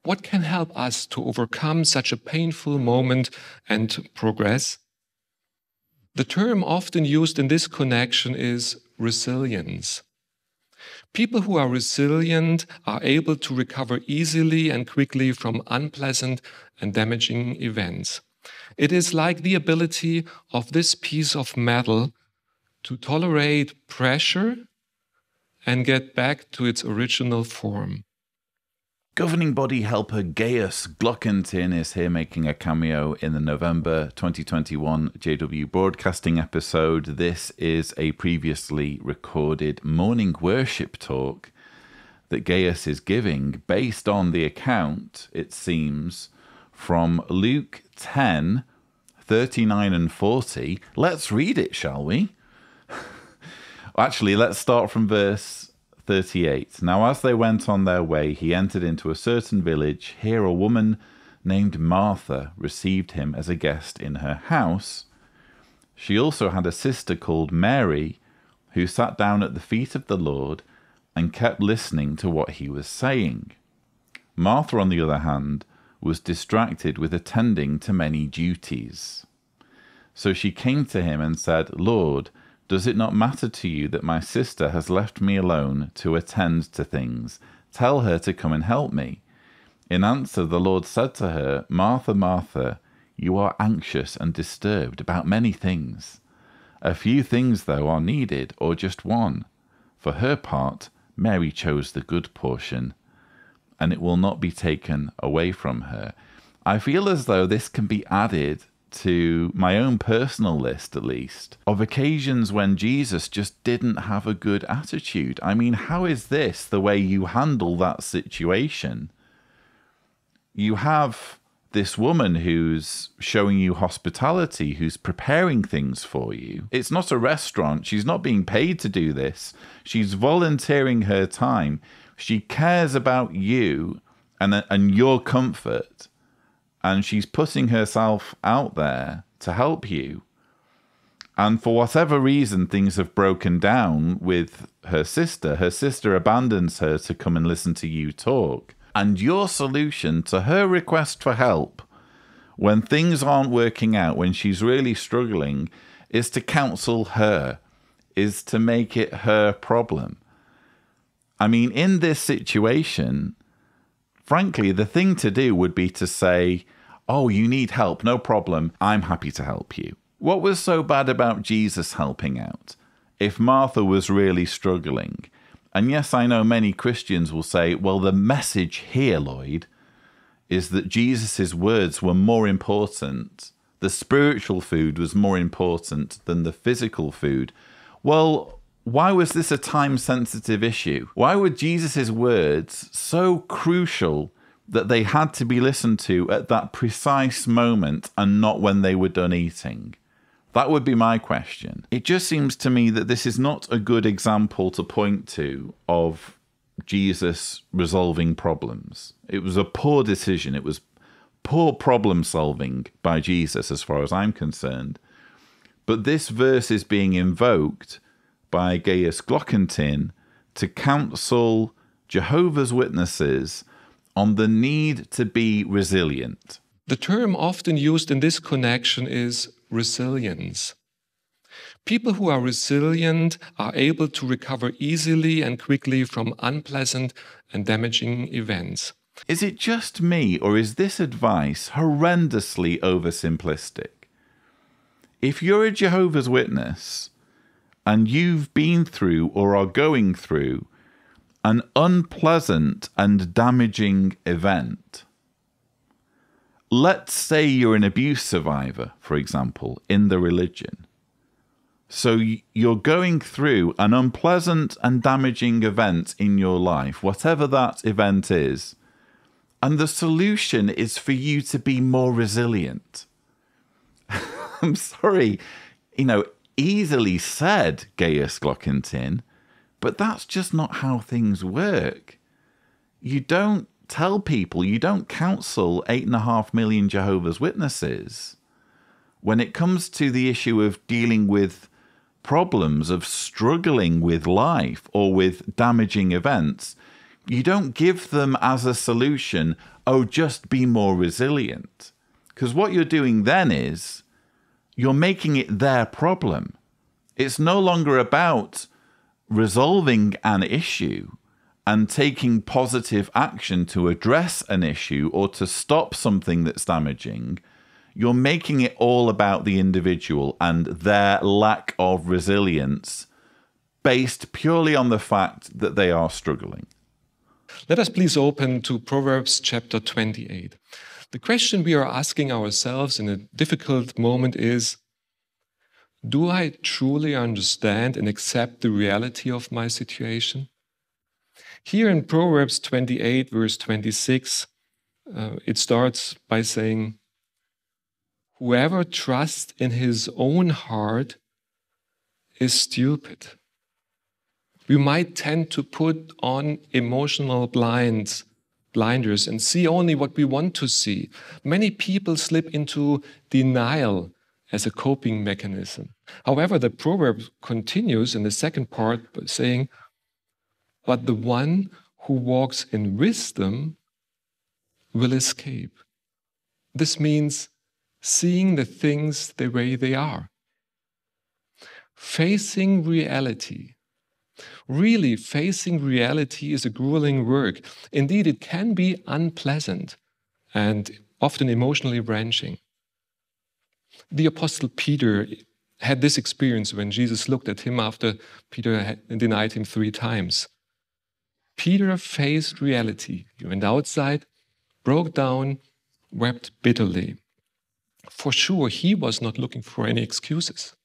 What can help us to overcome such a painful moment and progress? The term often used in this connection is resilience. People who are resilient are able to recover easily and quickly from unpleasant and damaging events. It is like the ability of this piece of metal to tolerate pressure and get back to its original form. Governing body helper Gaius Glockentin is here making a cameo in the November 2021 JW broadcasting episode. This is a previously recorded morning worship talk that Gaius is giving based on the account, it seems, from Luke 10, 39 and 40. Let's read it, shall we? Actually, let's start from verse 38. Now, as they went on their way, he entered into a certain village. Here a woman named Martha received him as a guest in her house. She also had a sister called Mary, who sat down at the feet of the Lord and kept listening to what he was saying. Martha, on the other hand, was distracted with attending to many duties. So she came to him and said, "Lord, does it not matter to you that my sister has left me alone to attend to things? Tell her to come and help me." In answer, the Lord said to her, "Martha, Martha, you are anxious and disturbed about many things. A few things, though, are needed, or just one. For her part, Mary chose the good portion, and it will not be taken away from her." I feel as though this can be added to my own personal list, at least, of occasions when Jesus just didn't have a good attitude. I mean, how is this the way you handle that situation? You have this woman who's showing you hospitality, who's preparing things for you. It's not a restaurant. She's not being paid to do this. She's volunteering her time. She cares about you and your comfort. And she's putting herself out there to help you. And for whatever reason, things have broken down with her sister. Her sister abandons her to come and listen to you talk. And your solution to her request for help, when things aren't working out, when she's really struggling, is to counsel her, is to make it her problem. I mean, in this situation, frankly, the thing to do would be to say, "Oh, you need help, no problem, I'm happy to help you." What was so bad about Jesus helping out if Martha was really struggling? And yes, I know many Christians will say, well, the message here, Lloyd, is that Jesus' words were more important. The spiritual food was more important than the physical food. Well, why was this a time-sensitive issue? Why were Jesus' words so crucial that they had to be listened to at that precise moment and not when they were done eating? That would be my question. It just seems to me that this is not a good example to point to of Jesus resolving problems. It was a poor decision. It was poor problem solving by Jesus as far as I'm concerned. But this verse is being invoked by Gaius Glockentin to counsel Jehovah's Witnesses on the need to be resilient. The term often used in this connection is resilience. People who are resilient are able to recover easily and quickly from unpleasant and damaging events. Is it just me, or is this advice horrendously oversimplistic? If you're a Jehovah's Witness and you've been through or are going through an unpleasant and damaging event, let's say you're an abuse survivor, for example, in the religion, So you're going through an unpleasant and damaging event in your life, whatever that event is, and the solution is for you to be more resilient. I'm sorry, easily said, Gaius Glockentin, but that's just not how things work. You don't tell people, you don't counsel 8.5 million Jehovah's Witnesses. When it comes to the issue of dealing with problems, of struggling with life or with damaging events, you don't give them as a solution, oh, just be more resilient. Because what you're doing then is you're making it their problem. It's no longer about resolving an issue and taking positive action to address an issue or to stop something that's damaging. You're making it all about the individual and their lack of resilience based purely on the fact that they are struggling. Let us please open to Proverbs chapter 28. The question we are asking ourselves in a difficult moment is, do I truly understand and accept the reality of my situation? Here in Proverbs 28, verse 26, it starts by saying, whoever trusts in his own heart is stupid. We might tend to put on emotional blinders and see only what we want to see. Many people slip into denial as a coping mechanism. However, the proverb continues in the second part by saying, but the one who walks in wisdom will escape. This means seeing the things the way they are. Facing reality. Really, facing reality is a grueling work. Indeed, it can be unpleasant and often emotionally wrenching. The Apostle Peter had this experience when Jesus looked at him after Peter had denied him 3 times. Peter faced reality. He went outside, broke down, wept bitterly. For sure, he was not looking for any excuses.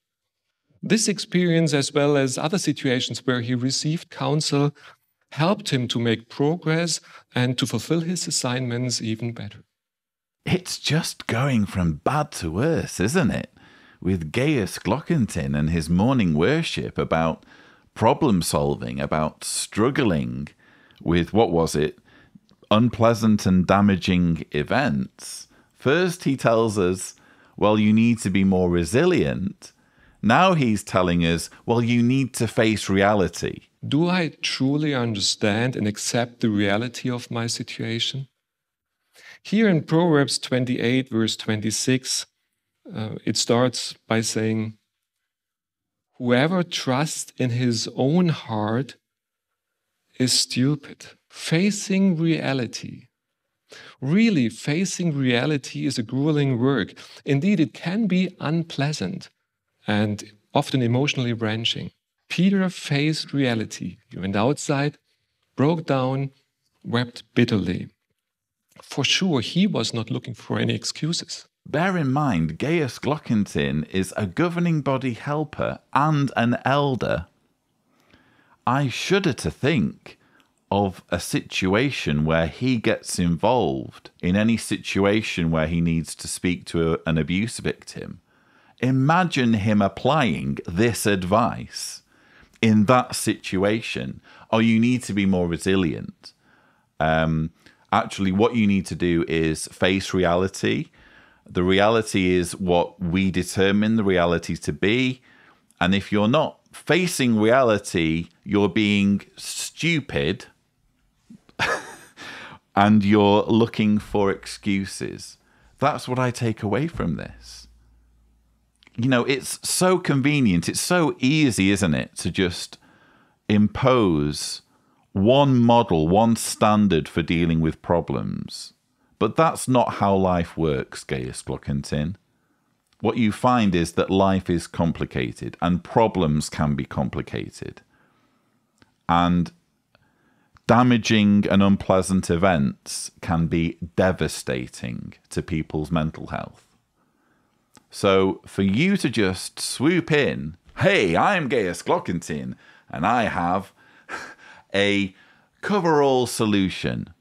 This experience, as well as other situations where he received counsel, helped him to make progress and to fulfill his assignments even better. It's just going from bad to worse, isn't it? With Gaius Glockentin and his morning worship about problem solving, about struggling with, unpleasant and damaging events. First he tells us, well, you need to be more resilient. Now he's telling us, well, you need to face reality. Do I truly understand and accept the reality of my situation? Here in Proverbs 28, verse 26, it starts by saying, whoever trusts in his own heart is stupid. Facing reality. Really, facing reality is a grueling work. Indeed, it can be unpleasant and often emotionally wrenching. Peter faced reality. He went outside, broke down, wept bitterly. For sure, he was not looking for any excuses. Bear in mind, Gaius Glockentin is a governing body helper and an elder. I shudder to think of a situation where he gets involved in any situation where he needs to speak to an abuse victim. Imagine him applying this advice in that situation. Oh, you need to be more resilient. Actually, what you need to do is face reality. The reality is what we determine the reality to be. And if you're not facing reality, you're being stupid and you're looking for excuses. That's what I take away from this. You know, it's so convenient. It's so easy, isn't it, to just impose one model, one standard for dealing with problems. But that's not how life works, Gaius Glockentin. What you find is that life is complicated and problems can be complicated. And damaging and unpleasant events can be devastating to people's mental health. So for you to just swoop in Hey, I'm Gaius Glockentin, and I have a cover-all solution.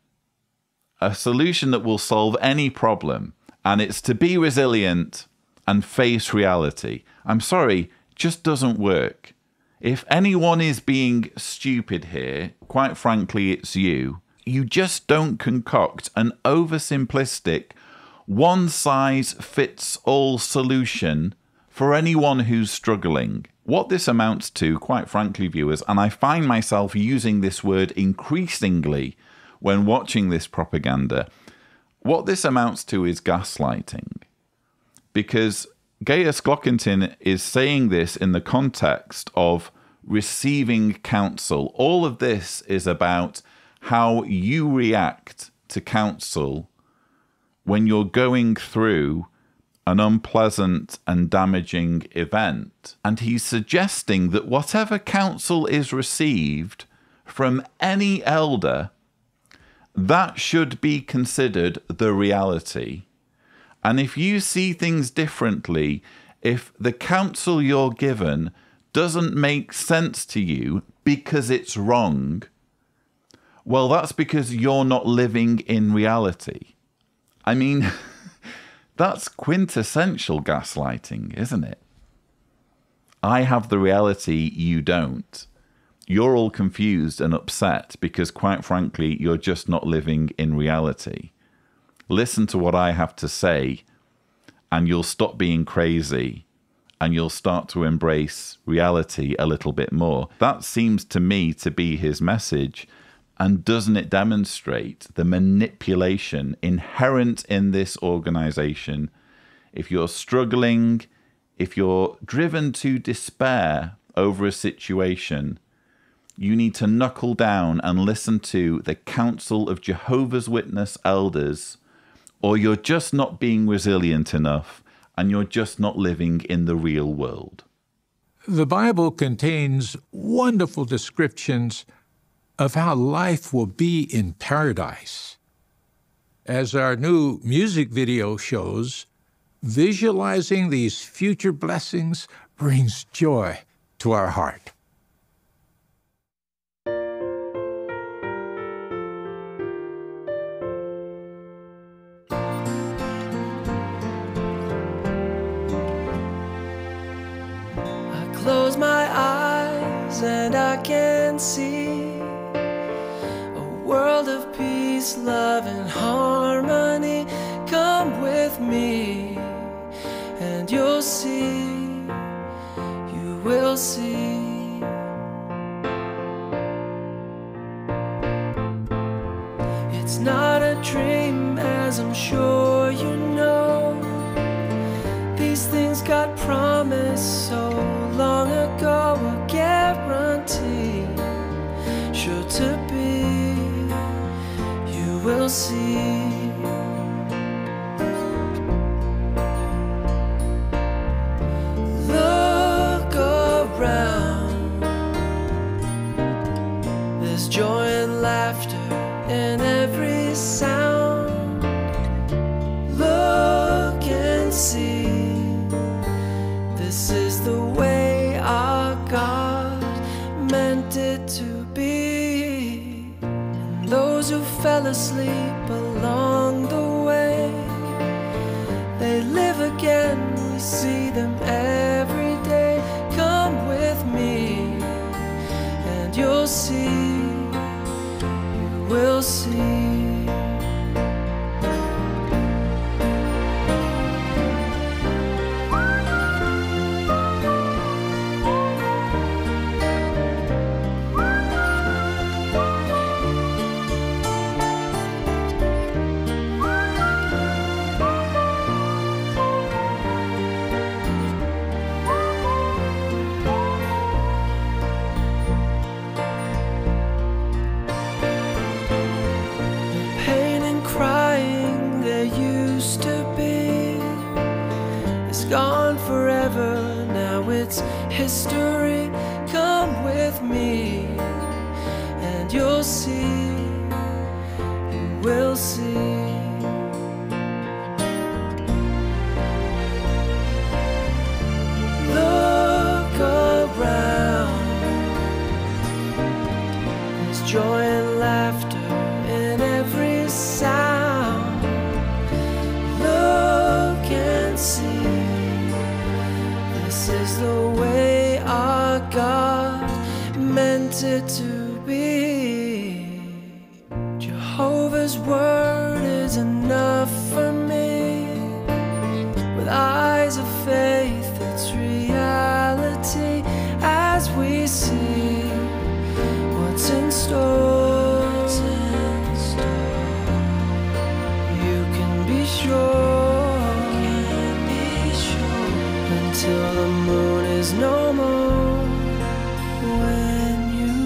A solution that will solve any problem, and it's to be resilient and face reality. I'm sorry, just doesn't work. If anyone is being stupid here, quite frankly, it's you. You just don't concoct an oversimplistic, one-size-fits-all solution for anyone who's struggling. What this amounts to, quite frankly, viewers, and I find myself using this word increasingly when watching this propaganda, what this amounts to is gaslighting. Because Gaius Glockentin is saying this in the context of receiving counsel. All of this is about how you react to counsel when you're going through an unpleasant and damaging event. And he's suggesting that whatever counsel is received from any elder, that should be considered the reality. And if you see things differently, if the counsel you're given doesn't make sense to you because it's wrong, well, that's because you're not living in reality. I mean, that's quintessential gaslighting, isn't it? I have the reality, you don't. You're all confused and upset because, quite frankly, you're just not living in reality. Listen to what I have to say, and you'll stop being crazy, and you'll start to embrace reality a little bit more. That seems to me to be his message. And doesn't it demonstrate the manipulation inherent in this organization? If you're struggling, if you're driven to despair over a situation, you need to knuckle down and listen to the counsel of Jehovah's Witness elders, or you're just not being resilient enough, and you're just not living in the real world. The Bible contains wonderful descriptions of how life will be in paradise. As our new music video shows, visualizing these future blessings brings joy to our heart. I close my eyes and I can see a world of peace, love, and harmony. Come with me and you'll see, you will see. It's not a dream, as I'm sure you know. These things God promised so long ago, a guarantee, sure to be, you will see. Look around, there's joy and laughter in every sound. Look and see, this is the way our God meant it to be. And those who fell asleep along the way, they live again, we see them every day. Come with me and you'll see, you will see. Pain and crying there used to be is gone forever, now it's history. Come with me and you'll see, you will see. Look joy and laughter in every sound. Look and see, this is the way our God meant it to be. Jehovah's word is enough for me. With eyes of faith, it's reality as we see what's in store. You can be sure until the moon is no more. When you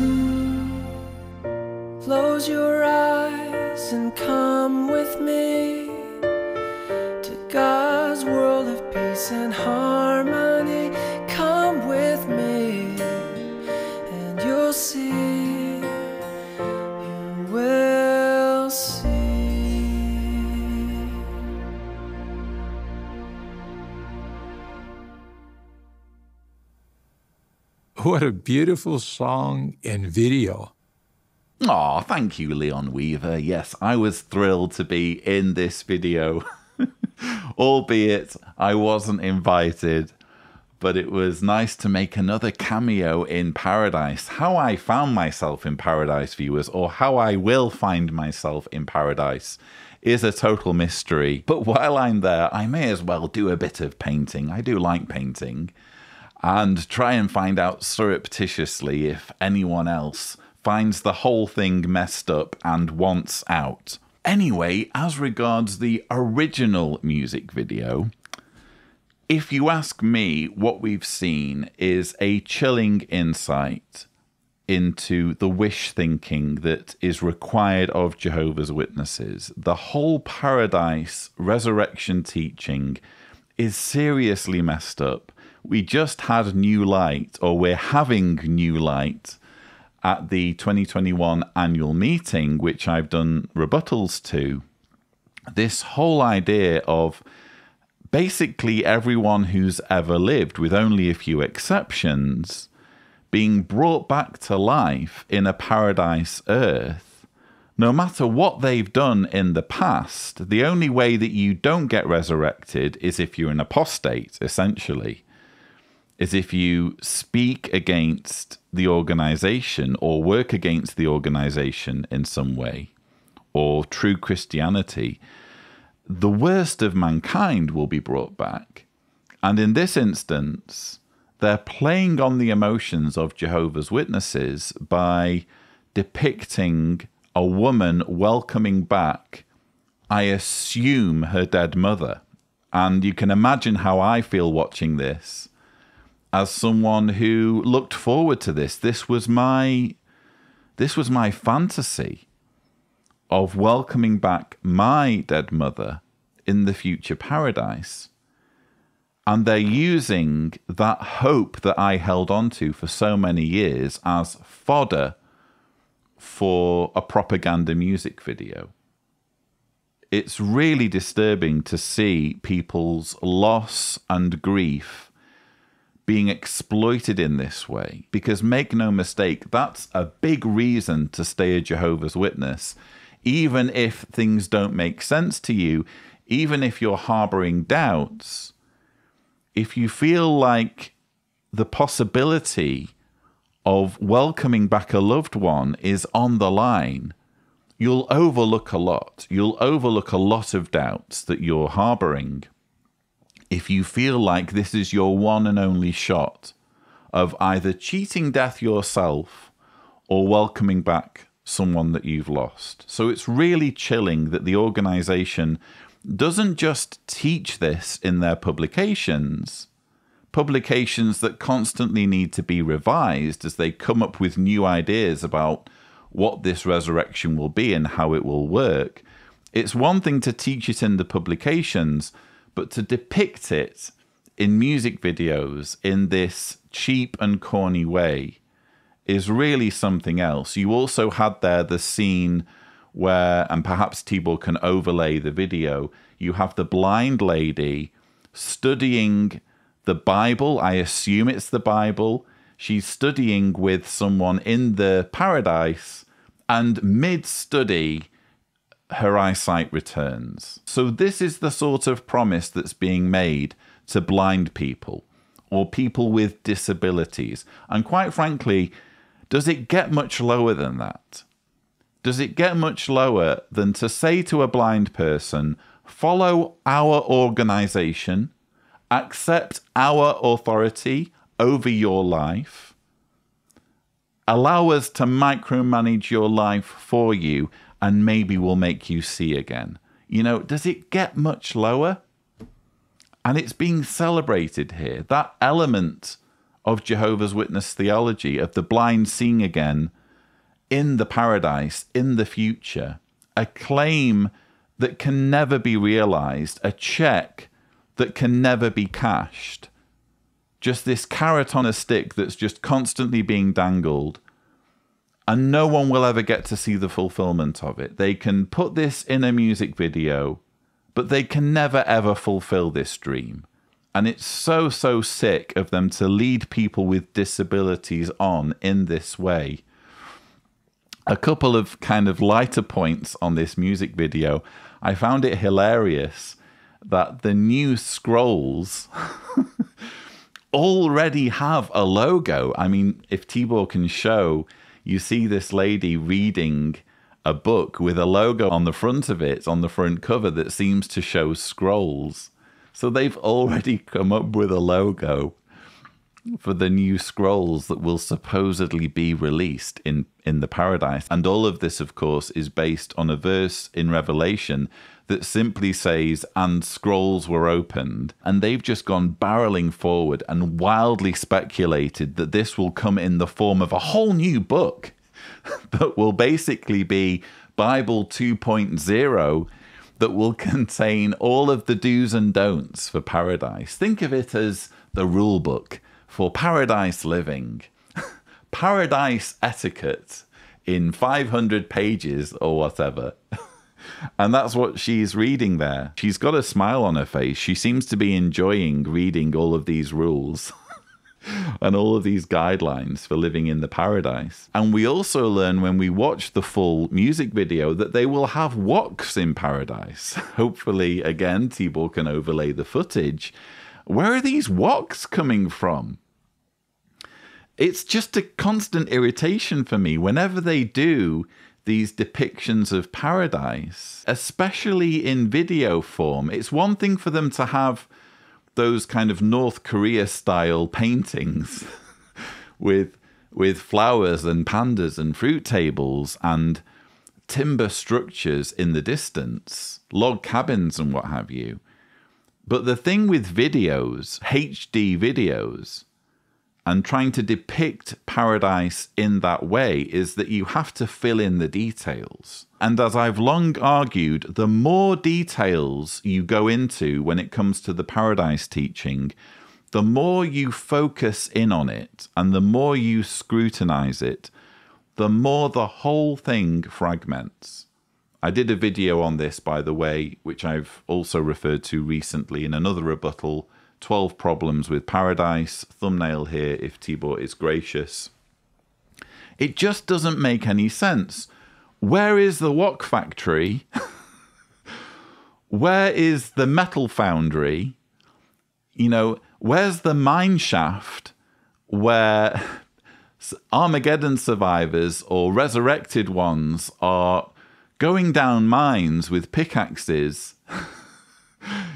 close your eyes and come with me to God's world of peace and harmony, come with me and you'll see, you will see. What a beautiful song and video. Oh, thank you, Leon Weaver. Yes, I was thrilled to be in this video, albeit I wasn't invited, but it was nice to make another cameo in paradise. How I found myself in paradise, viewers, or how I will find myself in paradise, is a total mystery. But while I'm there, I may as well do a bit of painting. I do like painting. And try and find out surreptitiously if anyone else finds the whole thing messed up and wants out. Anyway, as regards the original music video, if you ask me, what we've seen is a chilling insight into the wish thinking that is required of Jehovah's Witnesses. The whole paradise resurrection teaching is seriously messed up. We just had new light, or we're having new light, at the 2021 annual meeting, which I've done rebuttals to. This whole idea of basically everyone who's ever lived, with only a few exceptions, being brought back to life in a paradise earth, no matter what they've done in the past. The only way that you don't get resurrected is if you're an apostate, essentially. Is if you speak against the organization or work against the organization in some way, or true Christianity. The worst of mankind will be brought back. And in this instance, they're playing on the emotions of Jehovah's Witnesses by depicting a woman welcoming back, I assume, her dead mother. And you can imagine how I feel watching this. As someone who looked forward to this, this was my fantasy of welcoming back my dead mother in the future paradise. And they're using that hope that I held on to for so many years as fodder for a propaganda music video. It's really disturbing to see people's loss and grief being exploited in this way, because make no mistake, that's a big reason to stay a Jehovah's Witness. Even if things don't make sense to you, even if you're harboring doubts, if you feel like the possibility of welcoming back a loved one is on the line, you'll overlook a lot. You'll overlook a lot of doubts that you're harboring. If you feel like this is your one and only shot of either cheating death yourself or welcoming back someone that you've lost. So it's really chilling that the organization doesn't just teach this in their publications that constantly need to be revised as they come up with new ideas about what this resurrection will be and how it will work. It's one thing to teach it in the publications, but to depict it in music videos in this cheap and corny way is really something else. You also had there the scene where, and perhaps Tibor can overlay the video, you have the blind lady studying the Bible. I assume it's the Bible. She's studying with someone in the paradise, And mid-study, her eyesight returns. So this is the sort of promise that's being made to blind people or people with disabilities. And quite frankly, does it get much lower than that? Does it get much lower than to say to a blind person, follow our organization, accept our authority over your life, allow us to micromanage your life for you, and maybe we'll make you see again? You know, does it get much lower? And it's being celebrated here. That element of Jehovah's Witness theology, of the blind seeing again in the paradise, in the future, a claim that can never be realized, a check that can never be cashed. Just this carrot on a stick that's just constantly being dangled, and no one will ever get to see the fulfillment of it. They can put this in a music video, but they can never ever fulfill this dream. And it's so, so sick of them to lead people with disabilities on in this way. A couple of kind of lighter points on this music video. I found it hilarious that the new scrolls already have a logo. I mean, if Tibor can show, you see this lady reading a book with a logo on the front of it, on the front cover, that seems to show scrolls. So they've already come up with a logo for the new scrolls that will supposedly be released in the paradise. And all of this, of course, is based on a verse in Revelation that simply says, and scrolls were opened. And they've just gone barreling forward and wildly speculated that this will come in the form of a whole new book that will basically be Bible 2.0, that will contain all of the do's and don'ts for paradise. Think of it as the rule book for paradise living. Paradise etiquette in 500 pages or whatever. And that's what she's reading there. She's got a smile on her face. She seems to be enjoying reading all of these rules and all of these guidelines for living in the paradise. And we also learn when we watch the full music video that they will have woks in paradise. Hopefully, again, Tibor can overlay the footage. Where are these woks coming from? It's just a constant irritation for me whenever they do these depictions of paradise, especially in video form. It's one thing for them to have those kind of North Korea style paintings with flowers and pandas and fruit tables and timber structures in the distance, log cabins and what have you. But the thing with videos, HD videos, and trying to depict paradise in that way is that you have to fill in the details. And as I've long argued, the more details you go into when it comes to the paradise teaching, the more you focus in on it and the more you scrutinize it, the more the whole thing fragments. I did a video on this, by the way, which I've also referred to recently in another rebuttal, 12 Problems with Paradise, thumbnail here if Tibor is gracious. It just doesn't make any sense. Where is the wok factory? Where is the metal foundry? You know, where's the mine shaft where Armageddon survivors or resurrected ones are going down mines with pickaxes?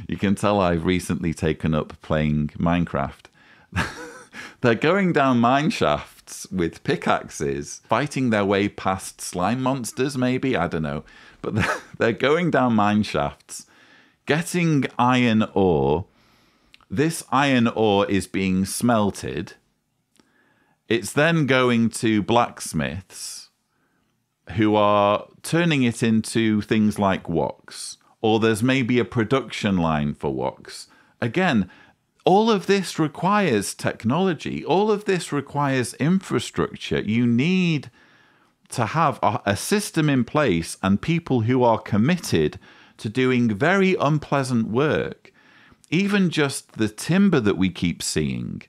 You can tell I've recently taken up playing Minecraft. They're going down mine shafts with pickaxes, fighting their way past slime monsters, maybe? I don't know. But they're going down mine shafts, getting iron ore. This iron ore is being smelted. It's then going to blacksmiths who are turning it into things like woks. Or there's maybe a production line for woks. Again, all of this requires technology. All of this requires infrastructure. You need to have a system in place and people who are committed to doing very unpleasant work. Even just the timber that we keep seeing.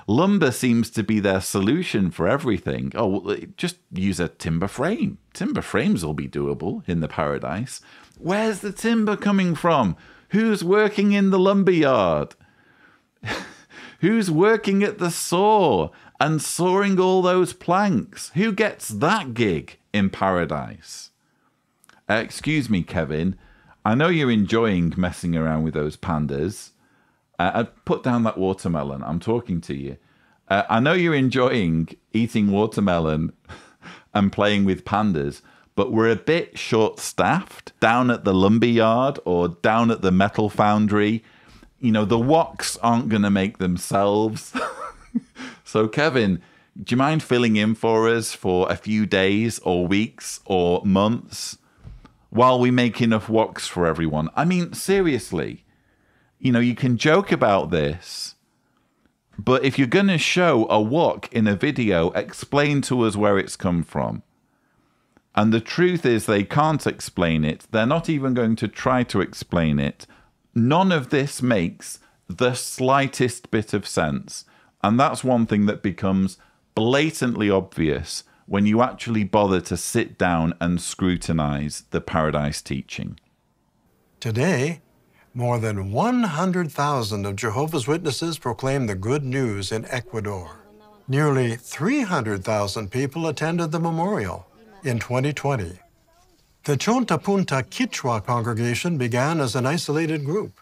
Lumber seems to be their solution for everything. Oh, well, just use a timber frame. Timber frames will be doable in the paradise. Where's the timber coming from? Who's working in the lumber yard? Who's working at the saw and sawing all those planks? Who gets that gig in paradise? Excuse me, Kevin. I know you're enjoying messing around with those pandas. Put down that watermelon. I'm talking to you. I know you're enjoying eating watermelon and playing with pandas, but we're a bit short-staffed down at the lumberyard or down at the metal foundry. You know, the woks aren't going to make themselves. So, Kevin, do you mind filling in for us for a few days or weeks or months while we make enough woks for everyone? I mean, seriously, you know, you can joke about this, but if you're going to show a wok in a video, explain to us where it's come from. And the truth is they can't explain it. They're not even going to try to explain it. None of this makes the slightest bit of sense. And that's one thing that becomes blatantly obvious when you actually bother to sit down and scrutinize the paradise teaching. Today, more than 100,000 of Jehovah's Witnesses proclaim the good news in Ecuador. Nearly 300,000 people attended the memorial in 2020. The Chonta Punta Quichua congregation began as an isolated group.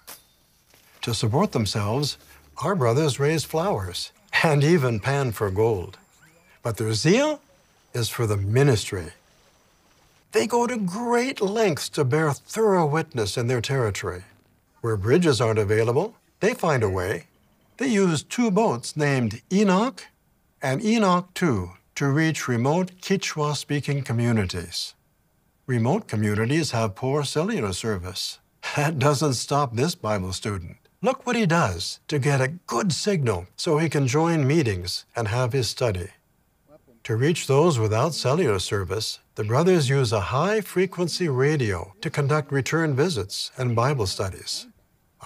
To support themselves, our brothers raised flowers and even panned for gold. But their zeal is for the ministry. They go to great lengths to bear thorough witness in their territory. Where bridges aren't available, they find a way. They use 2 boats named Enoch and Enoch 2 to reach remote Quechua-speaking communities. Remote communities have poor cellular service. That doesn't stop this Bible student. Look what he does to get a good signal so he can join meetings and have his study. To reach those without cellular service, the brothers use a high-frequency radio to conduct return visits and Bible studies.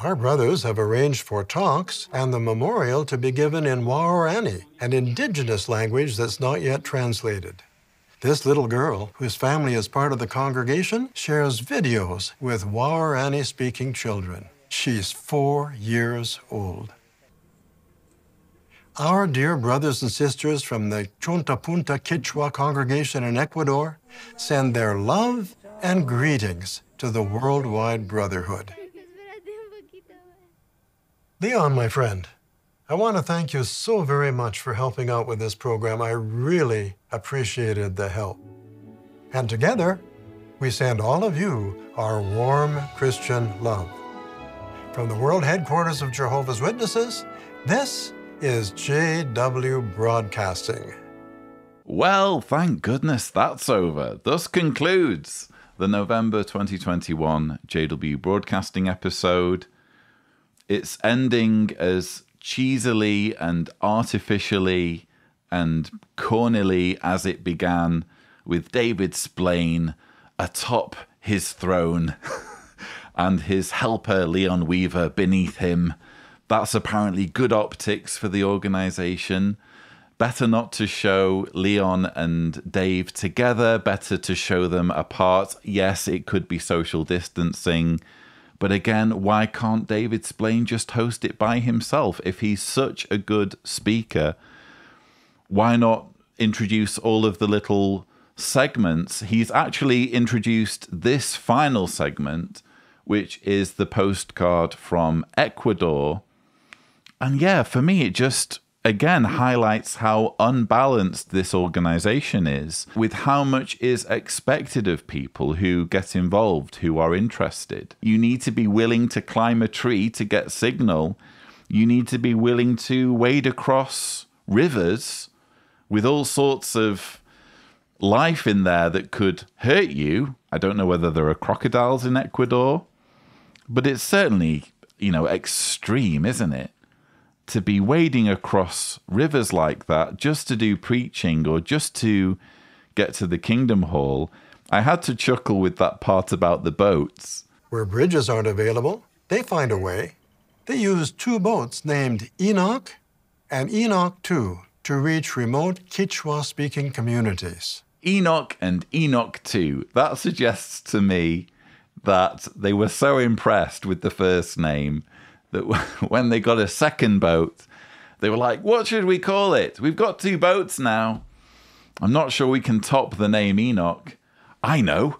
Our brothers have arranged for talks and the memorial to be given in Waorani, an indigenous language that's not yet translated. This little girl, whose family is part of the congregation, shares videos with Waorani-speaking children. She's 4 years old. Our dear brothers and sisters from the Chonta Punta Quichua congregation in Ecuador send their love and greetings to the worldwide brotherhood. Leon, my friend, I want to thank you so very much for helping out with this program. I really appreciated the help. And together, we send all of you our warm Christian love. From the world headquarters of Jehovah's Witnesses, this is JW Broadcasting. Well, thank goodness that's over. Thus concludes the November 2021 JW Broadcasting episode. It's ending as cheesily and artificially and cornily as it began, with David Splane atop his throne and his helper Leon Weaver beneath him. That's apparently good optics for the organization. Better not to show Leon and Dave together, better to show them apart. Yes, it could be social distancing. But again, why can't David Splane just host it by himself? If he's such a good speaker, why not introduce all of the little segments? He's actually introduced this final segment, which is the postcard from Ecuador. And yeah, for me, it just, again, highlights how unbalanced this organization is with how much is expected of people who get involved, who are interested. You need to be willing to climb a tree to get signal. You need to be willing to wade across rivers with all sorts of life in there that could hurt you. I don't know whether there are crocodiles in Ecuador, but it's certainly, you know, extreme, isn't it? To be wading across rivers like that just to do preaching or just to get to the Kingdom Hall. I had to chuckle with that part about the boats. Where bridges aren't available, they find a way. They use 2 boats named Enoch and Enoch 2 to reach remote Quechua-speaking communities. Enoch and Enoch 2. That suggests to me that they were so impressed with the first name that when they got a second boat, they were like, what should we call it? We've got 2 boats now. I'm not sure we can top the name Enoch. I know.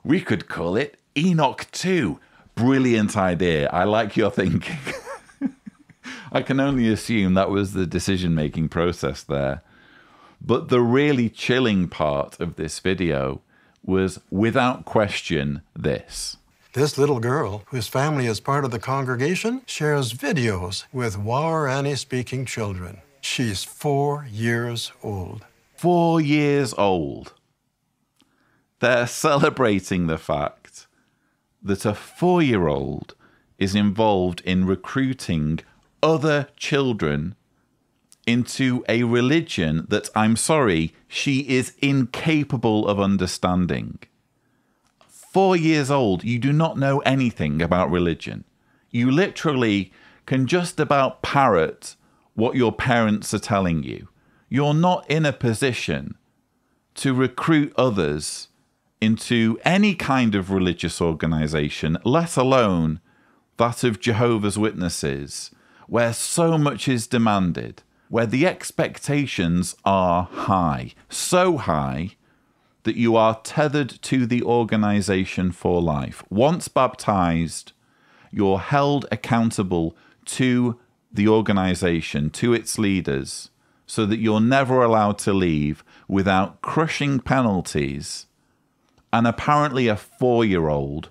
We could call it Enoch 2. Brilliant idea. I like your thinking. I can only assume that was the decision-making process there. But the really chilling part of this video was, without question, this. This little girl, whose family is part of the congregation, shares videos with Waorani-speaking children. She's 4 years old. 4 years old. They're celebrating the fact that a 4-year-old is involved in recruiting other children into a religion that, I'm sorry, she is incapable of understanding. 4 years old, you do not know anything about religion. You literally can just about parrot what your parents are telling you. You're not in a position to recruit others into any kind of religious organization, let alone that of Jehovah's Witnesses, where so much is demanded, where the expectations are high, so high that you are tethered to the organization for life. Once baptized, you're held accountable to the organization, to its leaders, so that you're never allowed to leave without crushing penalties. And apparently a 4-year-old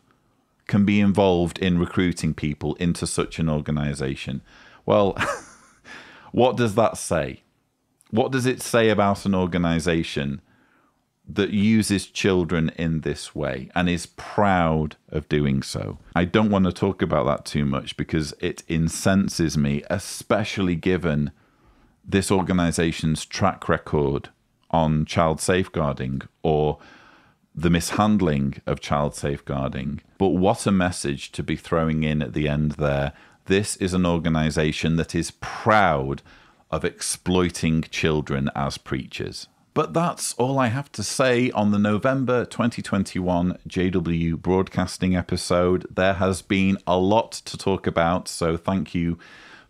can be involved in recruiting people into such an organization. Well, what does that say? What does it say about an organization that uses children in this way and is proud of doing so? I don't want to talk about that too much because it incenses me, especially given this organization's track record on child safeguarding or the mishandling of child safeguarding. But what a message to be throwing in at the end there. This is an organization that is proud of exploiting children as preachers. But that's all I have to say on the November 2021 JW Broadcasting episode. There has been a lot to talk about, so thank you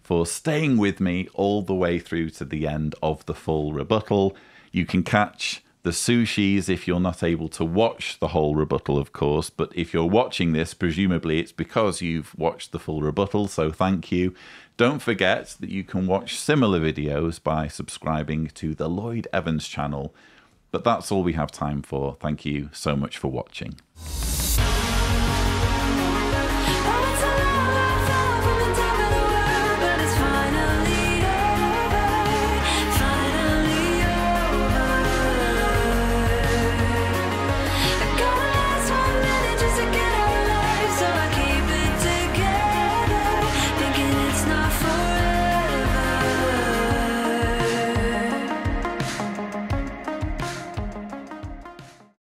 for staying with me all the way through to the end of the full rebuttal. You can catch the sushis if you're not able to watch the whole rebuttal, of course, but if you're watching this, presumably it's because you've watched the full rebuttal, so thank you. Don't forget that you can watch similar videos by subscribing to the Lloyd Evans channel. But that's all we have time for. Thank you so much for watching.